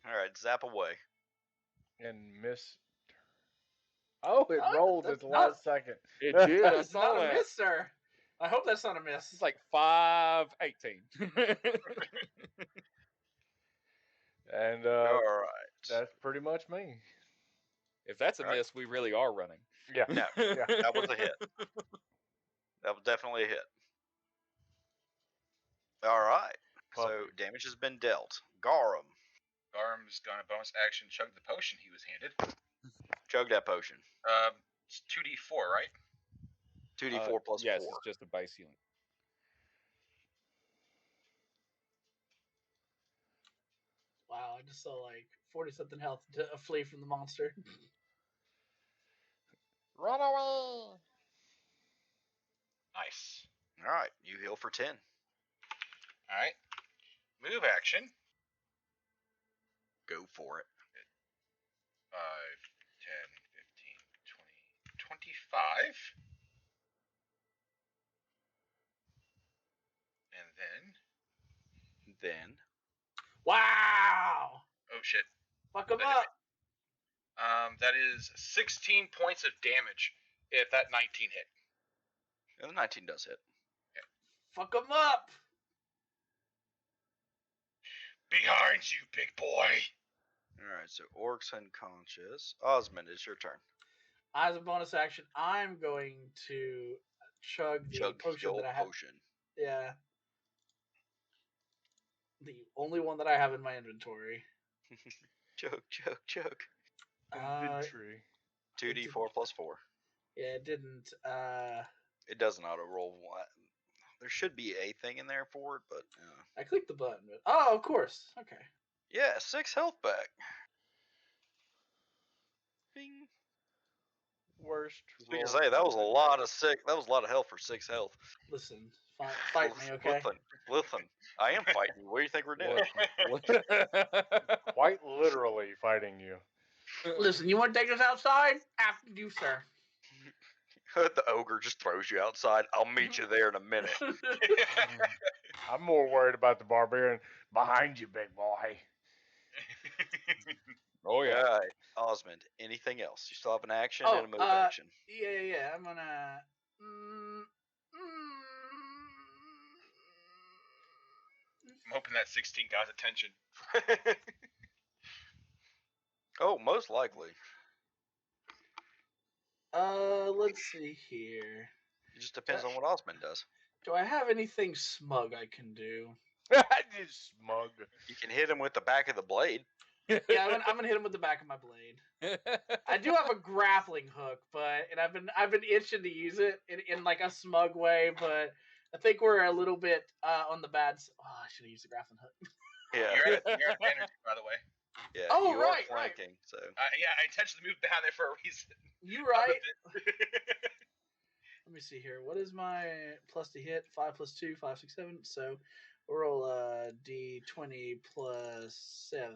All right, zap away. and miss. Oh, it rolled at that's the not- last second. It did. That I is saw not that. a miss, sir. I hope that's not a miss. It's like 518. And All right. that's pretty much me. If that's a Right. miss, we really are running. Yeah. No, Yeah. that was a hit. That was definitely a hit. All right. So Puppy. damage has been dealt. Garum, Garm's gonna bonus action chug the potion he was handed. chug that potion. It's 2d4, right? 2d4 plus yes, 4. it's just a base healing. Wow, I just saw like 40-something health to flee from the monster. Run away. Nice. All right, you heal for 10. All right. Move action. Go for it. 5, 10, 15, 20, 25. And Then Wow! oh shit. Fuck him That up! That is 16 points of damage if that 19 hit. and the 19 does hit. Fuck him up! Behind you, big boy. All right, so Orc's unconscious. Osmond, it's your turn. As a bonus action, I'm going to chug the Chug potion your that I have. potion. Yeah. The only one that I have in my inventory. Chug, chug, chug. Inventory. 2d4 plus 4. Yeah, it didn't. It doesn't auto roll. There should be a thing in there for it, but I clicked the button. But, oh, of course. Okay. yeah, 6 health back. Bing. Worst. We can roll say that was a ever. lot of That was a lot of health for 6 health. Listen, fight me, okay? Listen, I am fighting you. What do you think we're doing? Quite literally fighting you. Listen, you want to take us outside? After you, sir. The ogre just throws you outside. I'll meet you there in a minute. I'm more worried about the barbarian behind you, big boy. Oh yeah. All right, Osmond. Anything else? You still have an action Oh, and a move action. Yeah. I'm gonna. I'm hoping that 16 got his attention. Oh, most likely. Let's see here. It just depends on what Osmond does. Do I have anything smug I can do? Just smug. You can hit him with the back of the blade. Yeah, I'm gonna hit him with the back of my blade. I do have a grappling hook, and I've been itching to use it in like a smug way, but I think we're a little bit on the bad. Oh, I should have used the grappling hook. Yeah. You're at advantage, by the way. Yeah. Oh, you right, are flanking, so. Yeah, I intentionally moved down there for a reason. You right. Let me see here. What is my plus to hit? 5 plus 2, 5, 6, 7. So we'll roll a d20 plus 7.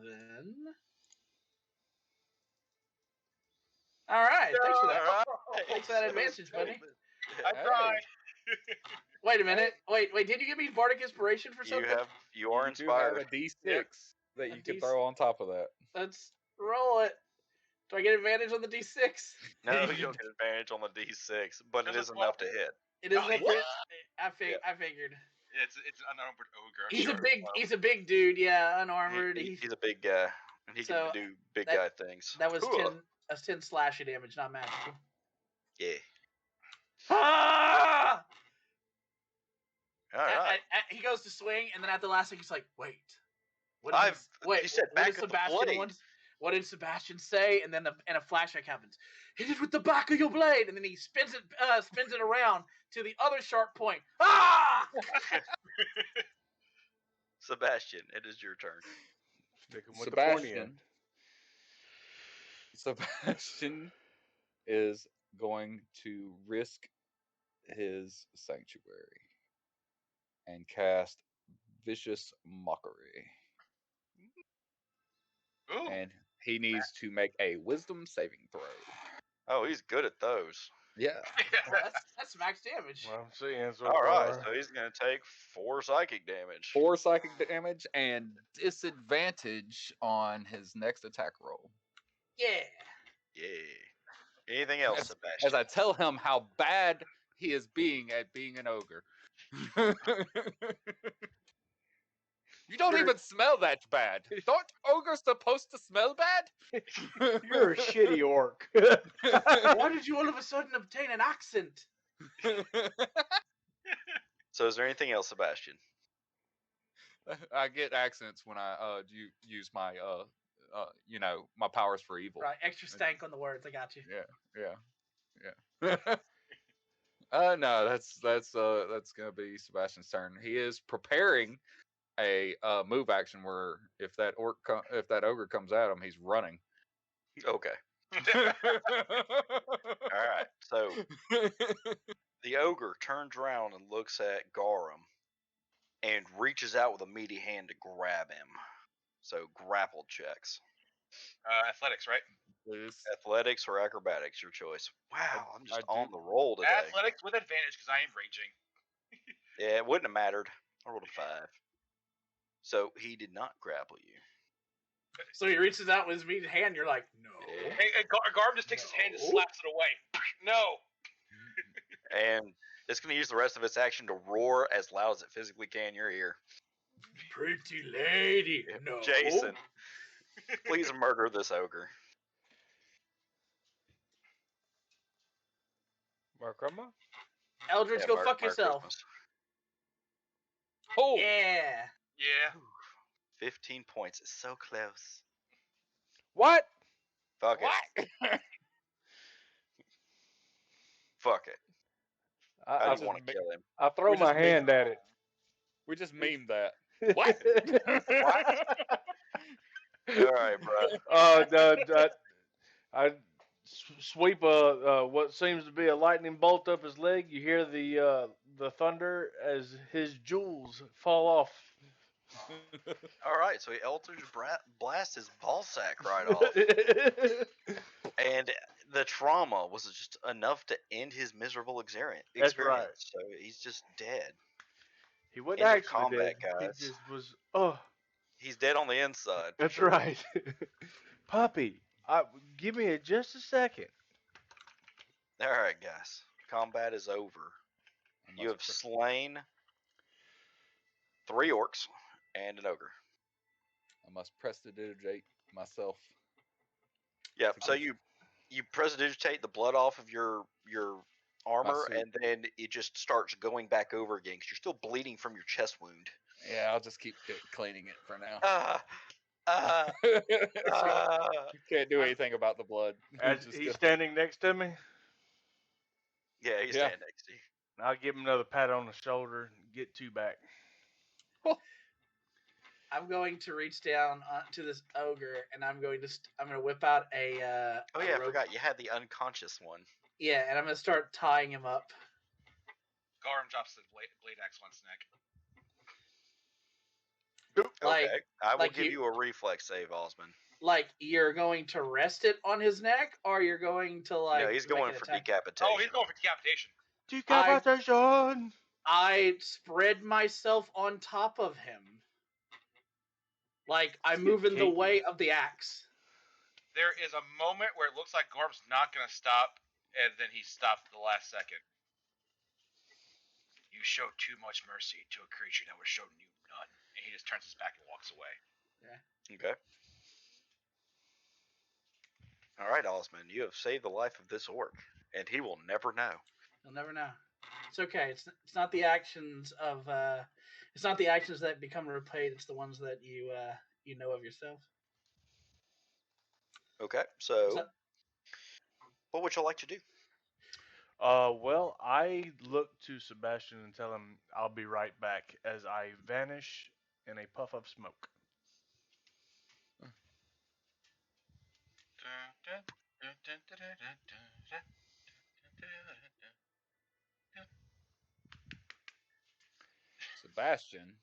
All right. Thanks for that. Thanks for that advantage, buddy. I tried. Wait a minute. Wait. Did you give me Bardic Inspiration for something? You are You inspired. do have a D6 that A you can D6. throw on top of that. Let's roll it. Do I get advantage on the d6? No, you don't get advantage on the D6, but it is enough to hit. It is Oh, enough. what? I figured. It's an unarmored ogre. He's a big dude. Yeah, unarmored. He's a big guy, and he So, can do big guy things. That was Cool. 10 slashing damage, not magical. Yeah. Ah! All right. He goes to swing, and then at the last thing, he's like, "Wait, He said what back did of the Sebastian blade. want? What did Sebastian say?" And then a flashback happens. Hit it with the back of your blade, and then he spins it around to the other sharp point. Ah! Sebastian, it is your turn. Stick him with the pointy end. Sebastian is going to risk his sanctuary and cast Vicious Mockery. Ooh. And he needs to make a Wisdom saving throw. Oh, he's good at those. Yeah. Well, that's max damage. Well, I'm seeing so All right, far. so he's going to take 4 psychic damage. 4 psychic damage and disadvantage on his next attack roll. Yeah. Yeah. Anything else, Sebastian? As I tell him how bad he is being at being an ogre. You don't even smell that bad. Aren't ogres supposed to smell bad? You're a shitty orc. Why did you all of a sudden obtain an accent? So is there anything else, Sebastian? I get accents when I use my my powers for evil. Right, extra stank on the words. I got you. Yeah. No, that's gonna be Sebastian's turn. He is preparing a move action where if that ogre comes at him, he's running. Okay. All right. So the ogre turns around and looks at Garum and reaches out with a meaty hand to grab him. So grapple checks. Athletics, right? Athletics or acrobatics, your choice. Wow, I'm just I on the roll today. Athletics with advantage because I am raging. Yeah, it wouldn't have mattered. I rolled a 5. So he did not grapple you. So he reaches out with his meaty hand. You're like, no. Yeah. Hey, Garb just takes his hand and slaps it away. No. And it's going to use the rest of its action to roar as loud as it physically can in your ear. Pretty lady. No. Jason, please murder this ogre. Markrama? Eldridge, Yeah, go Merry fuck yourself. Christmas. Oh, Yeah. Yeah. 15 points. It's so close. What? Fuck it. Fuck it. I I just want to kill him. I throw We my just hand at it. we just memed that. What? All right, bro. I sweep what seems to be a lightning bolt up his leg. You hear the thunder as his jewels fall off. All right, so he Eldritch blasts his ball sack right off. And the trauma was just enough to end his miserable experience. That's right. So he's just dead. He wasn't End of actually combat, dead. guys. He just was. Oh, He's dead on the inside. that's sure. right. Puppy, give me just a second. All right, guys. Combat is over. You have slain 3 orcs and an ogre. I must prestidigitate myself. Yeah, so you prestidigitate the blood off of your armor, suit. and then it just starts going back over again because you're still bleeding from your chest wound. Yeah, I'll just keep cleaning it for now. Uh, uh, Can't do I'm- anything about the blood. As Just he's go- standing next to me, yeah, he's Yeah. standing next to you. I'll give him another pat on the shoulder and get 2 back. I'm going to reach down to this ogre, and I'm going to whip out a. Oh a yeah, I rope. forgot you had the unconscious one. Yeah, and I'm gonna start tying him up. Garm drops the blade axe on his neck. Like, Okay, I will like give you- you a reflex save, Osmond. Like you're going to rest it on his neck, or you're going to like. No, he's make going an for attack? decapitation. Oh, he's going for decapitation. Decapitation! I spread myself on top of him. Like I move in the Keaton. way of the axe. There is a moment where it looks like Garm's not going to stop, and then he stops at the last second. You showed too much mercy to a creature that was shown you none. And he just turns his back and walks away. Okay. All right, Osmond, you have saved the life of this orc, and he will never know. You'll never know. It's okay. It's not the actions of it's not the actions that become repaid. It's the ones that you know of yourself. Okay, so So- what would you like to do? Well, I look to Sebastian and tell him I'll be right back as I vanish in a puff of smoke. Sebastian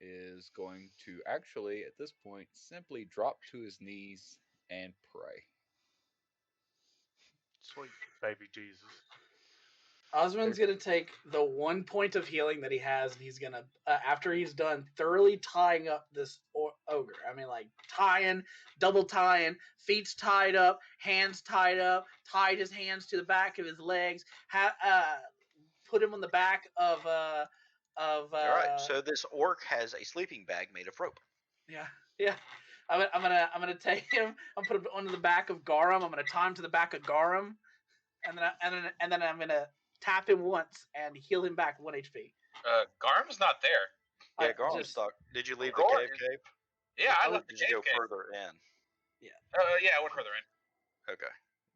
is going to actually, at this point, simply drop to his knees and pray. Sweet baby Jesus. Osmond's gonna take the 1 point of healing that he has, and he's gonna after he's done thoroughly tying up this ogre. I mean, like double tying, feet's tied up, hands tied up, tied his hands to the back of his legs, put him on the back of All right, so this orc has a sleeping bag made of rope. yeah. I'm gonna take him. I'm put him onto the back of Garum. I'm gonna tie him to the back of Garum, and then I'm gonna tap him once and heal him back 1 HP. Garm's not there. Yeah, Garm's stuck. Did you leave the Gar- cave? Yeah, I Or left the did you go cave. further in? Yeah, I went further in. Okay,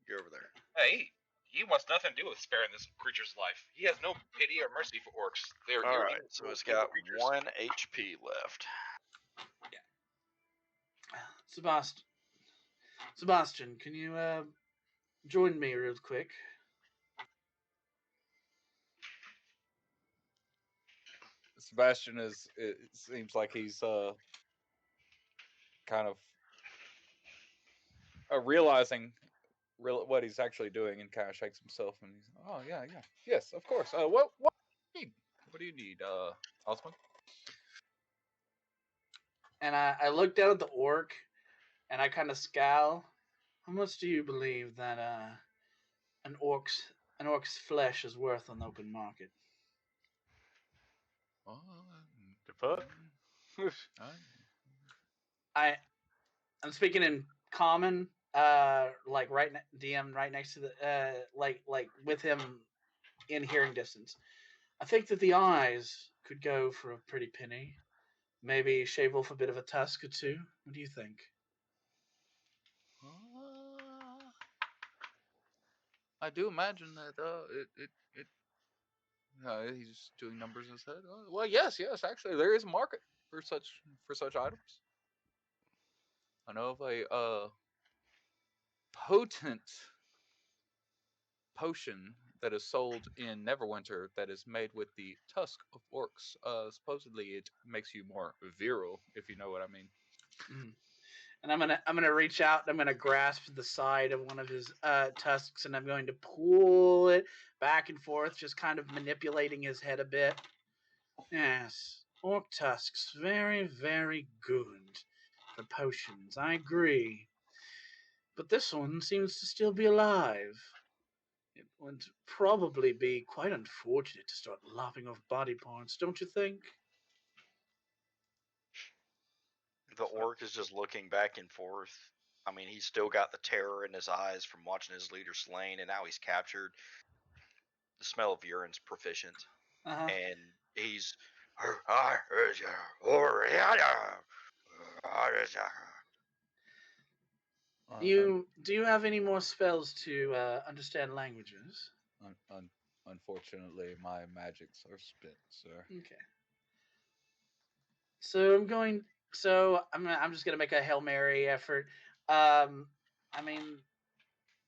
you're over there. Hey, he wants nothing to do with sparing this creature's life. He has no pity or mercy for orcs. They are All right, evil, so it's evil got creatures. 1 HP left. Sebastian, can you join me real quick? Sebastian is, it seems like he's kind of realizing what he's actually doing, and kind of shakes himself and he's, oh yeah, yes, of course. What do you need? What do you need, Osmond? And I look down at the orc, and I kind of scowl. How much do you believe that an orc's flesh is worth on the open market? The fuck? I'm speaking in common, like DM right next to the like with him in hearing distance. I think that the eyes could go for a pretty penny. Maybe shave off a bit of a tusk or two. What do you think? I do imagine that he's just doing numbers in his head. Well, yes, actually, there is a market for such items. I know of a potent potion that is sold in Neverwinter that is made with the tusk of orcs. Supposedly, it makes you more virile, if you know what I mean. Mm. And I'm gonna reach out. And I'm gonna grasp the side of one of his tusks, and I'm going to pull it back and forth, just kind of manipulating his head a bit. Yes, orc tusks, very, very good for potions. I agree. But this one seems to still be alive. It would probably be quite unfortunate to start lopping off body parts, don't you think? The orc is just looking back and forth. I mean, he's still got the terror in his eyes from watching his leader slain, and now he's captured. The smell of urine's proficient, Uh-huh. and he's Do you have any more spells to understand languages? Unfortunately, my magics are spent, sir. Okay. So I'm just gonna make a Hail Mary effort. I mean,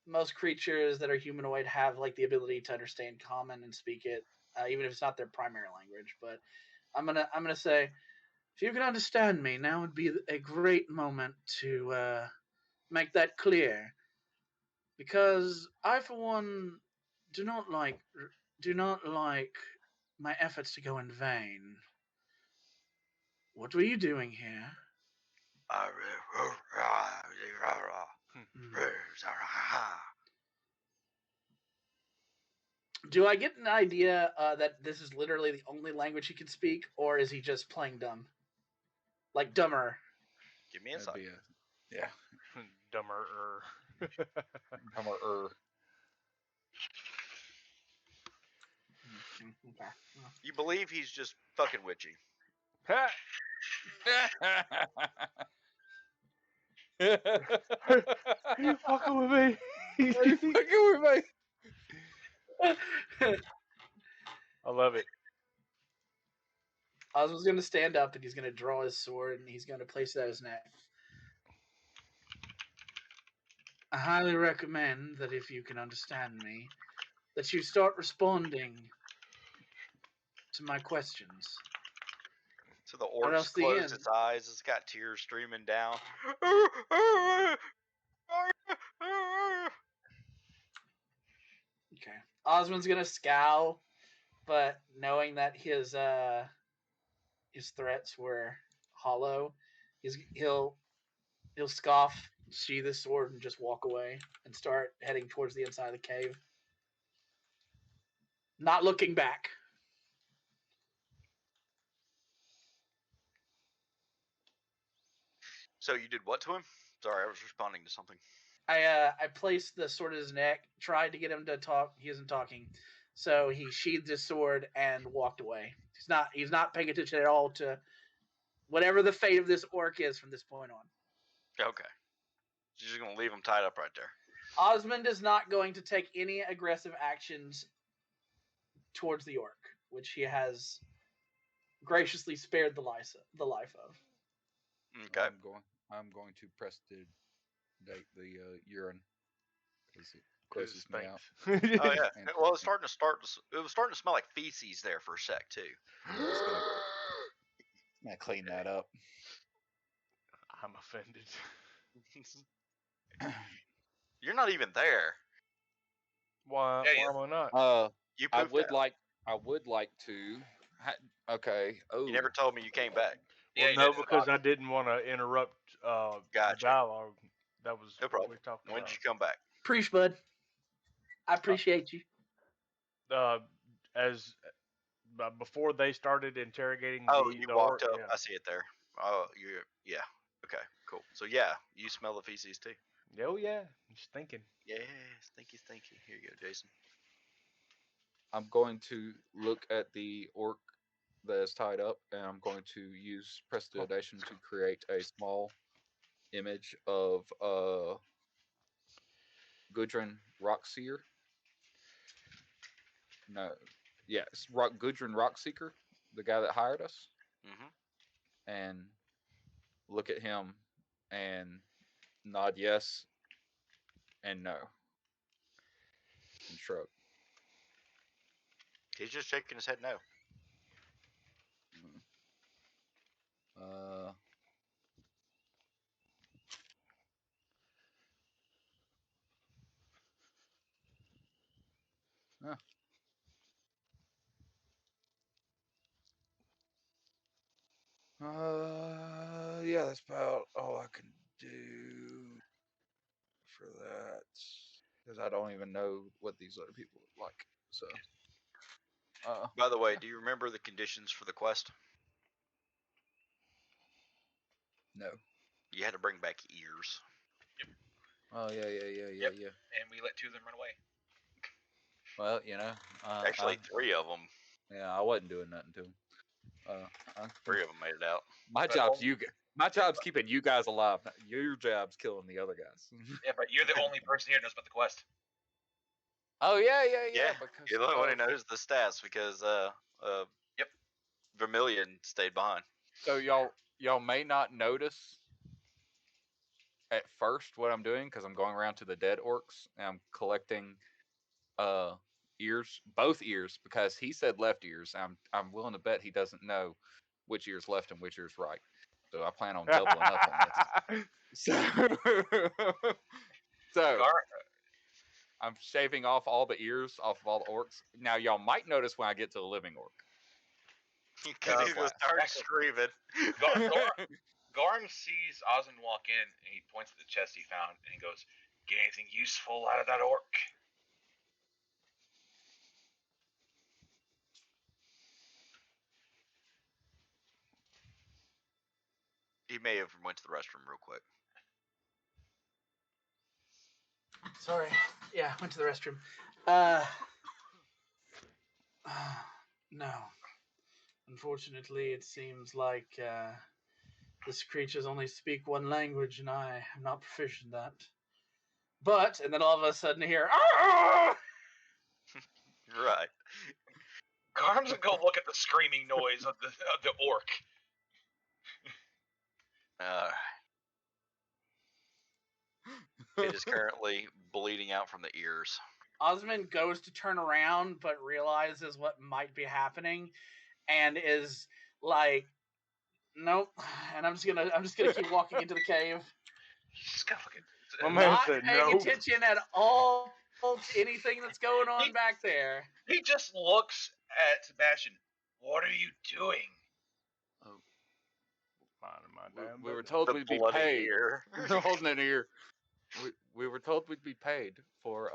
most creatures that are humanoid have like the ability to understand common and speak it, even if it's not their primary language. But I'm gonna say, if you can understand me, now would be a great moment to make that clear, because I, for one, do not like my efforts to go in vain. What were you doing here? Do I get an idea that this is literally the only language he can speak, or is he just playing dumb? Like dumber. Give me insight. Yeah. Dumber. Dumber. Okay. You believe he's just fucking with you. Ha! Are you fucking with me? Are you fucking with me? I love it. Oswald's going to stand up and he's going to draw his sword and he's going to place it at his neck. I highly recommend that if you can understand me, that you start responding to my questions. So the Or else orc's the closed end. its eyes. It's got tears streaming down. Okay. Osmond's going to scowl, but knowing that his threats were hollow, he'll scoff, sheathe his sword, and just walk away and start heading towards the inside of the cave. Not looking back. So you did what to him? Sorry, I was responding to something. I placed the sword in his neck, tried to get him to talk. He isn't talking, so he sheathed his sword and walked away. He's not paying attention at all to whatever the fate of this orc is from this point on. Okay. You're just going to leave him tied up right there. Osmond is not going to take any aggressive actions towards the orc, which he has graciously spared the life of. Okay. I'm going to prestidigitate the urine because it grosses me out. Oh yeah. Well, it was starting to smell like feces there for a sec too. I'm just gonna clean that up. I'm offended. You're not even there. Why am I not? You I pooped would out. like to. Okay. Oh. You never told me you came back. Well, Yeah, no, that's because I didn't want to interrupt the Gotcha. dialogue. That was No what problem. we talked When about. did you come back? Preach, bud. I appreciate you. As before they started interrogating Oh, the you orc. walked up. Yeah. I see it there. Oh, yeah. Okay, cool. So yeah, you smell the feces too. Oh yeah, just thinking. Yeah, stinky. Here you go, Jason. I'm going to look at the orc that is tied up, and I'm going to use prestidigitation to create a small image of Gudrun Rockseer. No, yes, Gudrun Rockseeker, the guy that hired us, Mm-hmm. and look at him and nod yes and no and shrug. He's just shaking his head no. Uh, huh. Yeah, that's about all I can do for that because I don't even know what these other people look like. So, By the way, do you remember the conditions for the quest? no. You had to bring back ears. Oh yeah. And we let two of them run away. Well, Actually, 3 of them. yeah, I wasn't doing nothing to him. Three of them made it out. My But job's only- My job's keeping you guys alive. Your job's killing the other guys. Yeah, but you're the only person here who knows about the quest. Oh yeah. Because You're the only one who knows the stats because Yep. Vermilion stayed behind. So y'all may not notice at first what I'm doing because I'm going around to the dead orcs and I'm collecting ears, both ears, because he said left ears. I'm willing to bet he doesn't know which ear's left and which ear's right. So I plan on doubling up on this. So I'm shaving off all the ears off of all the orcs. Now y'all might notice when I get to the living orc. Because he's going to start screaming. Garm sees Osmond walk in and he points at the chest he found and he goes, "Get anything useful out of that orc?" He may have went to the restroom real quick. Sorry. Yeah, went to the restroom. No. Unfortunately, it seems like this creatures only speak one language, and I am not proficient in that. But, and then all of a sudden here, "Ah!" Right. Garm's gonna go look at the screaming noise of the orc. It is currently bleeding out from the ears. Osmond goes to turn around, but realizes what might be happening, and is like, "Nope." And I'm just gonna keep walking into the cave, You just gotta look at. My man not said paying nope. attention at all to anything that's going on back there. He just looks at Sebastian. What are you doing? Minding my damn We were business. told The we'd be bloody paid. ear. We're holding an ear. We were told we'd be paid for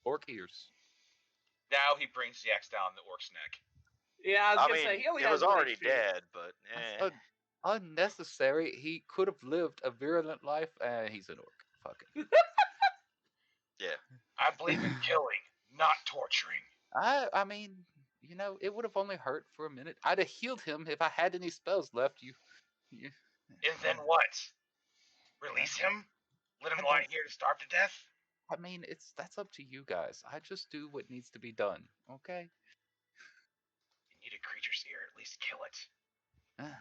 orc ears. Now he brings the axe down the orc's neck. Yeah, I was I gonna mean, say he only it has was one already HP. dead, but That's unnecessary. He could have lived a virulent life. He's an orc. Fuck it. yeah. I believe in killing, not torturing. I mean, you know, it would have only hurt for a minute. I'd have healed him if I had any spells left. You And then what? Release him? Let him lie here to starve to death? I mean, that's up to you guys. I just do what needs to be done. Okay. You need a creature's ear, at least kill it.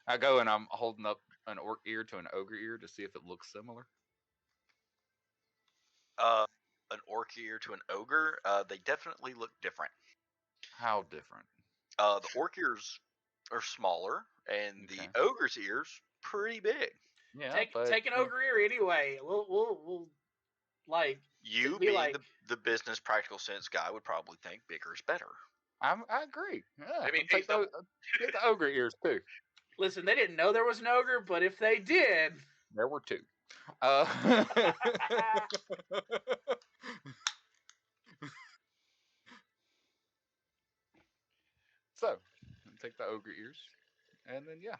I go and I'm holding up an orc ear to an ogre ear to see if it looks similar. An orc ear to an ogre, they definitely look different. How different? The orc ears are smaller, and Okay. the ogre's ears pretty big. Yeah, Take an ogre ear anyway. We'll like You be being like- the business practical sense guy would probably think bigger is better. I agree. Yeah, Maybe take the ogre ears too. Listen, they didn't know there was an ogre, but if they did, There were two. So, take the ogre ears, and then yeah.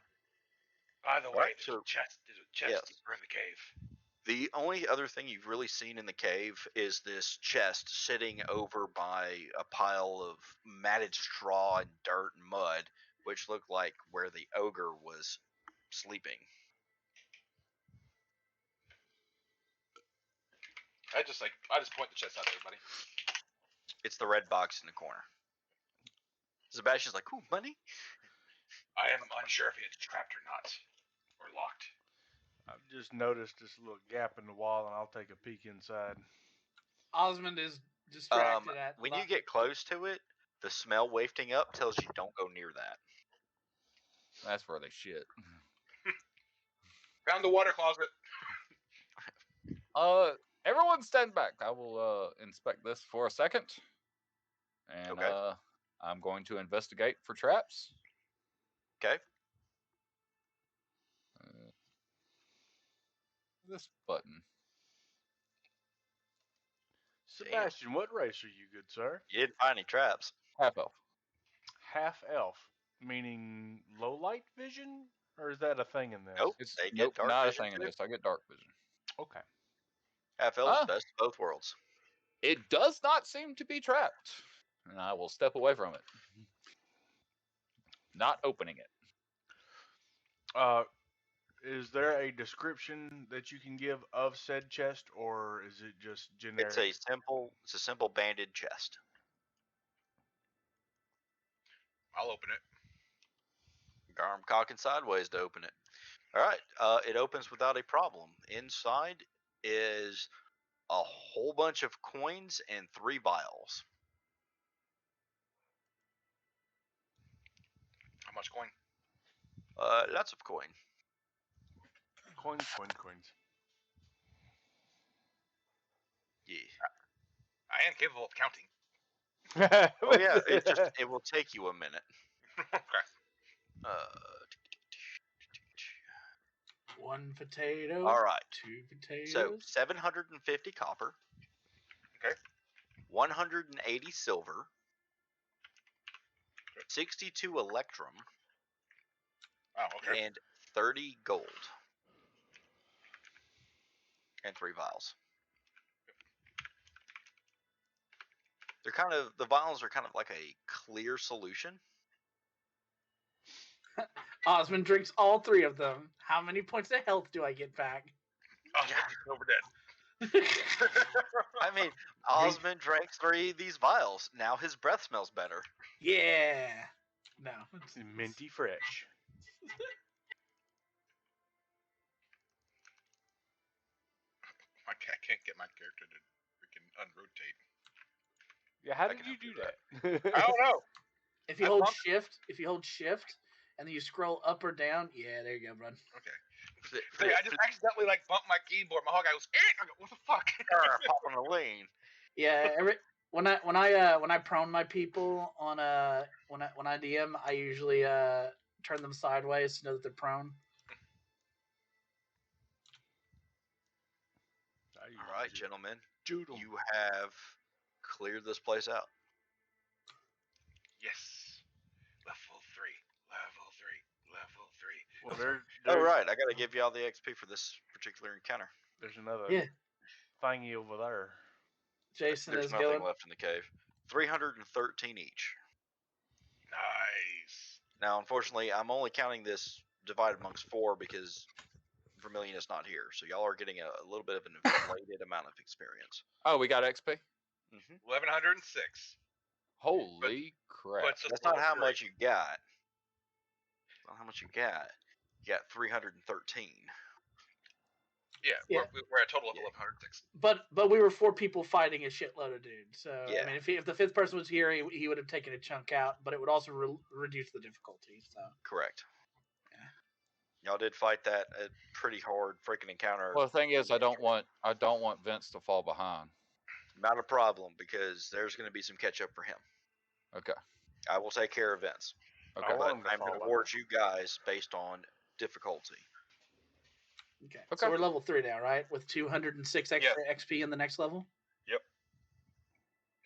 By the way, Right, there's so- a chest yes. deeper in the cave. The only other thing you've really seen in the cave is this chest sitting over by a pile of matted straw and dirt and mud, which looked like where the ogre was sleeping. I just point the chest out to everybody. It's the red box in the corner. Sebastian's like, "Ooh, money." I am unsure if it's trapped or not, or locked. I've just noticed this little gap in the wall, and I'll take a peek inside. Osmond is distracted at When you get close to it, the smell wafting up tells you don't go near that. That's where they shit. Found the water closet. Everyone stand back. I will inspect this for a second. And Okay. I'm going to investigate for traps. Okay. This button. Sebastian, what race are you, good sir? You didn't find any traps. Half elf. Half elf, meaning low light vision, or is that a thing in this? Nope. It's They get dark not a vision thing in too. this. I get dark vision. Okay. Half elves, best of both worlds. It does not seem to be trapped. And I will step away from it. not opening it. Is there a description that you can give of said chest, or is it just generic? It's a simple banded chest. I'll open it. Arm cocking sideways to open it. All right. It opens without a problem. Inside is a whole bunch of coins and 3 vials. How much coin? Lots of coin. Coins. Yeah. I am capable of counting. Oh yeah. It will take you a minute. Okay. One potato. All right. 2 potatoes. So 750 copper. Okay. 180 silver. 62 electrum. Oh, okay. And 30 gold. And 3 vials. The vials are kind of like a clear solution. Osmond drinks all 3 of them. How many points of health do I get back? Oh, Yeah. he's over dead. I mean, Osmond drank 3 of these vials. Now his breath smells better. Yeah. No. Minty fresh. I can't get my character to freaking unrotate. Yeah, how I did can you help do you that? I don't know. If you I hold thought- shift, and then you scroll up or down, yeah, there you go, bud. Okay. So I just accidentally bumped my keyboard. My whole guy goes, "Eh!" I go, "What the fuck?" Popping a lane. Yeah, when I prone my people on when I DM, I usually turn them sideways to know that they're prone. All right, gentlemen. Joodle. You have cleared this place out. Yes. Level 3. Well, Oh, right. I got to give you all the XP for this particular encounter. There's another Yeah. thingy over there. Jason There's is nothing going. left in the cave. 313 each. Nice. Now, unfortunately, I'm only counting this divided amongst 4 because Vermilion is not here. So y'all are getting a little bit of an inflated amount of experience. Oh, we got XP. 1106. Holy crap! Puts us That's not level how 3. much you got. That's not how much you got. You got 313. Yeah, Yeah. we're at a total of 1106. But we were 4 people fighting a shitload of dudes. So Yeah. I mean, if the 5th person was here, he would have taken a chunk out, but it would also reduce the difficulty. So Correct. Yeah. Y'all did fight that pretty hard freaking encounter. Well, the thing is, I don't want Vince to fall behind. Not a problem because there's going to be some catch up for him. Okay. I will take care of Vince. Okay. I want But him to I'm going fall to award you guys based on difficulty. okay. Okay. So we're level 3 now, right? With 206 extra XP in the next level. Yep.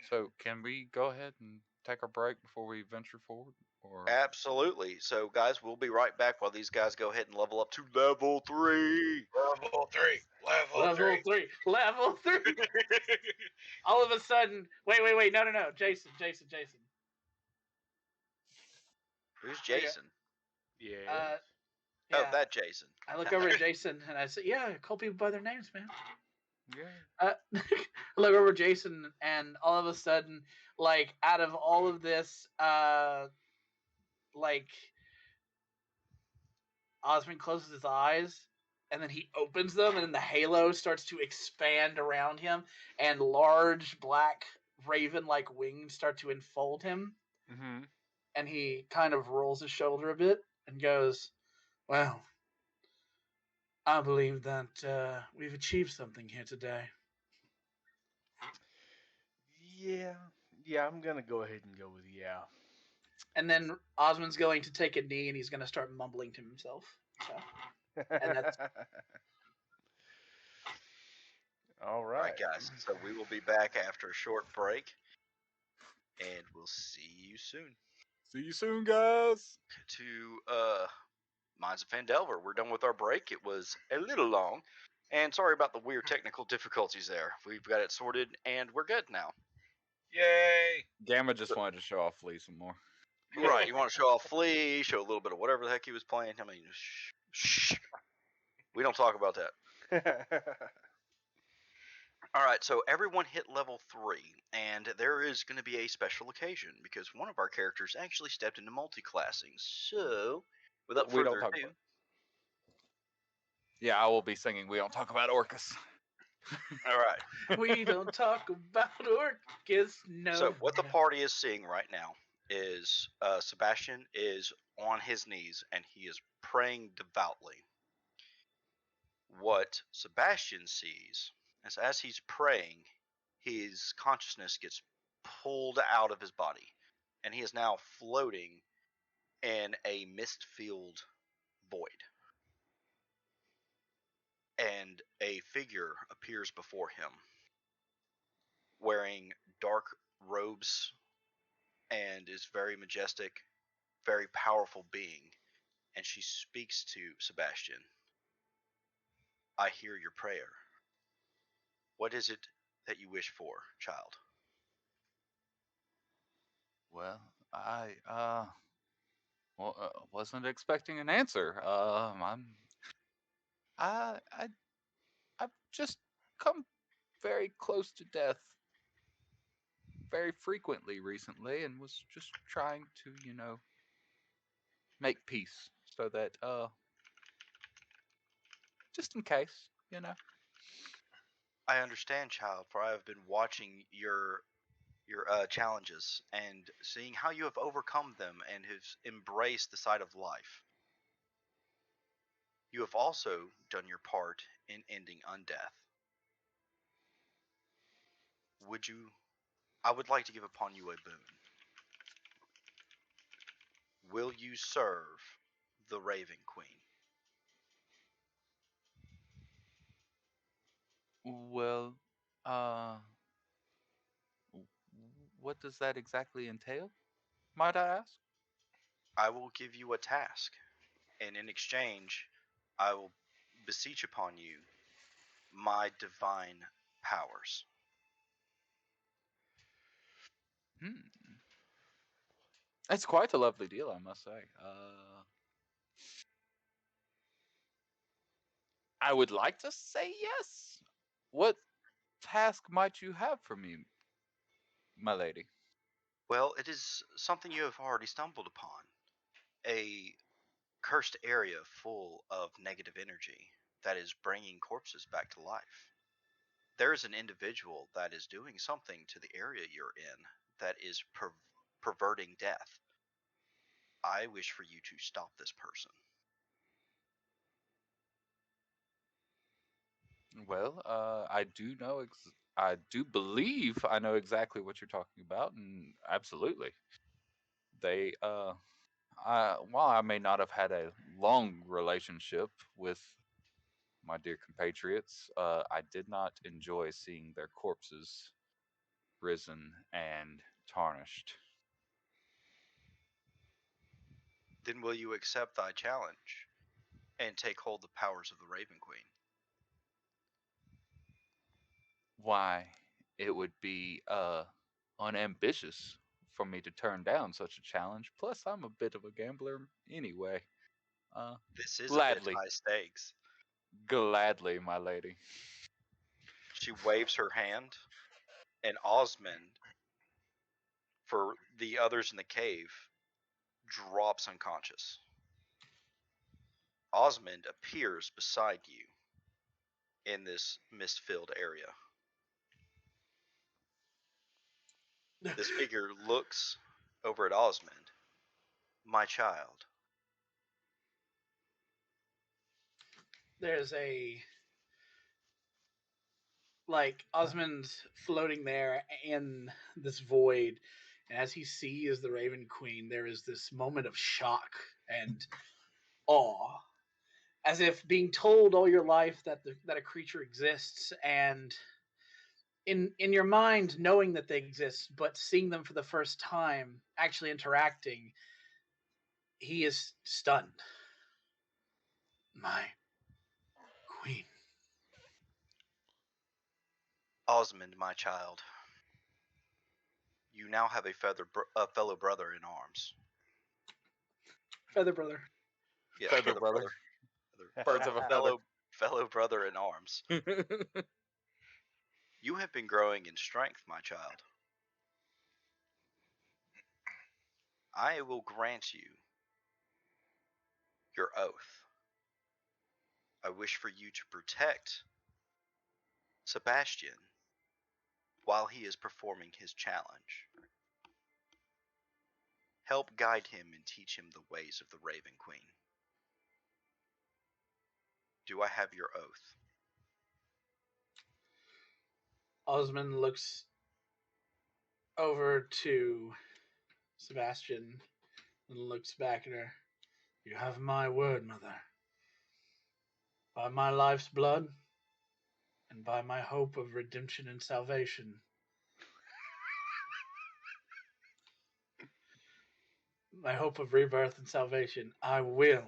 So can we go ahead and take our break before we venture forward? Or Absolutely. So, guys, we'll be right back while these guys go ahead and level up to level 3. Level 3. Level 3. Level 3. All of a sudden, wait. No. Jason. Who's Jason? Yeah. Oh, Yeah. that Jason. I look over at Jason and I say, "Yeah, call people by their names, man." Yeah. I look over at Jason, and all of a sudden, like out of all of this, like Osmond closes his eyes, and then he opens them, and then the halo starts to expand around him, and large black raven-like wings start to enfold him. Mm-hmm. And he kind of rolls his shoulder a bit and goes, "Well, I believe that we've achieved something here today." Yeah, I'm gonna go ahead and go with yeah. And then Osmond's going to take a knee, and he's going to start mumbling to himself. So, and that's All All right. right, guys. So, we will be back after a short break, and we'll see you soon. see you soon, guys. To Mines of Phandelver. We're done with our break. It was a little long, and sorry about the weird technical difficulties there. We've got it sorted, and we're good now. Yay! Gamma just wanted to show off Lee some more. Right, you want to show off Flea, show a little bit of whatever the heck he was playing. I mean, shh. We don't talk about that. All right, so everyone hit level 3, and there is going to be a special occasion because one of our characters actually stepped into multi-classing. So, without We don't further talk ado, about. Yeah, I will be singing. We don't talk about Orcus. all right. We don't talk about Orcus, no. So, what the party is seeing right now is Sebastian is on his knees and he is praying devoutly. What Sebastian sees is as he's praying, his consciousness gets pulled out of his body, and he is now floating in a mist-filled void. And a figure appears before him, wearing dark robes, and is very majestic, very powerful being. And she speaks to Sebastian. I hear your prayer. What is it that you wish for, child? Well, I wasn't expecting an answer. I I've just come very close to death very frequently recently, and was just trying to, make peace so that just in case, I understand, child, for I have been watching your challenges and seeing how you have overcome them and have embraced the side of life. You have also done your part in ending undeath. Would you? I would like to give upon you a boon. Will you serve the Raven Queen? Well, uh, what does that exactly entail? Might I ask? I will give you a task, and in exchange, I will beseech upon you my divine powers. Hmm. It's quite a lovely deal, I must say. I would like to say yes. What task might you have for me, my lady? Well, it is something you have already stumbled upon. A cursed area full of negative energy that is bringing corpses back to life. There is an individual that is doing something to the area you're in that is perverting death. I wish for you to stop this person. Well, I do believe I know exactly what you're talking about, and absolutely, they. While I may not have had a long relationship with my dear compatriots, I did not enjoy seeing their corpses risen and tarnished. Then will you accept thy challenge and take hold the powers of the Raven Queen? Why, it would be unambitious for me to turn down such a challenge. Plus, I'm a bit of a gambler anyway. Uh, This is a bit Gladly, high stakes. gladly, my lady. She waves her hand, and Osmond, for the others in the cave, drops unconscious. Osmond appears beside you in this mist filled area. This figure looks over at Osmond. My child. There's a like Osmond's floating there in this void, and as he sees the Raven Queen, there is this moment of shock and awe, as if being told all your life that a creature exists, and in your mind knowing that they exist, but seeing them for the first time, actually interacting, he is stunned. My queen. Osmond, my child. You now have a fellow brother in arms. Feather brother. Yeah, Feather the brother. brother. Birds of a feather. Fellow brother in arms. You have been growing in strength, my child. I will grant you your oath. I wish for you to protect Sebastian while he is performing his challenge. Help guide him and teach him the ways of the Raven Queen. Do I have your oath? Osmond looks over to Sebastian and looks back at her. You have my word, mother. By my life's blood and by my hope of redemption and salvation. My hope of rebirth and salvation, I will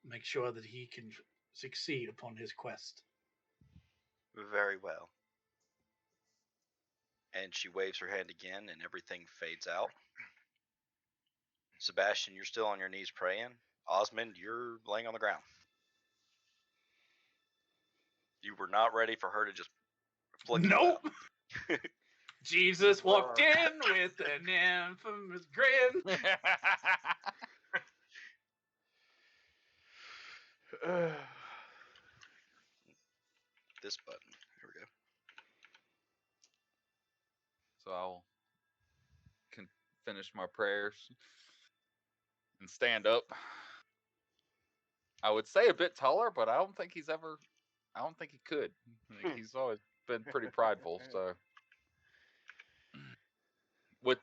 make sure that he can succeed upon his quest. Very well. And she waves her hand again and everything fades out. Sebastian, you're still on your knees praying. Osmond, you're laying on the ground. You were not ready for her to just flick you out. Nope. Jesus walked in with an infamous grin. This button. Here we go. So I'll finish my prayers and stand up. I would say a bit taller, but I don't think he could. Like, he's always been pretty prideful. So with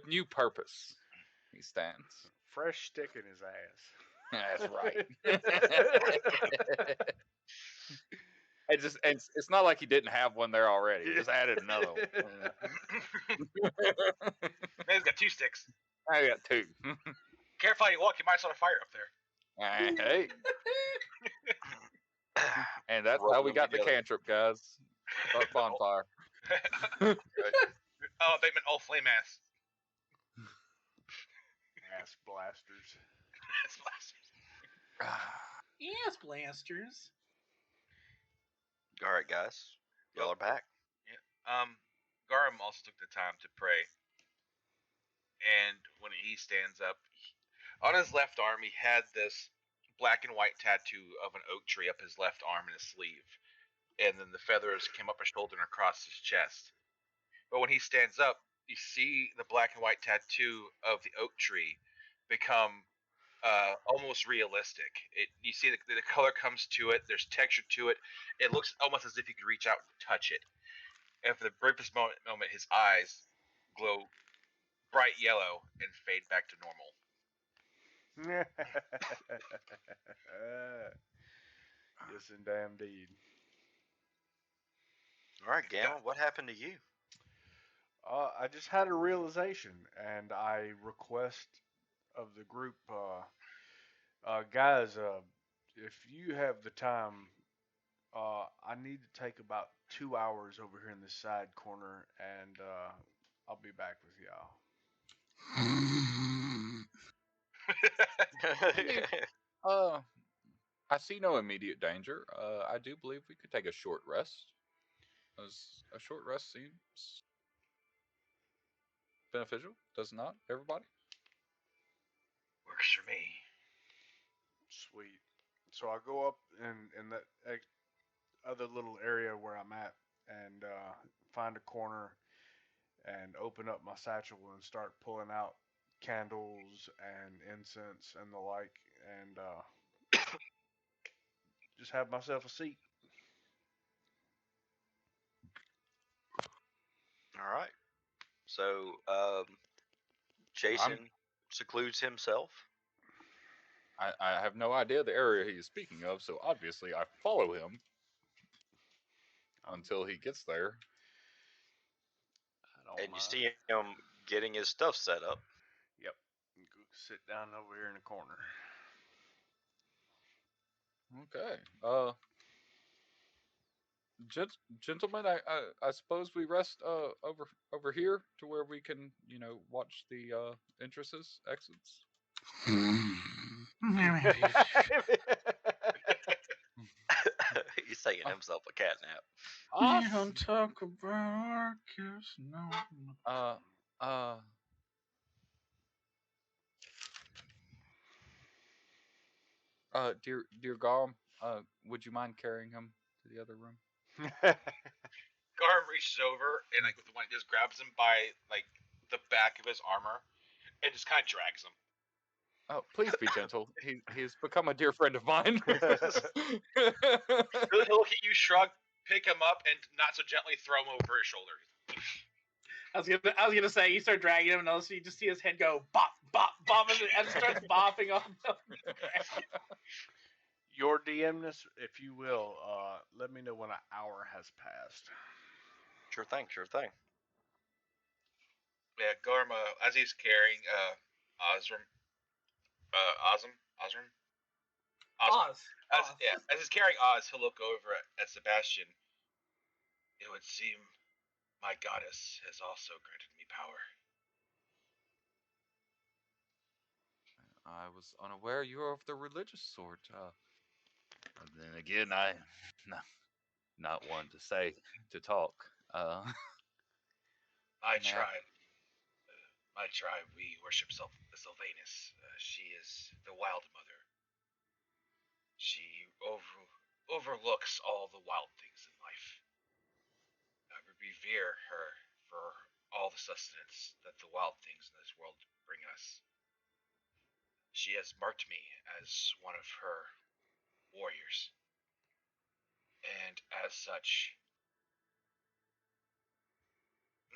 new purpose, he stands. Fresh stick in his ass. That's right. It's not like he didn't have one there already. He just added another one. He's got 2 sticks. I got 2. Careful how you walk, you might start a fire up there. Hey. And that's Rub how we them got together. the cantrip, guys. Start bonfire. Oh, they meant all flame ass. Ass blasters. That's blasters. Yes, blasters. All right, guys. Y'all are back. Garum also took the time to pray. And when he stands up, on his left arm, he had this black and white tattoo of an oak tree up his left arm and his sleeve. And then the feathers came up his shoulder and across his chest. But when he stands up, you see the black and white tattoo of the oak tree become almost realistic. You see the color comes to it. There's texture to it. It looks almost as if you could reach out and touch it. And for the briefest moment, his eyes glow bright yellow and fade back to normal. Yes, indeed. All right, Gamma, what happened to you? I just had a realization, and I request of the group, guys, if you have the time, I need to take about 2 hours over here in this side corner, and I'll be back with y'all. I see no immediate danger. I do believe we could take a short rest. As a short rest seems beneficial, does not everybody? Works for me. Sweet. So I go up in that other little area where I'm at, and find a corner and open up my satchel and start pulling out candles and incense and the like, and just have myself a seat. All right. So, Jason secludes himself. I have no idea the area he is speaking of, so obviously I follow him until he gets there. And you see him getting his stuff set up. Yep. Go sit down over here in the corner. Okay. Gentlemen, I suppose we rest over here to where we can watch the entrances, exits. He's taking himself a cat nap. We don't talk about our kiss, no. Uh, uh, dear Gollum, would you mind carrying him to the other room? Garm reaches over and like with the one just grabs him by like the back of his armor and just kind of drags him. Oh, please be gentle. He's become a dear friend of mine. He'll look at you, shrug, pick him up, and not so gently throw him over his shoulder. I was gonna say you start dragging him, and also you just see his head go bop bop bop, and it starts bopping on the ground. Your DMness, if you will, let me know when an hour has passed. Sure thing, sure thing. Yeah, Garm, as he's carrying Osram, Osram, Oz. as he's carrying Oz, he'll look over at Sebastian. It would seem my goddess has also granted me power. I was unaware you were of the religious sort. But then again, I not one to say to talk. My Nah. tribe, we worship Sylvanus. She is the Wild Mother. She overlooks all the wild things in life. We revere her for all the sustenance that the wild things in this world bring us. She has marked me as one of her warriors, and as such,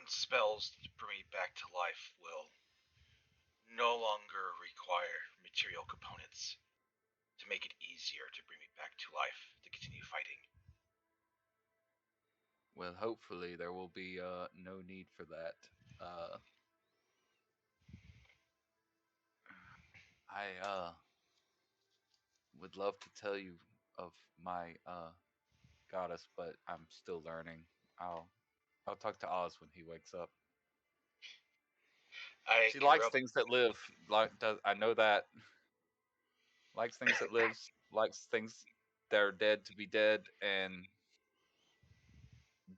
spells to bring me back to life will no longer require material components to make it easier to bring me back to life to continue fighting. Well, hopefully there will be no need for that. I would love to tell you of my goddess, but I'm still learning. I'll talk to Oz when he wakes up. She likes things that live. I know that. Likes things that lives. Likes things that are dead to be dead, and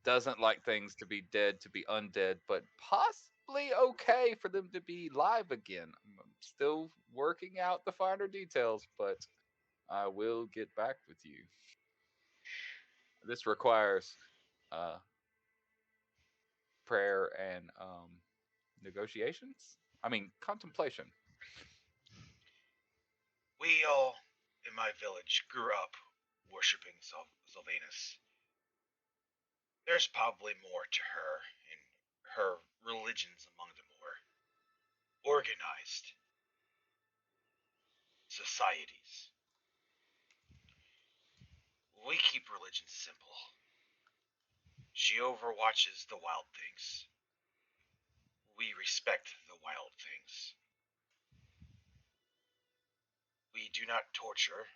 doesn't like things to be dead to be undead, but possibly okay for them to be live again. I'm still working out the finer details, but I will get back with you. This requires prayer and negotiations. I mean, contemplation. We all in my village grew up worshipping Sylvanus. There's probably more to her and her religions among the more organized societies. We keep religion simple. She overwatches the wild things. We respect the wild things. We do not torture.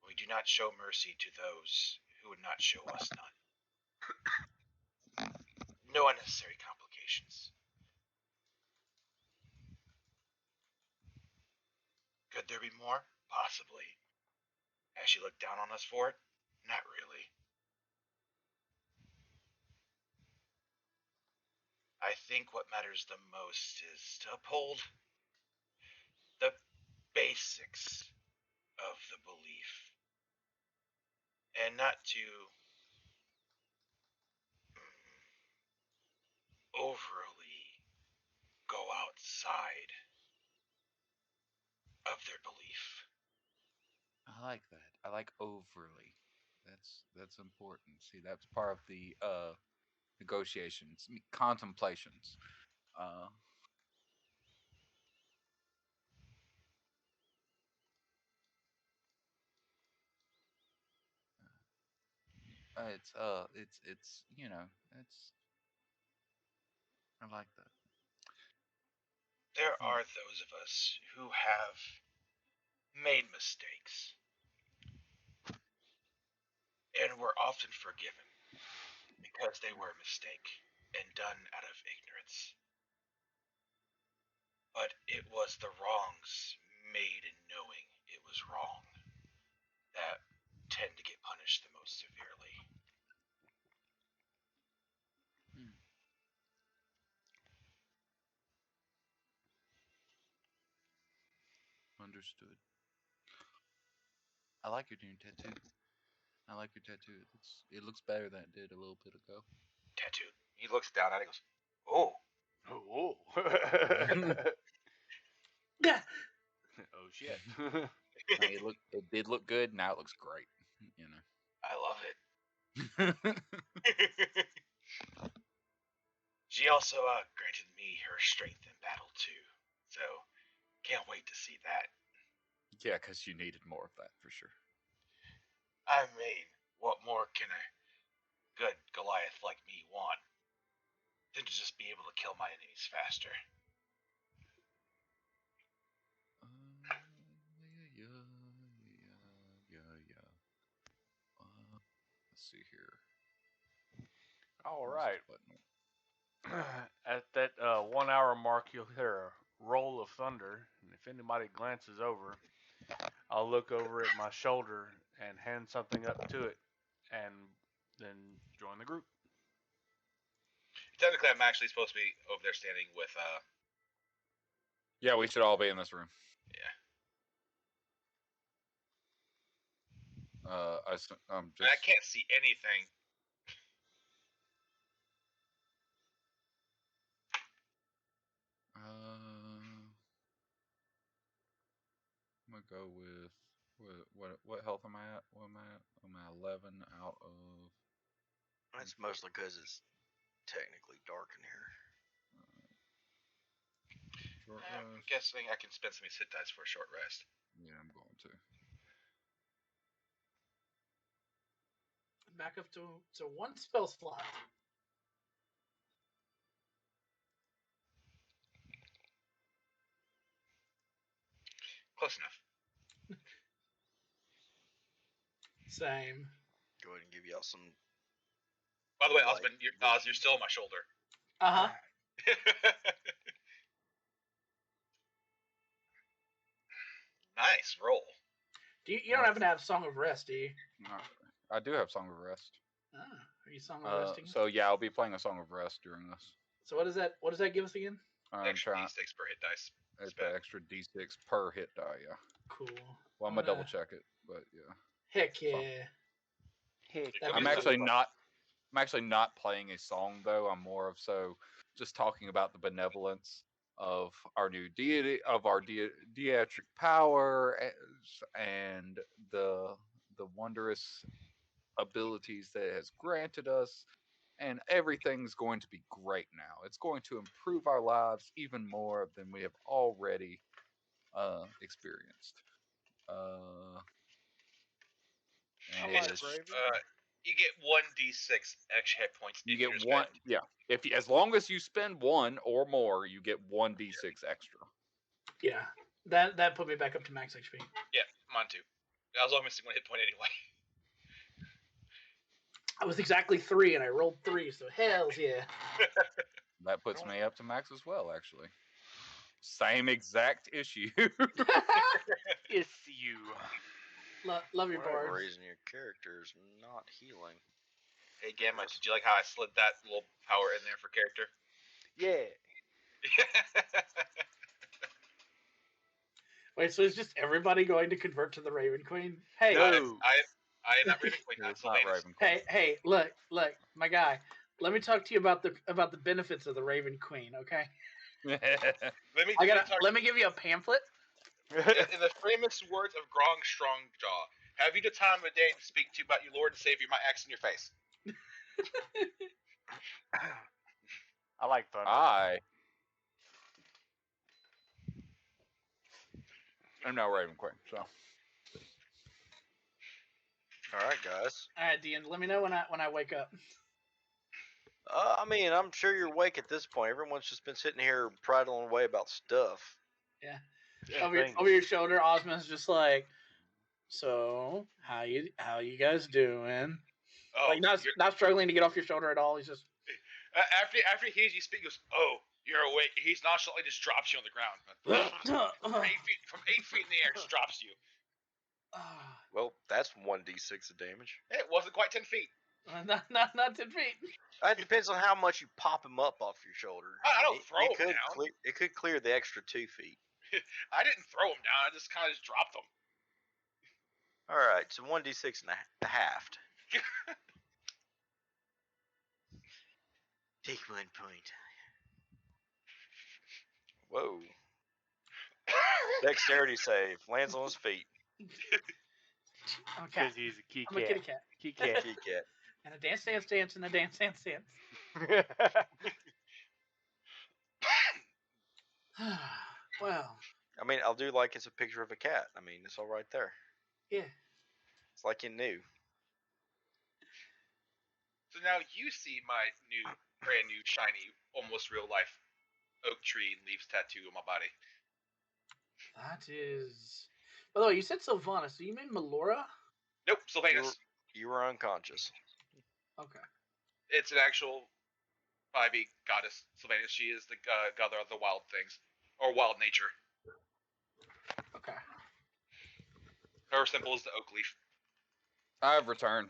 We do not show mercy to those who would not show us none. No unnecessary complications. Could there be more? Possibly. Has she looked down on us for it? Not really. I think what matters the most is to uphold the basics of the belief and not to overly go outside of their belief. I like that. I like overly. That's important. See, that's part of the negotiations, contemplations. Uh, it's it's. I like that. There are those of us who have made mistakes and were often forgiven because they were a mistake and done out of ignorance. But it was the wrongs made in knowing it was wrong that tend to get punished the most severely. Understood. I like your new tattoo. It looks better than it did a little bit ago. Tattoo. He looks down at it and goes, "Oh, Oh. Yeah. Oh shit. I mean, it did look good. Now it looks great. You I love it." know. She also granted me her strength in battle too, so can't wait to see that. Yeah, because you needed more of that for sure. I mean, what more can a good Goliath like me want than to just be able to kill my enemies faster? Yeah. Let's see here. All Where's right. this button? At that 1 hour mark, you'll hear a roll of thunder, and if anybody glances over, I'll look over at my shoulder and hand something up to it, and then join the group. Technically, I'm actually supposed to be over there standing with, Yeah, we should all be in this room. yeah. I'm And I just. can't see anything. I'm gonna go with what health am I at? What am I at? I'm at 11 out of. That's mostly because it's technically dark in here. Short I'm rest. guessing I can spend some of these hit dice for a short rest. Yeah, I'm going to. Back up to one spell slot. Close enough. Same. Go ahead and give y'all some. By the way, Light Osmond, you're vision. still on my shoulder. Uh huh. Nice roll. You don't happen to have Song of Rest, do you? I do have Song of Rest. Ah, are you Song of Resting? So yeah, I'll be playing a Song of Rest during this. So what does that give us again? I'm Extra trying. D6 per hit dice. It's spent. the extra D6 per hit die. Yeah. Cool. Well, I'm gonna double check it, but yeah. Heck So- yeah. Heck, It could I'm be actually something. not. I'm actually not playing a song though. I'm more of so just talking about the benevolence of our new deity, of our deitric power, and the wondrous abilities that it has granted us. And everything's going to be great now. It's going to improve our lives even more than we have already experienced. And It's it just, is. you get 1d6 extra hit points You if get you one. spend. Yeah. If you, as long as you spend one or more, you get 1d6 extra. Yeah. That put me back up to max HP. Yeah, mine too. I was only missing one hit point anyway. I was exactly 3 and I rolled 3, so hells yeah. That puts me up to max as well, actually. Same exact issue. it's you. Love your For whatever bards. reason, your character's not healing. Hey, Gamma, did you like how I slid that little power in there for character? Yeah. Wait, so is just everybody going to convert to the Raven Queen? Hey, No. I am not Raven Queen. I'm It's not Sylvanas. Raven Queen. hey, look, my guy. Let me talk to you about the benefits of the Raven Queen, okay? Let me give you a pamphlet. In the famous words of Grong Strongjaw, have you the time of day to speak to you about your Lord and Savior, my axe in your face? I like thunder. I'm now Raven Queen, so. All right, guys. All right, Dean. Let me know when I wake up. I mean, I'm sure you're awake at this point. Everyone's just been sitting here prattling away about stuff. Yeah. Yeah, thanks. Over your shoulder, Osmond's just like, so how you guys doing? Oh, Like not struggling to get off your shoulder at all. He's just after he hears you speak, he goes, "Oh, You're awake. He nonchalantly just drops you on the ground. From 8 feet in the air, just drops you. Well, that's 1d6 of damage. It wasn't quite 10 feet. Not 10 feet. It depends on how much you pop him up off your shoulder. I don't throw him down. It could clear the extra 2 feet. I didn't throw him down. I just kind of dropped him. All right, so 1d6 and a half. Take 1 point. Whoa. Dexterity save. Lands on his feet. I'm a cat. Because he's a kitty I'm a kitty cat. Kitty cat. Kitty cat. And a dance, and a dance. Well, I mean, I'll do like it's a picture of a cat. I mean, it's all right there. yeah. It's like you knew. So now you see my brand new, shiny, almost real life oak tree and leaves tattoo on my body. That is. By the way, you said Sylvanas. Do you mean Melora? Nope, Sylvanas. You were unconscious. Okay. It's an actual 5e goddess, Sylvanas. She is the god of the wild things, or wild nature. Okay. Her symbol is the oak leaf. I've returned.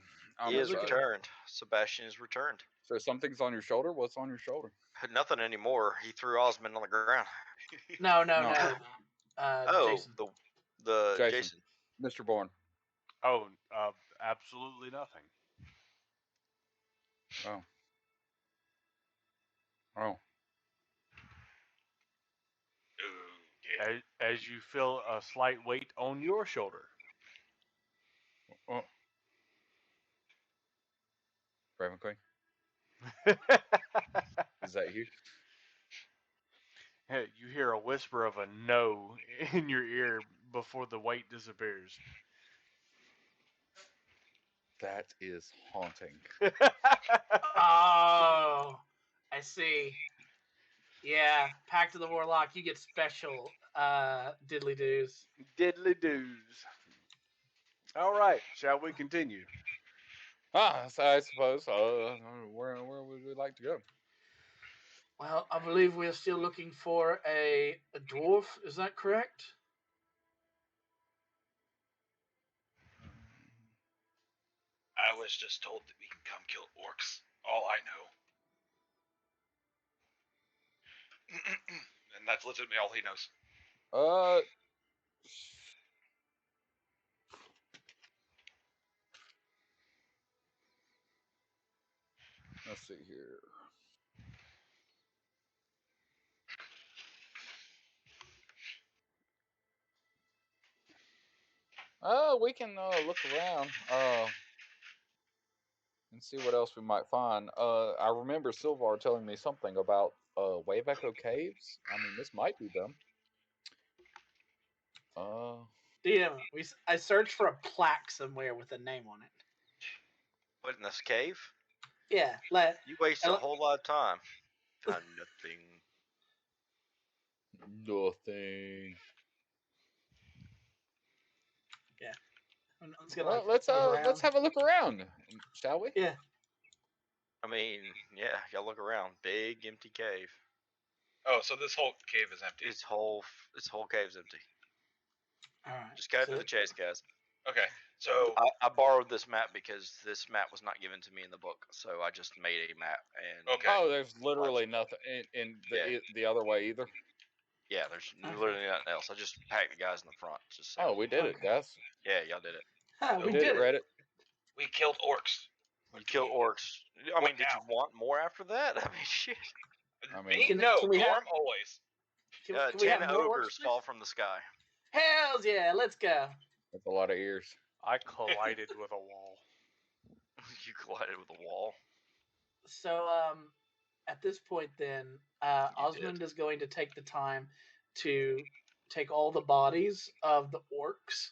He is returned. Sebastian is returned. So something's on your shoulder? What's on your shoulder? Nothing anymore. He threw Osmond on the ground. No. Jason. the Jason. Jason. Mr. Bourne. Oh, absolutely nothing. Oh. Oh. Okay. As you feel a slight weight on your shoulder. Oh. Ravenclaw? Is that you? You hear a whisper of a no in your ear before the weight disappears. That is haunting. Oh, I see. Yeah, Pact of the Warlock, you get special diddly doos. Diddly doos. All right, shall we continue? So I suppose. Where would we like to go? Well, I believe we're still looking for a dwarf. Is that correct? I was just told that we can come kill orcs. All I know. And that's legitimately all he knows. Let's see here. We can look around and see what else we might find. I remember Silvar telling me something about Wave Echo Caves. I mean, this might be them. DM, I searched for a plaque somewhere with a name on it. What, in this cave? Yeah, You wasted a whole lot of time. Found nothing. Nothing. Yeah. Well, let's have a look around, shall we? Yeah. I mean, yeah, y'all look around. Big empty cave. Oh, so this whole cave is empty. This whole cave's empty. All right. Just cut to the chase, guys. Okay, so I borrowed this map because this map was not given to me in the book, so I just made a map. And okay. Oh, there's literally nothing in the other way either. Yeah, there's literally nothing else. I just packed the guys in the front. Just Oh, we did it, guys. Yeah, y'all did it. We did it, Reddit. We killed orcs. You killed orcs. I mean, What did now? you want more after that? I mean, shit. I mean, Me? No, can we have- Gorm always. Can we 10 have more ogres orcs, fall from the sky. Hells yeah, let's go. That's a lot of ears. I collided with a wall. You collided with a wall. So, at this point, then, Osmond is going to take the time to take all the bodies of the orcs,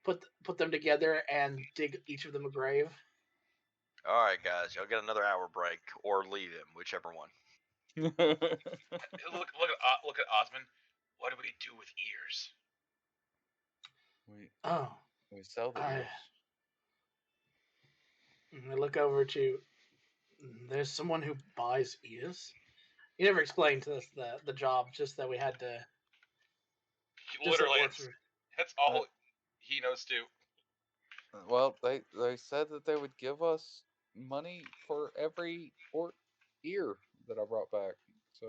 put them together, and dig each of them a grave. All right, guys, y'all get another hour break or leave him, whichever one. Look at Osmond. What do we do with ears? We sell the ears. I look over to. There's someone who buys ears. You never explained to us the job, just that we had to. Literally, just that's all he knows too. Well, they said that they would give us money for every orc ear that I brought back. So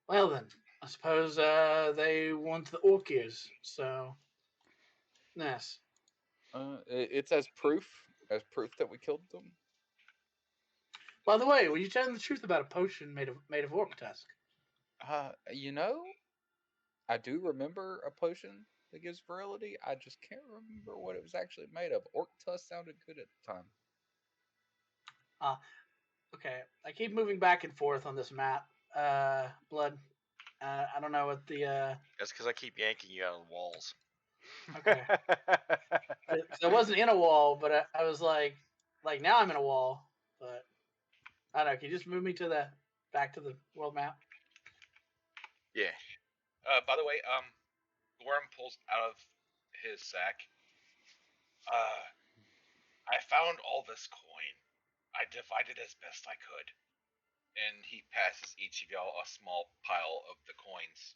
well then, I suppose they want the orc ears. So yes. it's as proof that we killed them. By the way, were you telling the truth about a potion made of orc tusk? You know, I do remember a potion that gives virility. I just can't remember what it was actually made of. Orc tusk sounded good at the time. Okay, I keep moving back and forth on this map. Blood. I don't know what the. That's because I keep yanking you out of the walls. Okay. Because I wasn't in a wall, but I was like now I'm in a wall. But I don't know. Can you just move me to back to the world map? Yeah. By the way, Gorham pulls out of his sack. I found all this coin. I divided as best I could. And he passes each of y'all a small pile of the coins.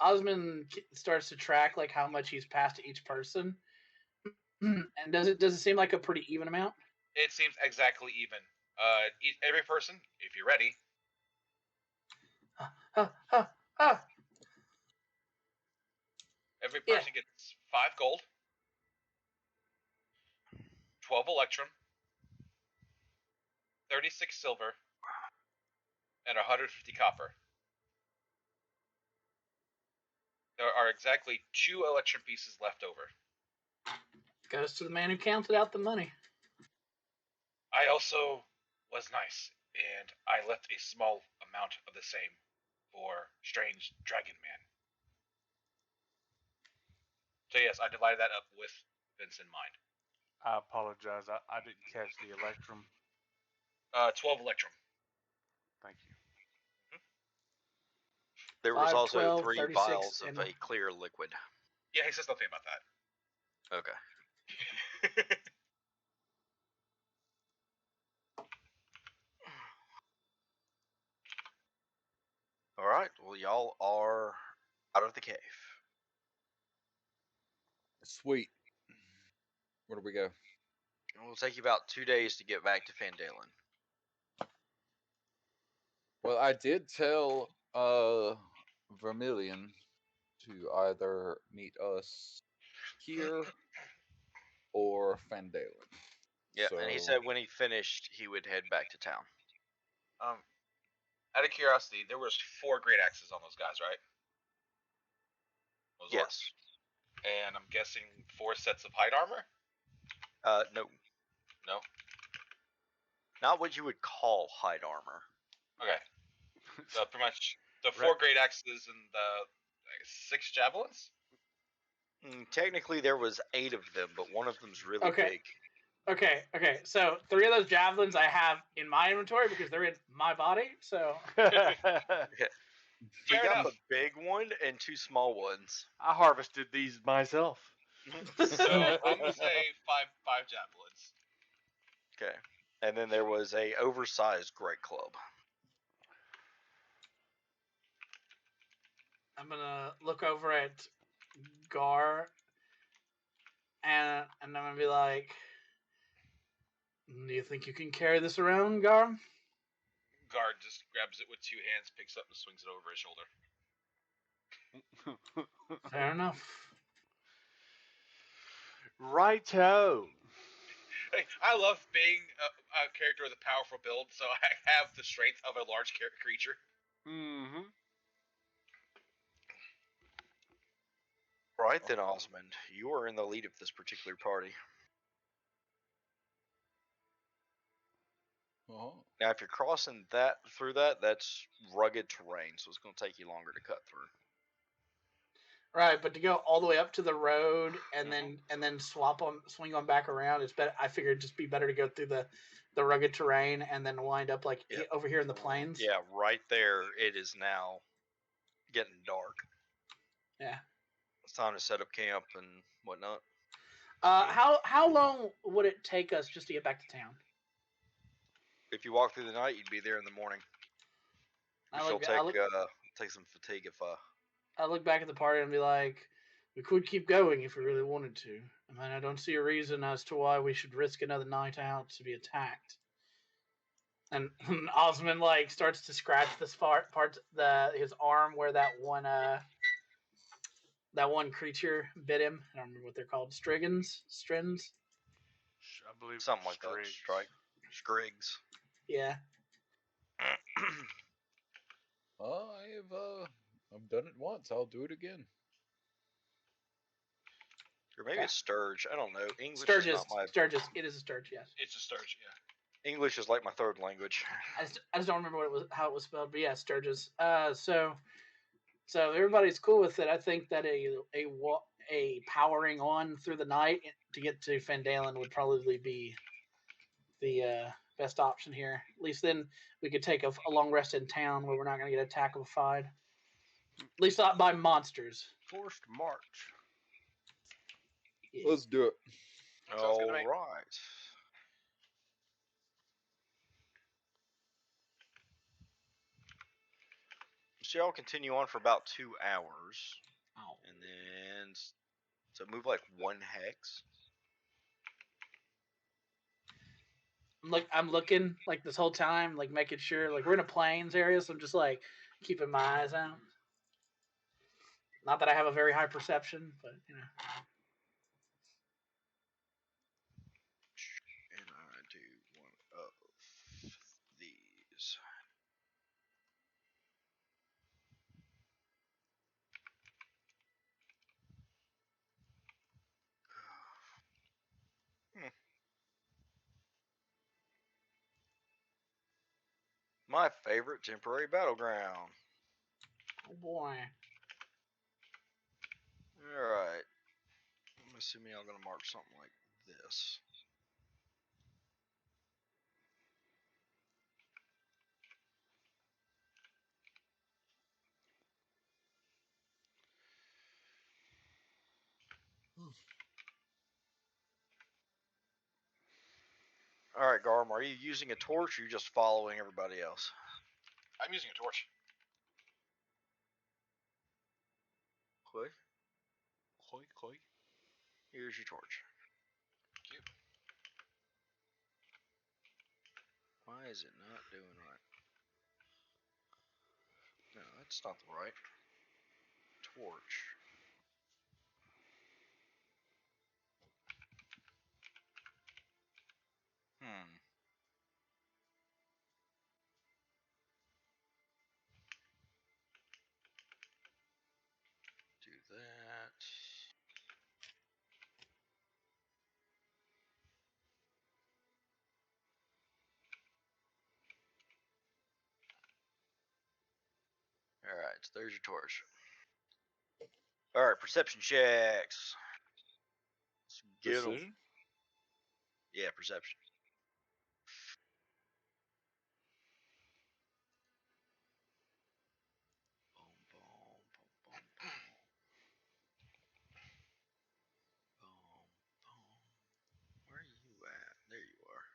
Osmond starts to track like how much he's passed to each person. And does it seem like a pretty even amount? It seems exactly even. Every person, if you're ready. Every person gets 5 gold, 12 electrum, 36 silver, and 150 copper. There are exactly 2 electrum pieces left over. Goes to the man who counted out the money. I also was nice, and I left a small amount of the same for Strange Dragon Man. So yes, I divided that up with Vince in mind. I apologize. I didn't catch the electrum. 12 electrum. Thank you. There was 5, also 12, 3 36, vials of and a clear liquid. Yeah, he says nothing about that. Okay. All right. Well, y'all are out of the cave. Sweet. Where do we go? It will take you about 2 days to get back to Phandelver. Well, I did tell Vermilion to either meet us here or Phandelver. Yeah, So, and he said when he finished, he would head back to town. Out of curiosity, there was 4 great axes on those guys, right? Those Yes. orcs? And I'm guessing 4 sets of hide armor? No. No? Not what you would call hide armor. Okay. So pretty much the 4 great axes and the 6 javelins? Technically, there was 8 of them, but one of them's really big. Okay. So 3 of those javelins I have in my inventory because they're in my body. So You Fair got enough. the big one and 2 small ones. I harvested these myself. So I'm gonna say 5 javelins. Okay. And then there was a oversized great club. I'm gonna look over at Gar, and I'm gonna be like, "Do you think you can carry this around, Gar?" Guard just grabs it with 2 hands, picks up and swings it over his shoulder. Fair enough. Righto. Hey, I love being a character with a powerful build, so I have the strength of a large creature. Mm-hmm. Right then, Osmond, you are in the lead of this particular party. Now, if you're crossing through that, that's rugged terrain, so it's going to take you longer to cut through. Right, but to go all the way up to the road and then swing on back around, it's better. I figured it'd just be better to go through the rugged terrain and then wind up like over here in the plains. Yeah, right there. It is now getting dark. Yeah. It's time to set up camp and whatnot. How long would it take us just to get back to town? If you walk through the night, you'd be there in the morning. I Which will take some fatigue if I look back at the party and be like, we could keep going if we really wanted to. I mean, I don't see a reason as to why we should risk another night out to be attacked. And Osmond like starts to scratch this part his arm where that one creature bit him. I don't remember what they're called. Strins. I believe something like that. Striggs. Strike, Scrigs. Yeah. I've done it once. I'll do it again. Or maybe it's Sturge. I don't know. English Sturgis. is not my. Sturgis. It is a Sturge. Yes. It's a Sturge, yeah. English is like my third language. I just don't remember how it was spelled, but yeah, Sturgis. So everybody's cool with it. I think that a powering on through the night to get to Phandalin would probably be the best option here. At least then we could take a long rest in town where we're not going to get attack-ified. At least not by monsters. Forced march. Yeah. Let's do it. Sounds good to me. All right. So y'all continue on for about 2 hours, Ow. and then so move like 1 hex. I'm looking like this whole time, like making sure, like we're in a plains area, so I'm just like keeping my eyes out. Not that I have a very high perception, but you know. And I do one of these. My favorite temporary battleground. Oh boy. Alright. I'm assuming I'm going to mark something like this. Alright, Garm, are you using a torch or are you just following everybody else? I'm using a torch. Clay, Koi. here's your torch. Thank you. Why is it not doing right? No, that's not the right torch. Do that. Alright, so there's your torch. Alright, perception checks. Let's get 'em. Precision? Yeah, perception. Boom, boom, boom, boom, boom. Boom, boom. Where are you at? There you are.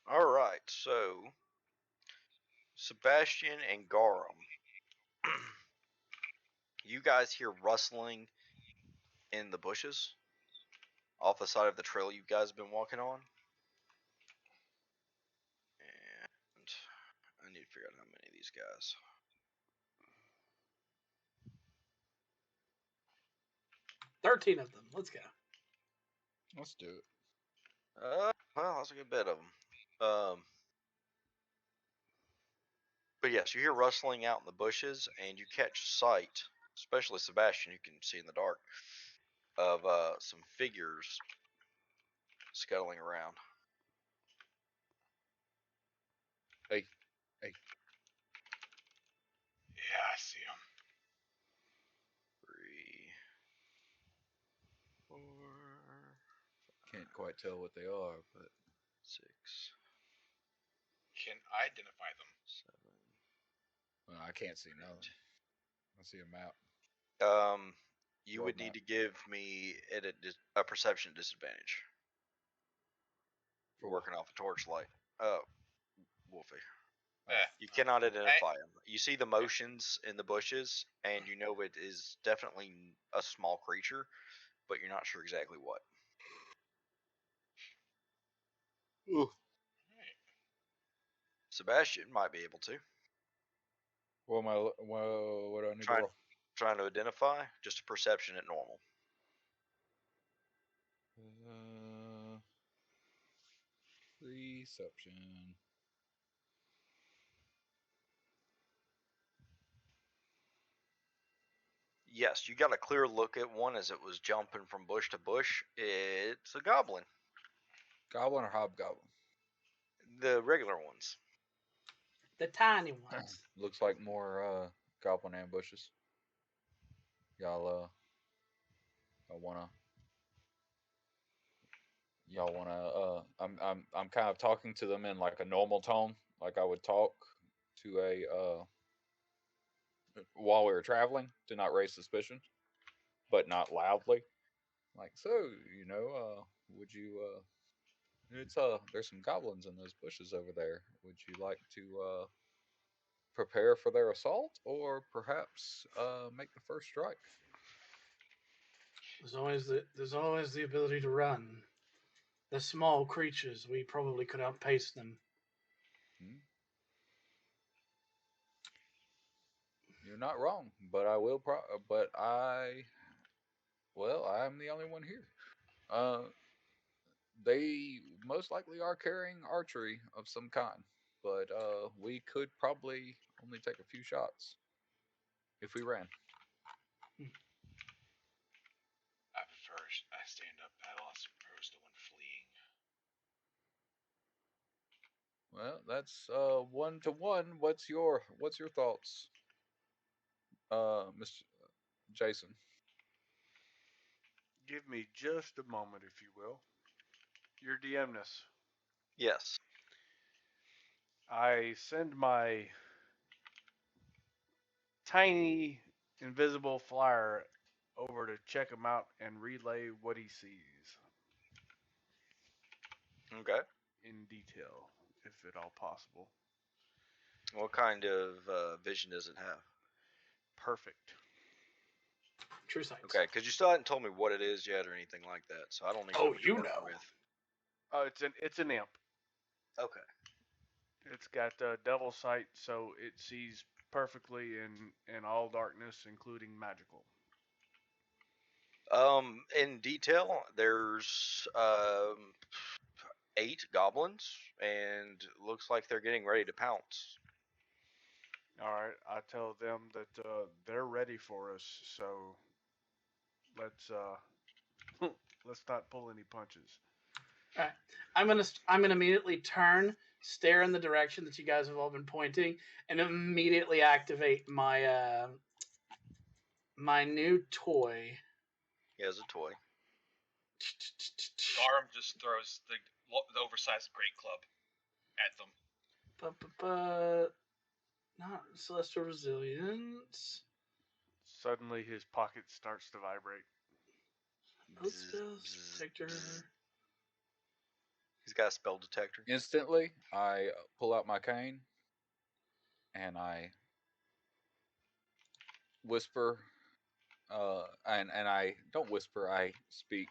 Alright, so Sebastian and Garum. You guys hear rustling in the bushes off the side of the trail you guys have been walking on. And I need to figure out how many of these guys. 13 of them. Let's go. Let's do it. Well, that's a good bit of them. But yes, you hear rustling out in the bushes, and you catch sight, especially Sebastian, who can see in the dark, of some figures scuttling around. Hey. Yeah, I see him. can't quite tell what they are, but 6, Can I identify them? 7. well, I can't see nothing. I see a map. You World would need map. to give me a perception disadvantage. You're For what? working off a torchlight. Wolfie. You Eh, cannot identify them. You see the motions in the bushes, and you know it is definitely a small creature, but you're not sure exactly what. Ooh. Alright. Sebastian might be able to. What am I? What do I need to Trying, roll? trying to identify, just a perception at normal. Reception. Yes, you got a clear look at one as it was jumping from bush to bush. It's a goblin. Goblin or hobgoblin? The regular ones. The tiny ones. Looks like more goblin ambushes. Y'all wanna I'm kind of talking to them in like a normal tone, like I would talk to a while we were traveling to not raise suspicion, but not loudly. Like, so, would you it's there's some goblins in those bushes over there. Would you like to prepare for their assault or perhaps make the first strike? There's always the ability to run. The small creatures, we probably could outpace them. Hmm? You're not wrong, but I'm the only one here. Uh, they most likely are carrying archery of some kind, but we could probably only take a few shots if we ran. I prefer I stand up battle as opposed to one fleeing. Well, that's 1-to-1. What's your thoughts, Mr. Jason? Give me just a moment, if you will. Your DMness. Yes. I send my tiny invisible flyer over to check him out and relay what he sees Okay. in detail, if at all possible. What kind of vision does it have? Perfect. True sights. Okay, because you still hadn't told me what it is yet or anything like that, so I don't even know Oh, what you're you working know. with. Oh, it's an imp. Okay. It's got devil sight, so it sees perfectly in all darkness, including magical. In detail, there's 8 goblins, and looks like they're getting ready to pounce. All right, I tell them that they're ready for us, so let's let's not pull any punches. All right. I'm gonna immediately turn, stare in the direction that you guys have all been pointing, and immediately activate my new toy. He has a toy. Garm just throws the oversized great club at them. Not celestial resilience. Suddenly, his pocket starts to vibrate. Both spells, protector. He's got a spell detector. Instantly, I pull out my cane and I whisper, and I don't whisper, I speak.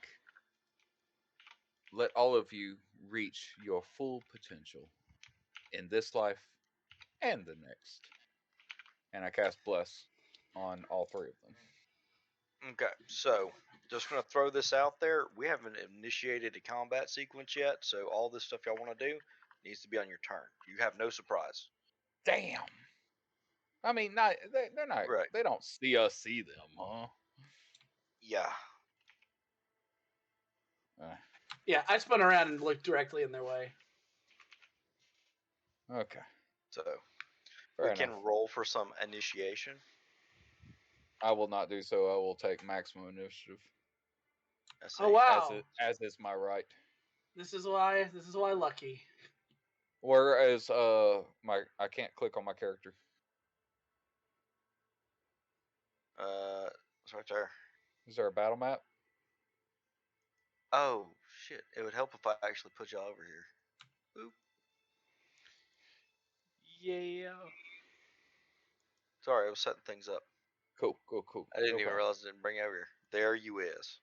Let all of you reach your full potential in this life and the next. And I cast Bless on all 3 of them. Okay, so just gonna throw this out there. We haven't initiated a combat sequence yet, so all this stuff y'all want to do needs to be on your turn. You have no surprise. Damn. I mean, they're not. Right. They don't see us see them, huh? Yeah. Yeah, I spun around and looked directly in their way. Okay. So Fair we enough. can roll for some initiation. I will not do so. I will take maximum initiative. I see. Oh wow! as is my right. This is why lucky. Whereas I can't click on my character. It's right there. Is there a battle map? Oh shit! It would help if I actually put y'all over here. Boop. Yeah. Sorry, I was setting things up. Cool. I didn't No even problem. realize I didn't bring it over here. There you is.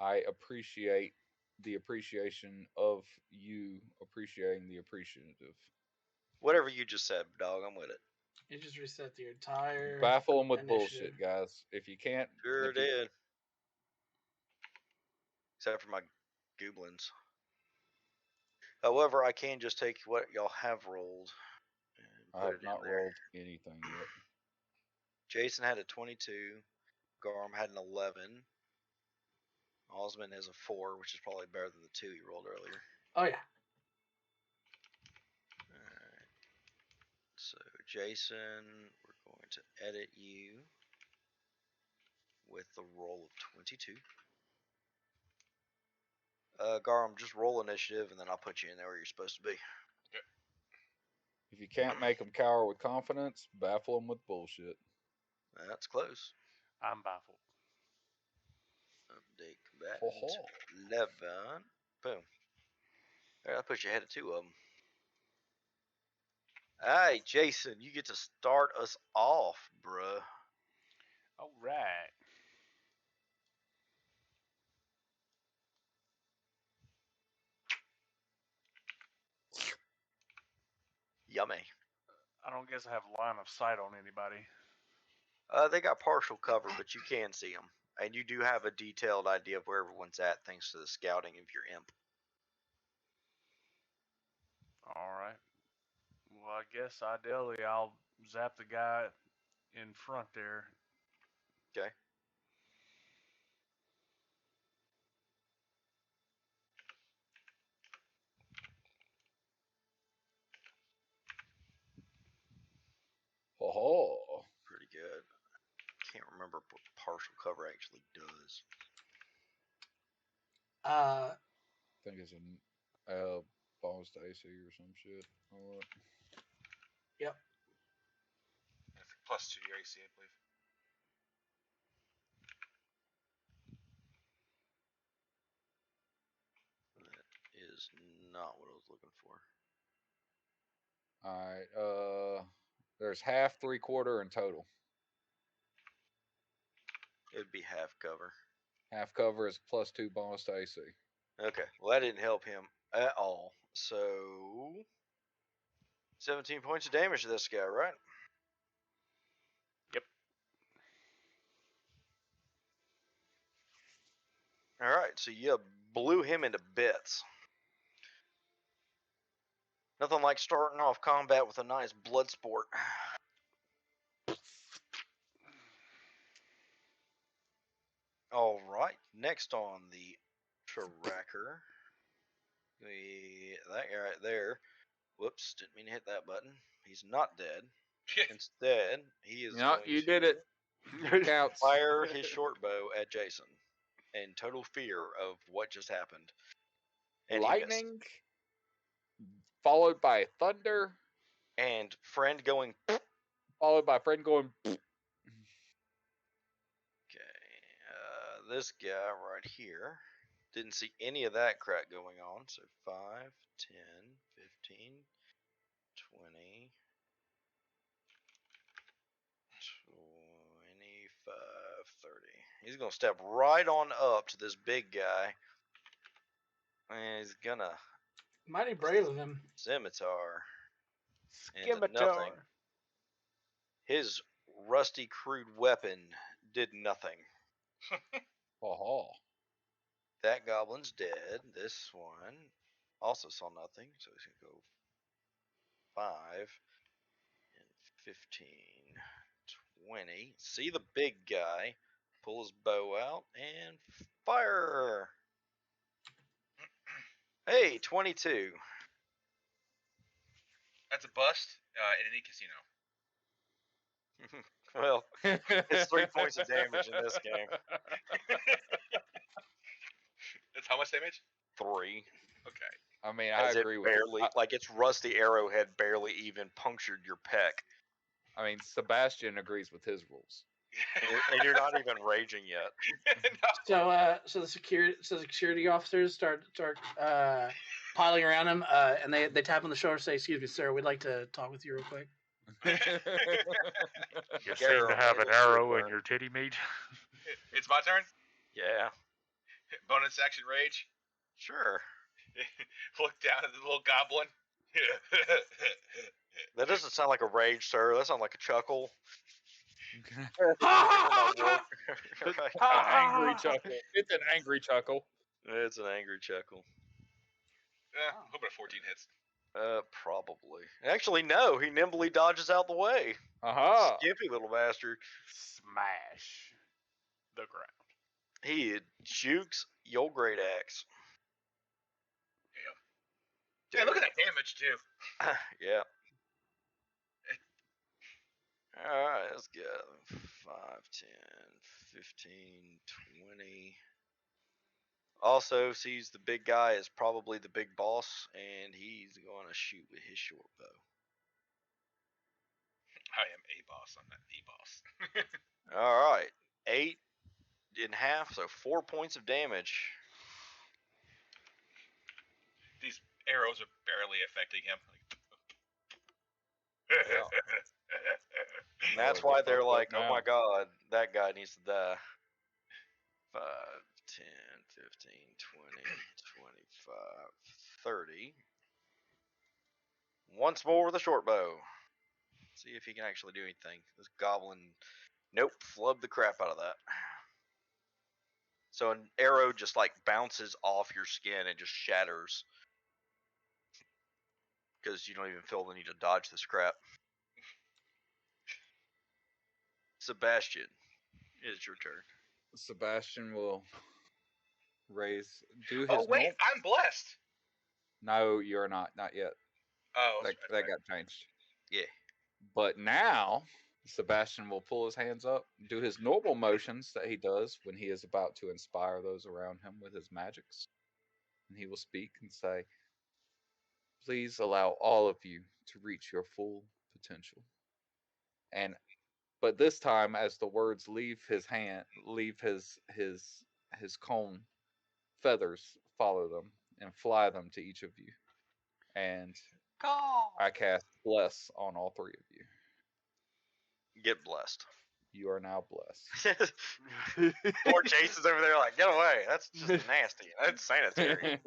I appreciate the appreciation of you appreciating the appreciative. Whatever you just said, dog. I'm with it. You just reset the entire Baffle them with initiative. bullshit, guys. If you can't, Sure if you, did. Except for my goblins. However, I can just take what y'all have rolled and I put have it in not there. rolled anything yet. Jason had a 22. Garm had an 11. Osmond has a 4, which is probably better than the 2 he rolled earlier. Oh yeah. Alright. So, Jason, we're going to edit you with the roll of 22. Garm, just roll initiative, and then I'll put you in there where you're supposed to be. If you can't make them cower with confidence, baffle them with bullshit. That's close. I'm baffled. Update combatant. Ho-ho. 11. Boom. Alright, I'll put you ahead of 2 of them. Hey, Jason, you get to start us off, bruh. All right. Yummy. I don't guess I have line of sight on anybody. They got partial cover, but you can see them. And you do have a detailed idea of where everyone's at thanks to the scouting of your imp. All right. Well, I guess ideally I'll zap the guy in front there. Okay. Ho-ho. Pretty good. Can't remember what partial cover actually does. Uh, I think it's a bonus to AC or some shit. Or what? yep. Plus 2 to your AC, I believe. That is not what I was looking for. Alright, there's half, 3/4, and total. It'd be half cover. Half cover is plus 2 bonus to AC. Okay. Well, that didn't help him at all. So, 17 points of damage to this guy, right? Yep. Alright, so you blew him into bits. Nothing like starting off combat with a nice blood sport. Alright, next on the tracker, that guy right there. Whoops, didn't mean to hit that button. He's not dead. Instead, he is No, going you to did it. Counts. fire his short bow at Jason in total fear of what just happened. And Lightning, followed by thunder, and friend going. followed by friend going. Okay, this guy right here didn't see any of that crap going on. So 5, 10, 15, 20, 25, 30. He's going to step right on up to this big guy. And he's going to Mighty brave of him. scimitar into nothing. Scimitar. His rusty, crude weapon did nothing. Oh, That goblin's dead. This one also saw nothing. So he's going to go 5 and 15, 20. See the big guy. Pull his bow out and fire. Hey, 22. That's a bust in any casino. Well, it's 3 points of damage in this game. much damage? 3. Okay. I mean, I As agree it with barely, like its rusty arrowhead barely even punctured your pec. I mean, Sebastian agrees with his rules. And you're not even raging yet. No. So the security officers start piling around him, and they tap on the shoulder, and say, "Excuse me, sir, we'd like to talk with you real quick." You Garum, seem to have it an is your arrow in turn. your titty meat. It's my turn. Yeah, Bonus action rage. sure. Look down at the little goblin. That doesn't sound like a rage, sir. That sounds like a chuckle. Ha Right. Angry chuckle. It's an angry chuckle. It's an angry chuckle. Hoping a 14 hits. Probably. Actually, no. He nimbly dodges out the way. Aha! Skippy little bastard. Smash the ground. He jukes your great axe. Yeah, look at that damage too. Yeah. Alright, let's go. 5, 10, 15, 20. Also sees the big guy as probably the big boss, and he's going to shoot with his short bow. I am a boss. I'm not the boss. Alright. 8 in half, so 4 points of damage. These arrows are barely affecting him. Yeah. And that's Oh, why we're they're fucked up like, oh now. my god, that guy needs to die. 5, 10, 15, 20, 25, 30. Once more with a short bow. See if he can actually do anything. This goblin, nope, flubbed the crap out of that. So an arrow just like bounces off your skin and just shatters. Because you don't even feel the need to dodge this crap. Sebastian, it is your turn. Sebastian will do his. Oh wait, I'm blessed. No, you're not. Not yet. Oh, That got changed. Yeah. But now, Sebastian will pull his hands up, do his normal motions that he does when he is about to inspire those around him with his magics. And he will speak and say, "Please allow all of you to reach your full potential." But this time, as the words leave his cone, feathers follow them and fly them to each of you. And I cast bless on all 3 of you. Get blessed. You are now blessed. Poor Jason's over there like, get away. That's just nasty. That's sanitary.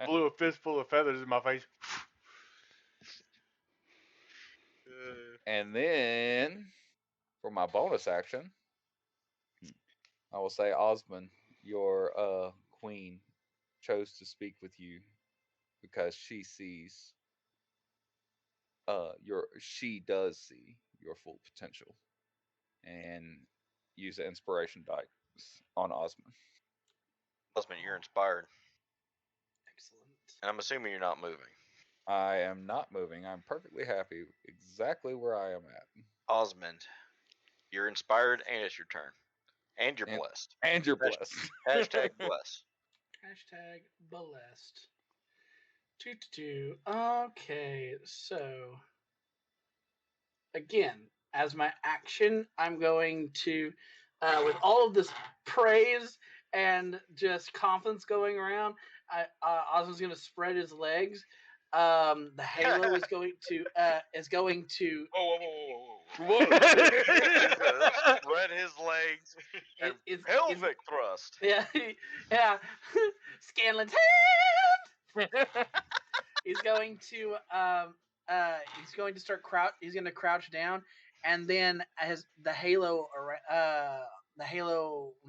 Blew a fistful of feathers in my face. And then, for my bonus action, I will say, Osmond, your queen chose to speak with you because she sees she does see your full potential, and use the inspiration dice on Osmond. Osmond, you're inspired. Excellent. And I'm assuming you're not moving. I am not moving. I'm perfectly happy exactly where I am at. Osmond, you're inspired and it's your turn. And you're blessed. And you're blessed. Hashtag bless. Hashtag blessed. Two. Okay, so again, as my action, I'm going to, with all of this praise and just confidence going around, Osmond's going to spread his legs. The halo is going to Whoa. Spread his legs and pelvic thrust. Yeah. Scanlan's hand. He's going to start crouch. He's going to crouch down, and then as the halo on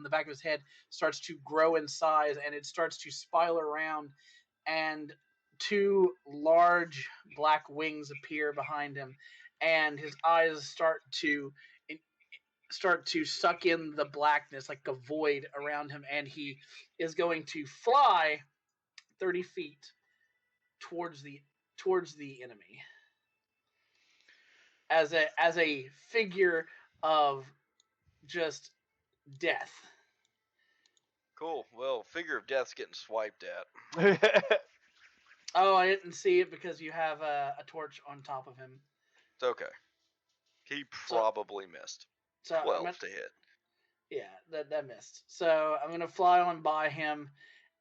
the back of his head starts to grow in size, and it starts to spiral around, and 2 large black wings appear behind him, and his eyes start to suck in the blackness like a void around him, and he is going to fly 30 feet towards the enemy as a figure of just death. Cool. Well, figure of death's getting swiped at. Oh, I didn't see it because you have a torch on top of him. It's okay. He probably missed. So 12 to hit. Yeah, that missed. So I'm gonna fly on by him,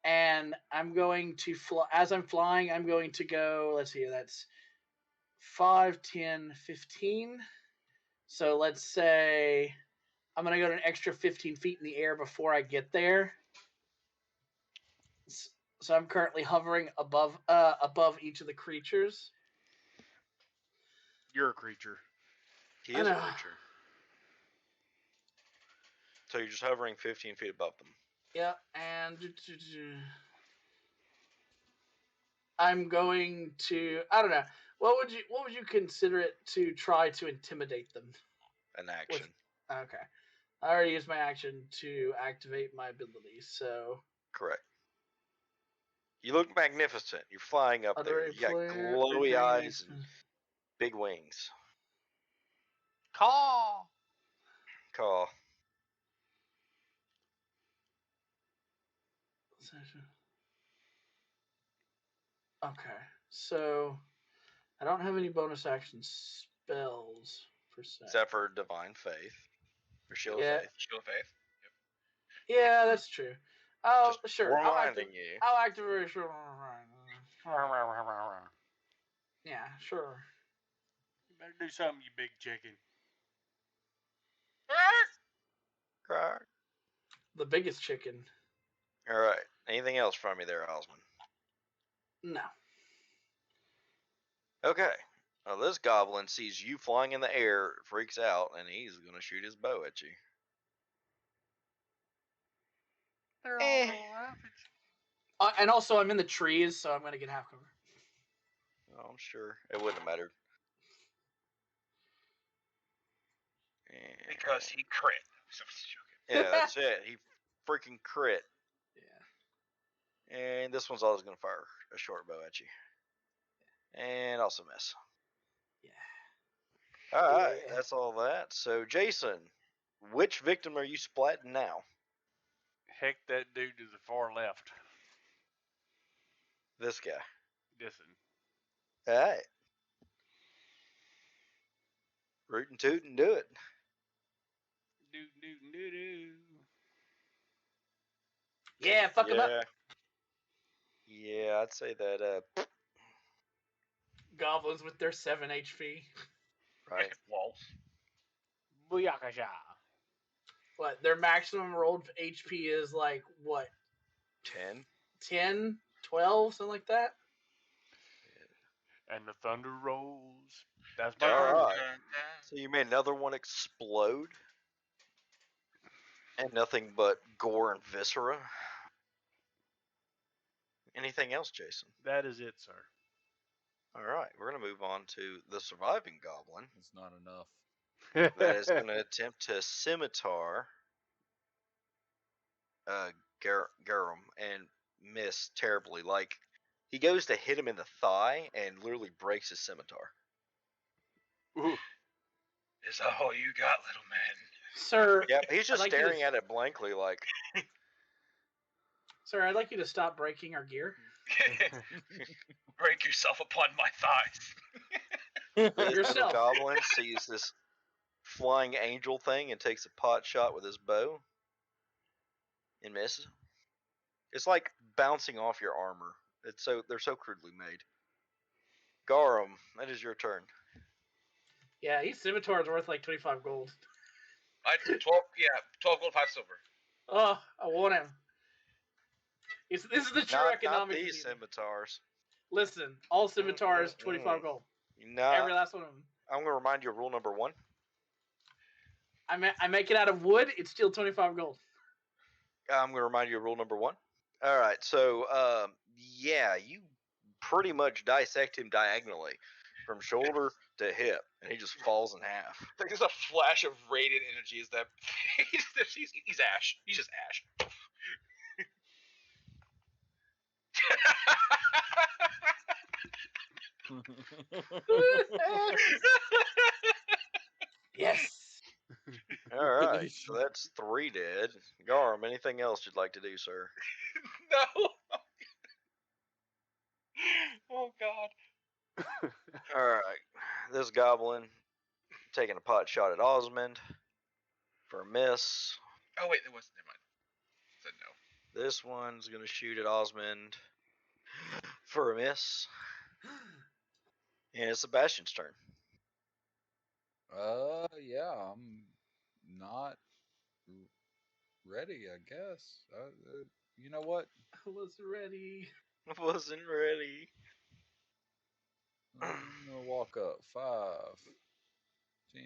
and I'm going to fly. As I'm flying, I'm going to go. Let's see. That's 5, 10, 15. So let's say I'm gonna go to an extra 15 feet in the air before I get there. So I'm currently hovering above each of the creatures. You're a creature. He is a creature. So you're just hovering 15 feet above them. Yeah, and I'm going to. I don't know. What would you consider it to try to intimidate them? An action. Okay. I already used my action to activate my ability, so. Correct. You look magnificent. You're flying up there. You got glowy eyes and big wings. Caw. Okay, so I don't have any bonus action spells per se. Except for Divine Faith. Or Shield of Faith. Shield of Faith. Yeah, that's true. Oh, Just sure. reminding you. I'll activate. Yeah, sure. You better do something, you big chicken. The biggest chicken. All right. Anything else from you there, Osmond? No. Okay. Now this goblin sees you flying in the air, freaks out, and he's going to shoot his bow at you. They're all laughing. And also, I'm in the trees, so I'm going to get half cover. Oh, I'm sure. It wouldn't have mattered. Because he crit. Yeah, that's it. He freaking crit. Yeah. And this one's always going to fire a short bow at you. And also miss. Yeah. Alright, that's all that. So, Jason, which victim are you splatting now? Heck, that dude to the far left. This guy. Listen. Alright. Root and toot and do it. Do. Yeah, fuck him up. Yeah, I'd say that, Goblins with their 7 HP. right. Walls. Booyakasha. What, their maximum rolled HP is like, what? 10. 10? 12? Something like that? And the thunder rolls. That's my Alright. So you made another one explode. And nothing but gore and viscera. Anything else, Jason? That is it, sir. Alright, we're going to move on to the surviving goblin. It's not enough. That is going to attempt to scimitar Garum and miss terribly. Like, he goes to hit him in the thigh and literally breaks his scimitar. Ooh. Is that all you got, little man? Sir. Yeah, he's just staring at it blankly like... Sir, I'd like you to stop breaking our gear. Break yourself upon my thighs. This Yourself. little goblin sees this flying angel thing and takes a pot shot with his bow and misses. It's like bouncing off your armor. They're so crudely made. Garum, that is your turn. Yeah, his scimitar is worth like 25 gold. 12 gold, 5 silver. Oh, I want him. This is the true economics. Not these scimitars. Listen, all scimitars, 25 gold. Every last one of them. I'm going to remind you of rule number 1. I make it out of wood, it's still 25 gold. I'm going to remind you of rule number 1. All right, so, you pretty much dissect him diagonally from shoulder to hip, and he just falls in half. Like there's a flash of radiant energy. Is that he's ash? He's just ash. Yes. All right. right, so that's 3 dead. Garm, anything else you'd like to do, sir? No. Oh God. All right, this goblin taking a pot shot at Osmond for a miss. Oh wait, there wasn't. Never mind. Said no. This one's gonna shoot at Osmond for a miss, and it's Sebastian's turn. Yeah, I'm not ready, I guess. You know what? I was ready. Wasn't ready. I'm gonna walk up 5, 10,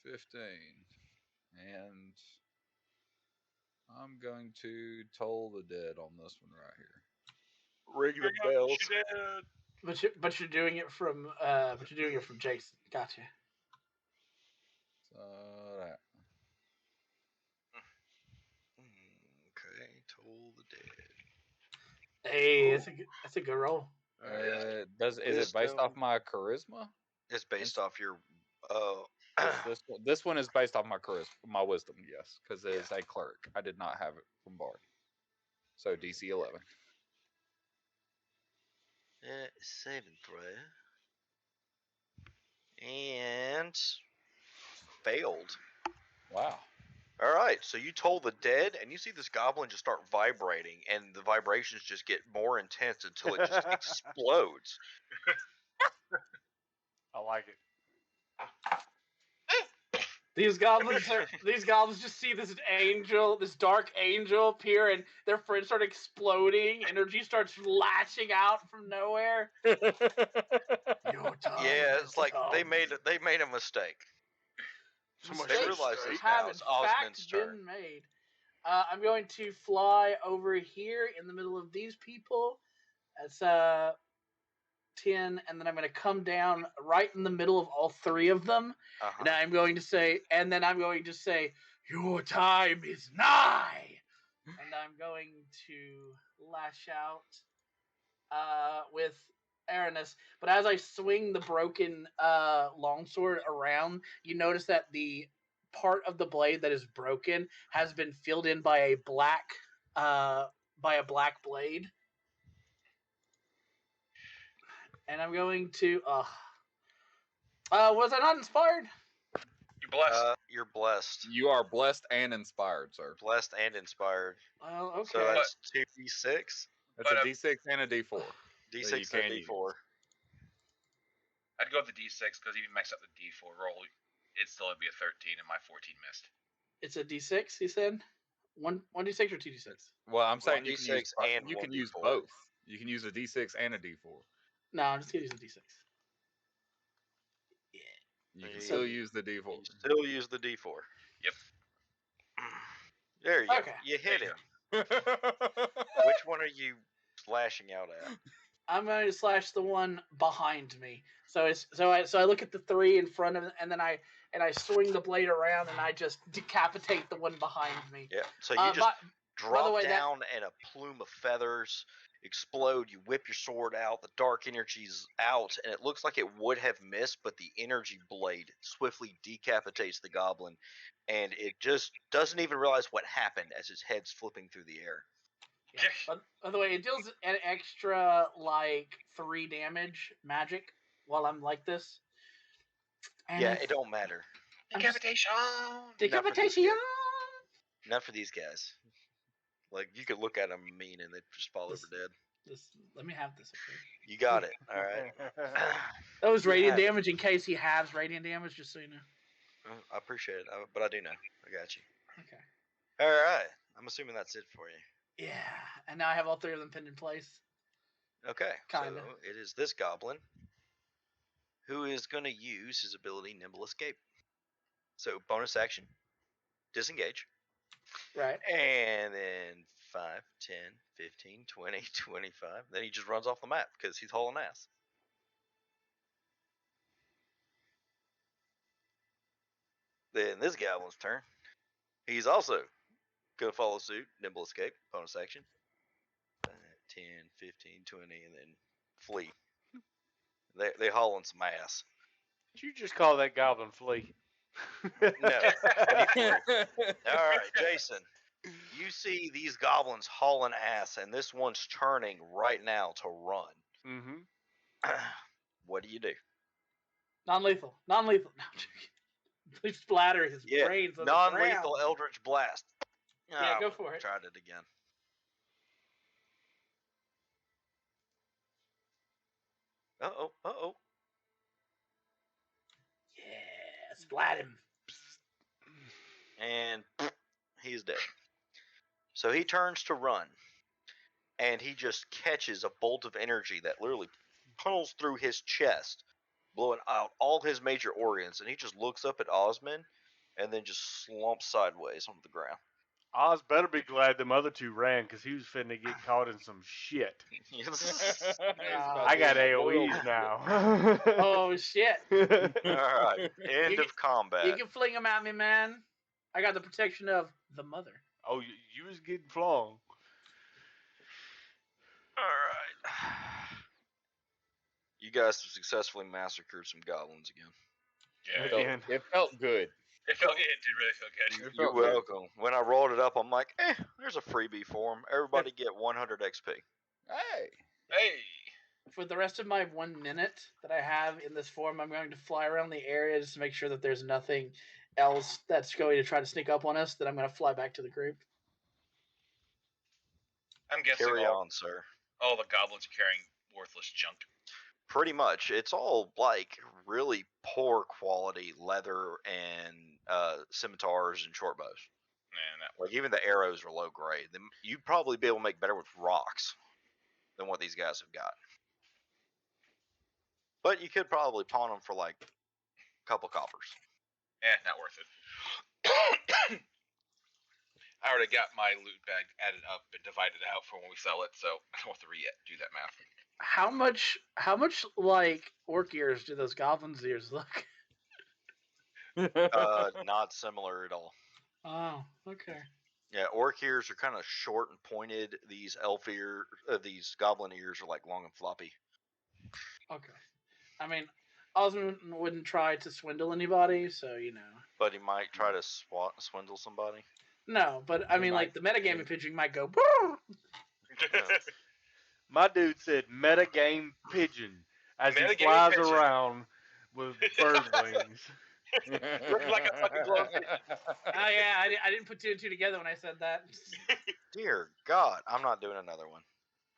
15, and I'm going to toll the dead on this one right here. Ring the bells. She did. But you're doing it from Jason. Gotcha. So that. Okay, toll the dead. Hey, Ooh. that's a good roll. Is it based off my charisma? It's based off your. This one is based off my charisma, my wisdom, yes, because it is a cleric. I did not have it from bard. So DC 11. Saving throw. And failed. Wow. All right, so you toll the dead, and you see this goblin just start vibrating, and the vibrations just get more intense until it just explodes. I like it. These goblins just see this dark angel appear, and their friends start exploding. Energy starts lashing out from nowhere. Your time Yeah, has it's like come. they made a mistake. They realize this have now. in It's Osmond's fact turn. been made. I'm going to fly over here in the middle of these people. That's 10, and then I'm going to come down right in the middle of all 3 of them. And I'm going to say, your time is nigh. And I'm going to lash out with Aranis. But as I swing the broken longsword around, you notice that the part of the blade that is broken has been filled in by a black blade. And I'm going to was I not inspired? You blessed. You're blessed. You are blessed and inspired, sir. Blessed and inspired. Well, okay. So that's 2d6. That's a D6 and a D4. D6 and D4. I'd go with the D6 because if you mix up the D4 roll, it'd still be a 13, and my 14 missed. It's a D6. He said, one D6 or 2d6. Well, I'm saying you and can use D4. both. You can use a D6 and a D4. No, I'm just gonna use a D6. You can still use the D4. Still use the D4. Yep. There you go. Okay. You hit him. Which one are you slashing out at? I'm going to slash the one behind me. So I look at the 3 in front of, and then I swing the blade around, and I just decapitate the one behind me. Yeah. So you just drop way, down, and a plume of feathers explode. You whip your sword out. The dark energy's out, and it looks like it would have missed, but the energy blade swiftly decapitates the goblin, and it just doesn't even realize what happened as his head's flipping through the air. Yeah. By the way, it deals an extra 3 damage magic while I'm like this. And yeah, it don't matter. Decapitation. Not for these guys. Like, you could look at them mean and they'd just fall over dead. Let me have this. Okay. You got it. All right. That was radiant damage in case he has radiant damage, just so you know. I appreciate it, but I do know. I got you. Okay. All right. I'm assuming that's it for you. Yeah, and now I have all 3 of them pinned in place. Okay. Kinda. So it is this goblin who is going to use his ability Nimble Escape. So bonus action, disengage. Right. And then 5, 10, 15, 20, 25. Then he just runs off the map because he's hauling ass. Then this goblin's turn. He's also going to follow suit, Nimble Escape, bonus action. 5, 10, 15, 20, and then flee. They hauling some ass. Did you just call that goblin flea? No. All right, Jason. You see these goblins hauling ass, and this one's turning right now to run. Mm-hmm. What do you do? Non-lethal. Non-lethal. No, I'm joking. Please splatter his Yeah, brains on the non-lethal ground. Eldritch Blast. Yeah, Ah, go for it. Tried it again. Uh-oh. Yeah, splat him. And he's dead. So he turns to run, and he just catches a bolt of energy that literally tunnels through his chest, blowing out all his major organs, and he just looks up at Osmond and then just slumps sideways onto the ground. Oz better be glad them other two ran, because he was finna get caught in some shit. I got AoEs now. Oh shit! Alright, end You of combat. You can fling him at me, man. I got the protection of the mother. Oh, you was getting flung. Alright. You guys have successfully massacred some goblins again. Yeah, Again. It felt good. it did really feel good. It You're felt good. welcome. When I rolled it up, I'm like, there's a freebie for them. Everybody get 100 XP. Hey. Hey, For the rest of my 1 minute that I have in this form, I'm going to fly around the area just to make sure that there's nothing else that's going to try to sneak up on us. Then I'm going to fly back to the group. I'm guessing Carry on, sir. all the goblins are carrying worthless junk. Pretty much. It's all like really poor quality leather and scimitars and short bows. Man, that Like even the arrows are low grade. You'd probably be able to make better with rocks than what these guys have got. But you could probably pawn them for like a couple coppers. not worth it. I already got my loot bag added up and divided out for when we sell it, so I don't have to do that math. How much like orc ears do those goblins' ears look? Not similar at all. Oh, okay. Yeah, orc ears are kind of short and pointed. These these goblin ears are like long and floppy. Okay. I mean, Osmond wouldn't try to swindle anybody, so you know. But he might try to swindle somebody. No, but I He mean, like might- the metagaming pigeon might go. "Brrr." My dude said metagame pigeon as he Metagame flies pigeon. around with bird wings. Looks like a fucking glove. Oh yeah, I didn't put two and two together when I said that. Dear God, I'm not doing another one.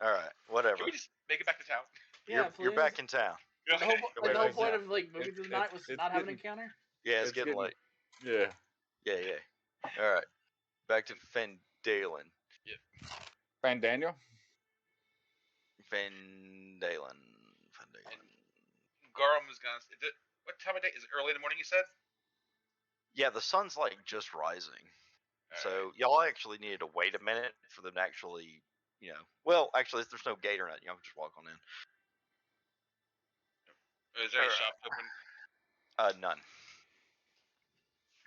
All right, whatever. Can we just make it back to town? Yeah, You're please. back in town. The whole, Okay. like, the whole Wait, point wait. of like moving through the night was to it's not have an getting- encounter. Yeah, it's getting late. Yeah. Yeah. All right, back to Fendalen. Fan Daniel? Fendalen. Garum is gonna. What time of day? Is it early in the morning? You said. Yeah, the sun's like just rising. So Alright. y'all actually needed to wait a minute for them to actually, well, actually, if there's no gate or nothing, y'all can just walk on in. Is there any Alright. shops open? None.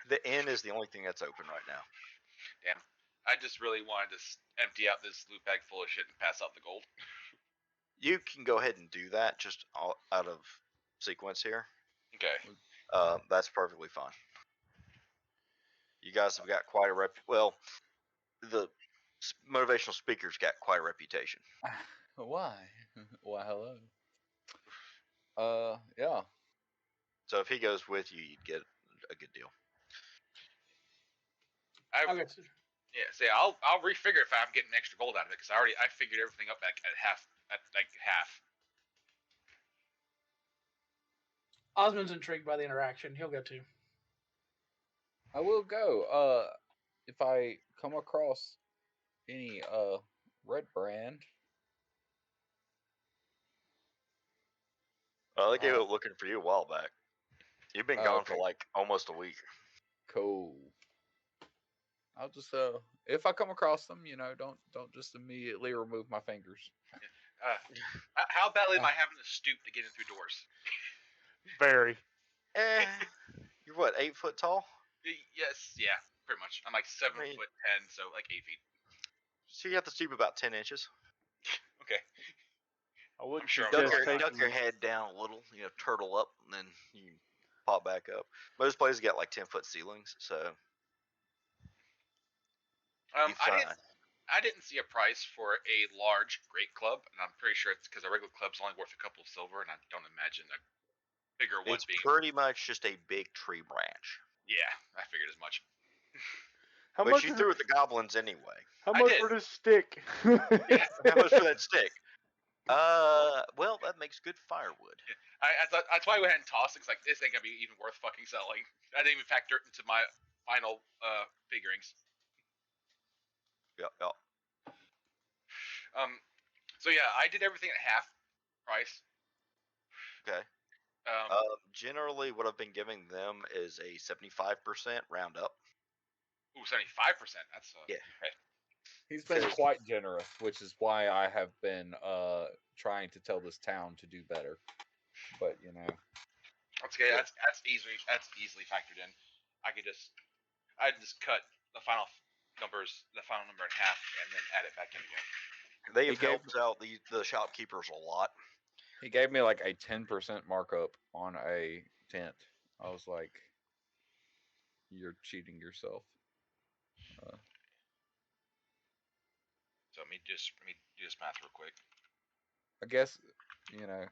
The inn is the only thing that's open right now. Damn. I just really wanted to empty out this loot bag full of shit and pass out the gold. You can go ahead and do that just out of sequence here. Okay. That's perfectly fine. You guys have got quite a well, the motivational speaker's got quite a reputation. Why? Why, hello. Yeah. So if he goes with you, you'd get a good deal. Okay. Yeah. I'll refigure if I'm getting extra gold out of it because I figured everything up at half. Osmond's intrigued by the interaction. He'll go too. I will go. If I come across any red brand, They gave up looking for you a while back. You've been gone for okay. like almost a week. cool. I'll just if I come across them, don't just immediately remove my fingers. How badly am I having to stoop to get in through doors? Very. You're what, 8 foot tall? Yes. Yeah. Pretty much. I'm like 7 Right. foot 10, so like 8 feet. So you have to stoop about 10 inches. Okay. I wouldn't sure I'm suggest sorry. taking Duck your head down a little, turtle up, and then you pop back up. Most places got like 10-foot ceilings, so be fine. I didn't see a price for a large great club, and I'm pretty sure it's because a regular club's only worth a couple of silver, and I don't imagine a bigger one It's being. pretty much just a big tree branch, Yeah, I figured as much. How which much? you threw at the goblins anyway. How I much did. for this stick? Yeah. How much for that stick? Well, that makes good firewood. I thought that's why I went ahead and tossed it. 'Cause, like, this ain't gonna be even worth fucking selling. I didn't even factor it into my final figurings. Yeah. So yeah, I did everything at half price. Okay. Um, Generally, what I've been giving them is a 75% roundup. 75%. That's Yeah. Okay. He's been Says- quite generous, which is why I have been trying to tell this town to do better. But you know, That's okay. Yeah. That's easily factored in. I just cut the final number in half, and then add it back in again. They He have gave- helped out the shopkeepers a lot. he gave me like a 10% markup on a tent. I was like, "You're cheating yourself." So let me do this math real quick. I guess you know.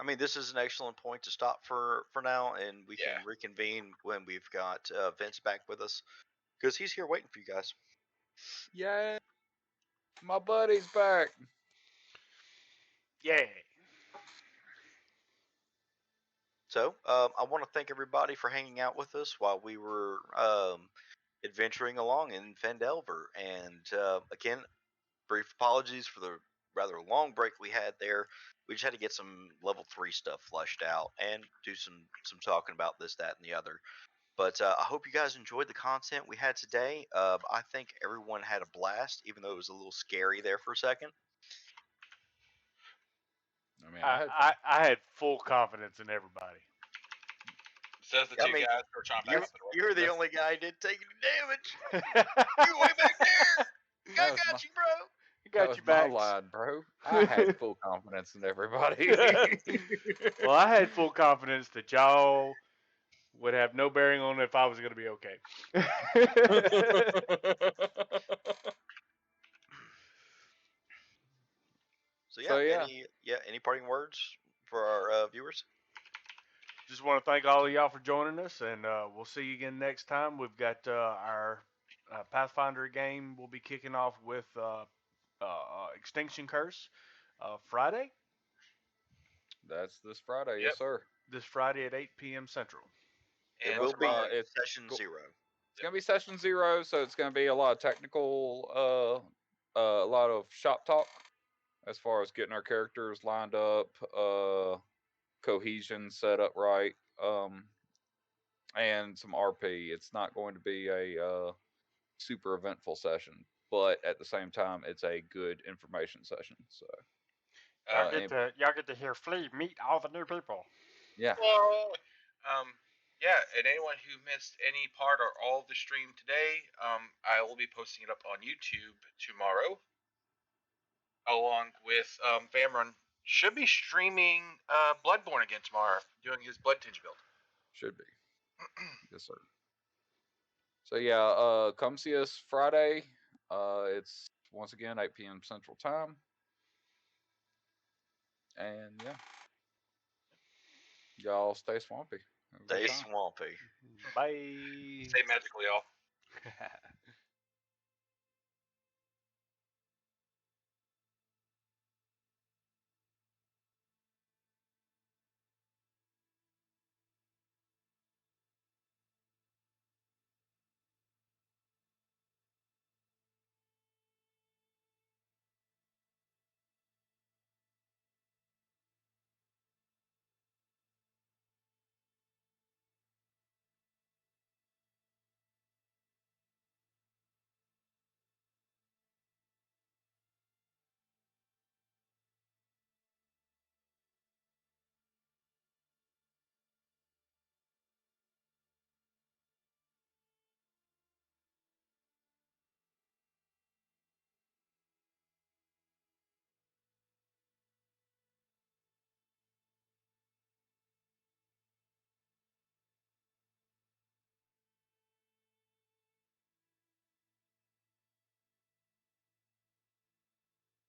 I mean, this is an excellent point to stop for now, and we Yeah. can reconvene when we've got Vince back with us, because he's here waiting for you guys. Yeah, my buddy's back. Yeah. So, I want to thank everybody for hanging out with us while we were adventuring along in Phandelver. And again, brief apologies for the rather long break we had there. We just had to get some level 3 stuff fleshed out and do some talking about this, that, and the other. But I hope you guys enjoyed the content we had today. I think everyone had a blast, even though it was a little scary there for a second. I mean, I had I had full confidence in everybody. Says the I two mean, guys who are trying back up the door. You're the That's- only guy who didn't take any damage. You way back there. I That was got my- you, bro. You that got was you my back. line, bro. I had full confidence in everybody. Well, I had full confidence that y'all would have no bearing on if I was going to be okay. So yeah, So, yeah. any parting words for our viewers? Just want to thank all of y'all for joining us, and we'll see you again next time. We've got our Pathfinder game. We'll be kicking off with Extinction Curse Friday. That's this Friday, Yep. yes, sir. This Friday at 8 p.m. Central. It And will be tomorrow, it's session cool. 0. It's gonna be session 0, so it's gonna be a lot of technical, a lot of shop talk as far as getting our characters lined up, cohesion set up right, and some RP. It's not going to be a super eventful session, but at the same time, it's a good information session. So Y'all get to hear Flea meet all the new people. yeah, yeah, and anyone who missed any part or all of the stream today, I will be posting it up on YouTube tomorrow, along with Famron should be streaming Bloodborne again tomorrow, doing his Blood Tinge build. should be. Yes, sir. So yeah, come see us Friday. It's once again 8 p.m. Central Time. And yeah, y'all stay swampy. Have a good Stay time. swampy. Bye. Stay magical, y'all.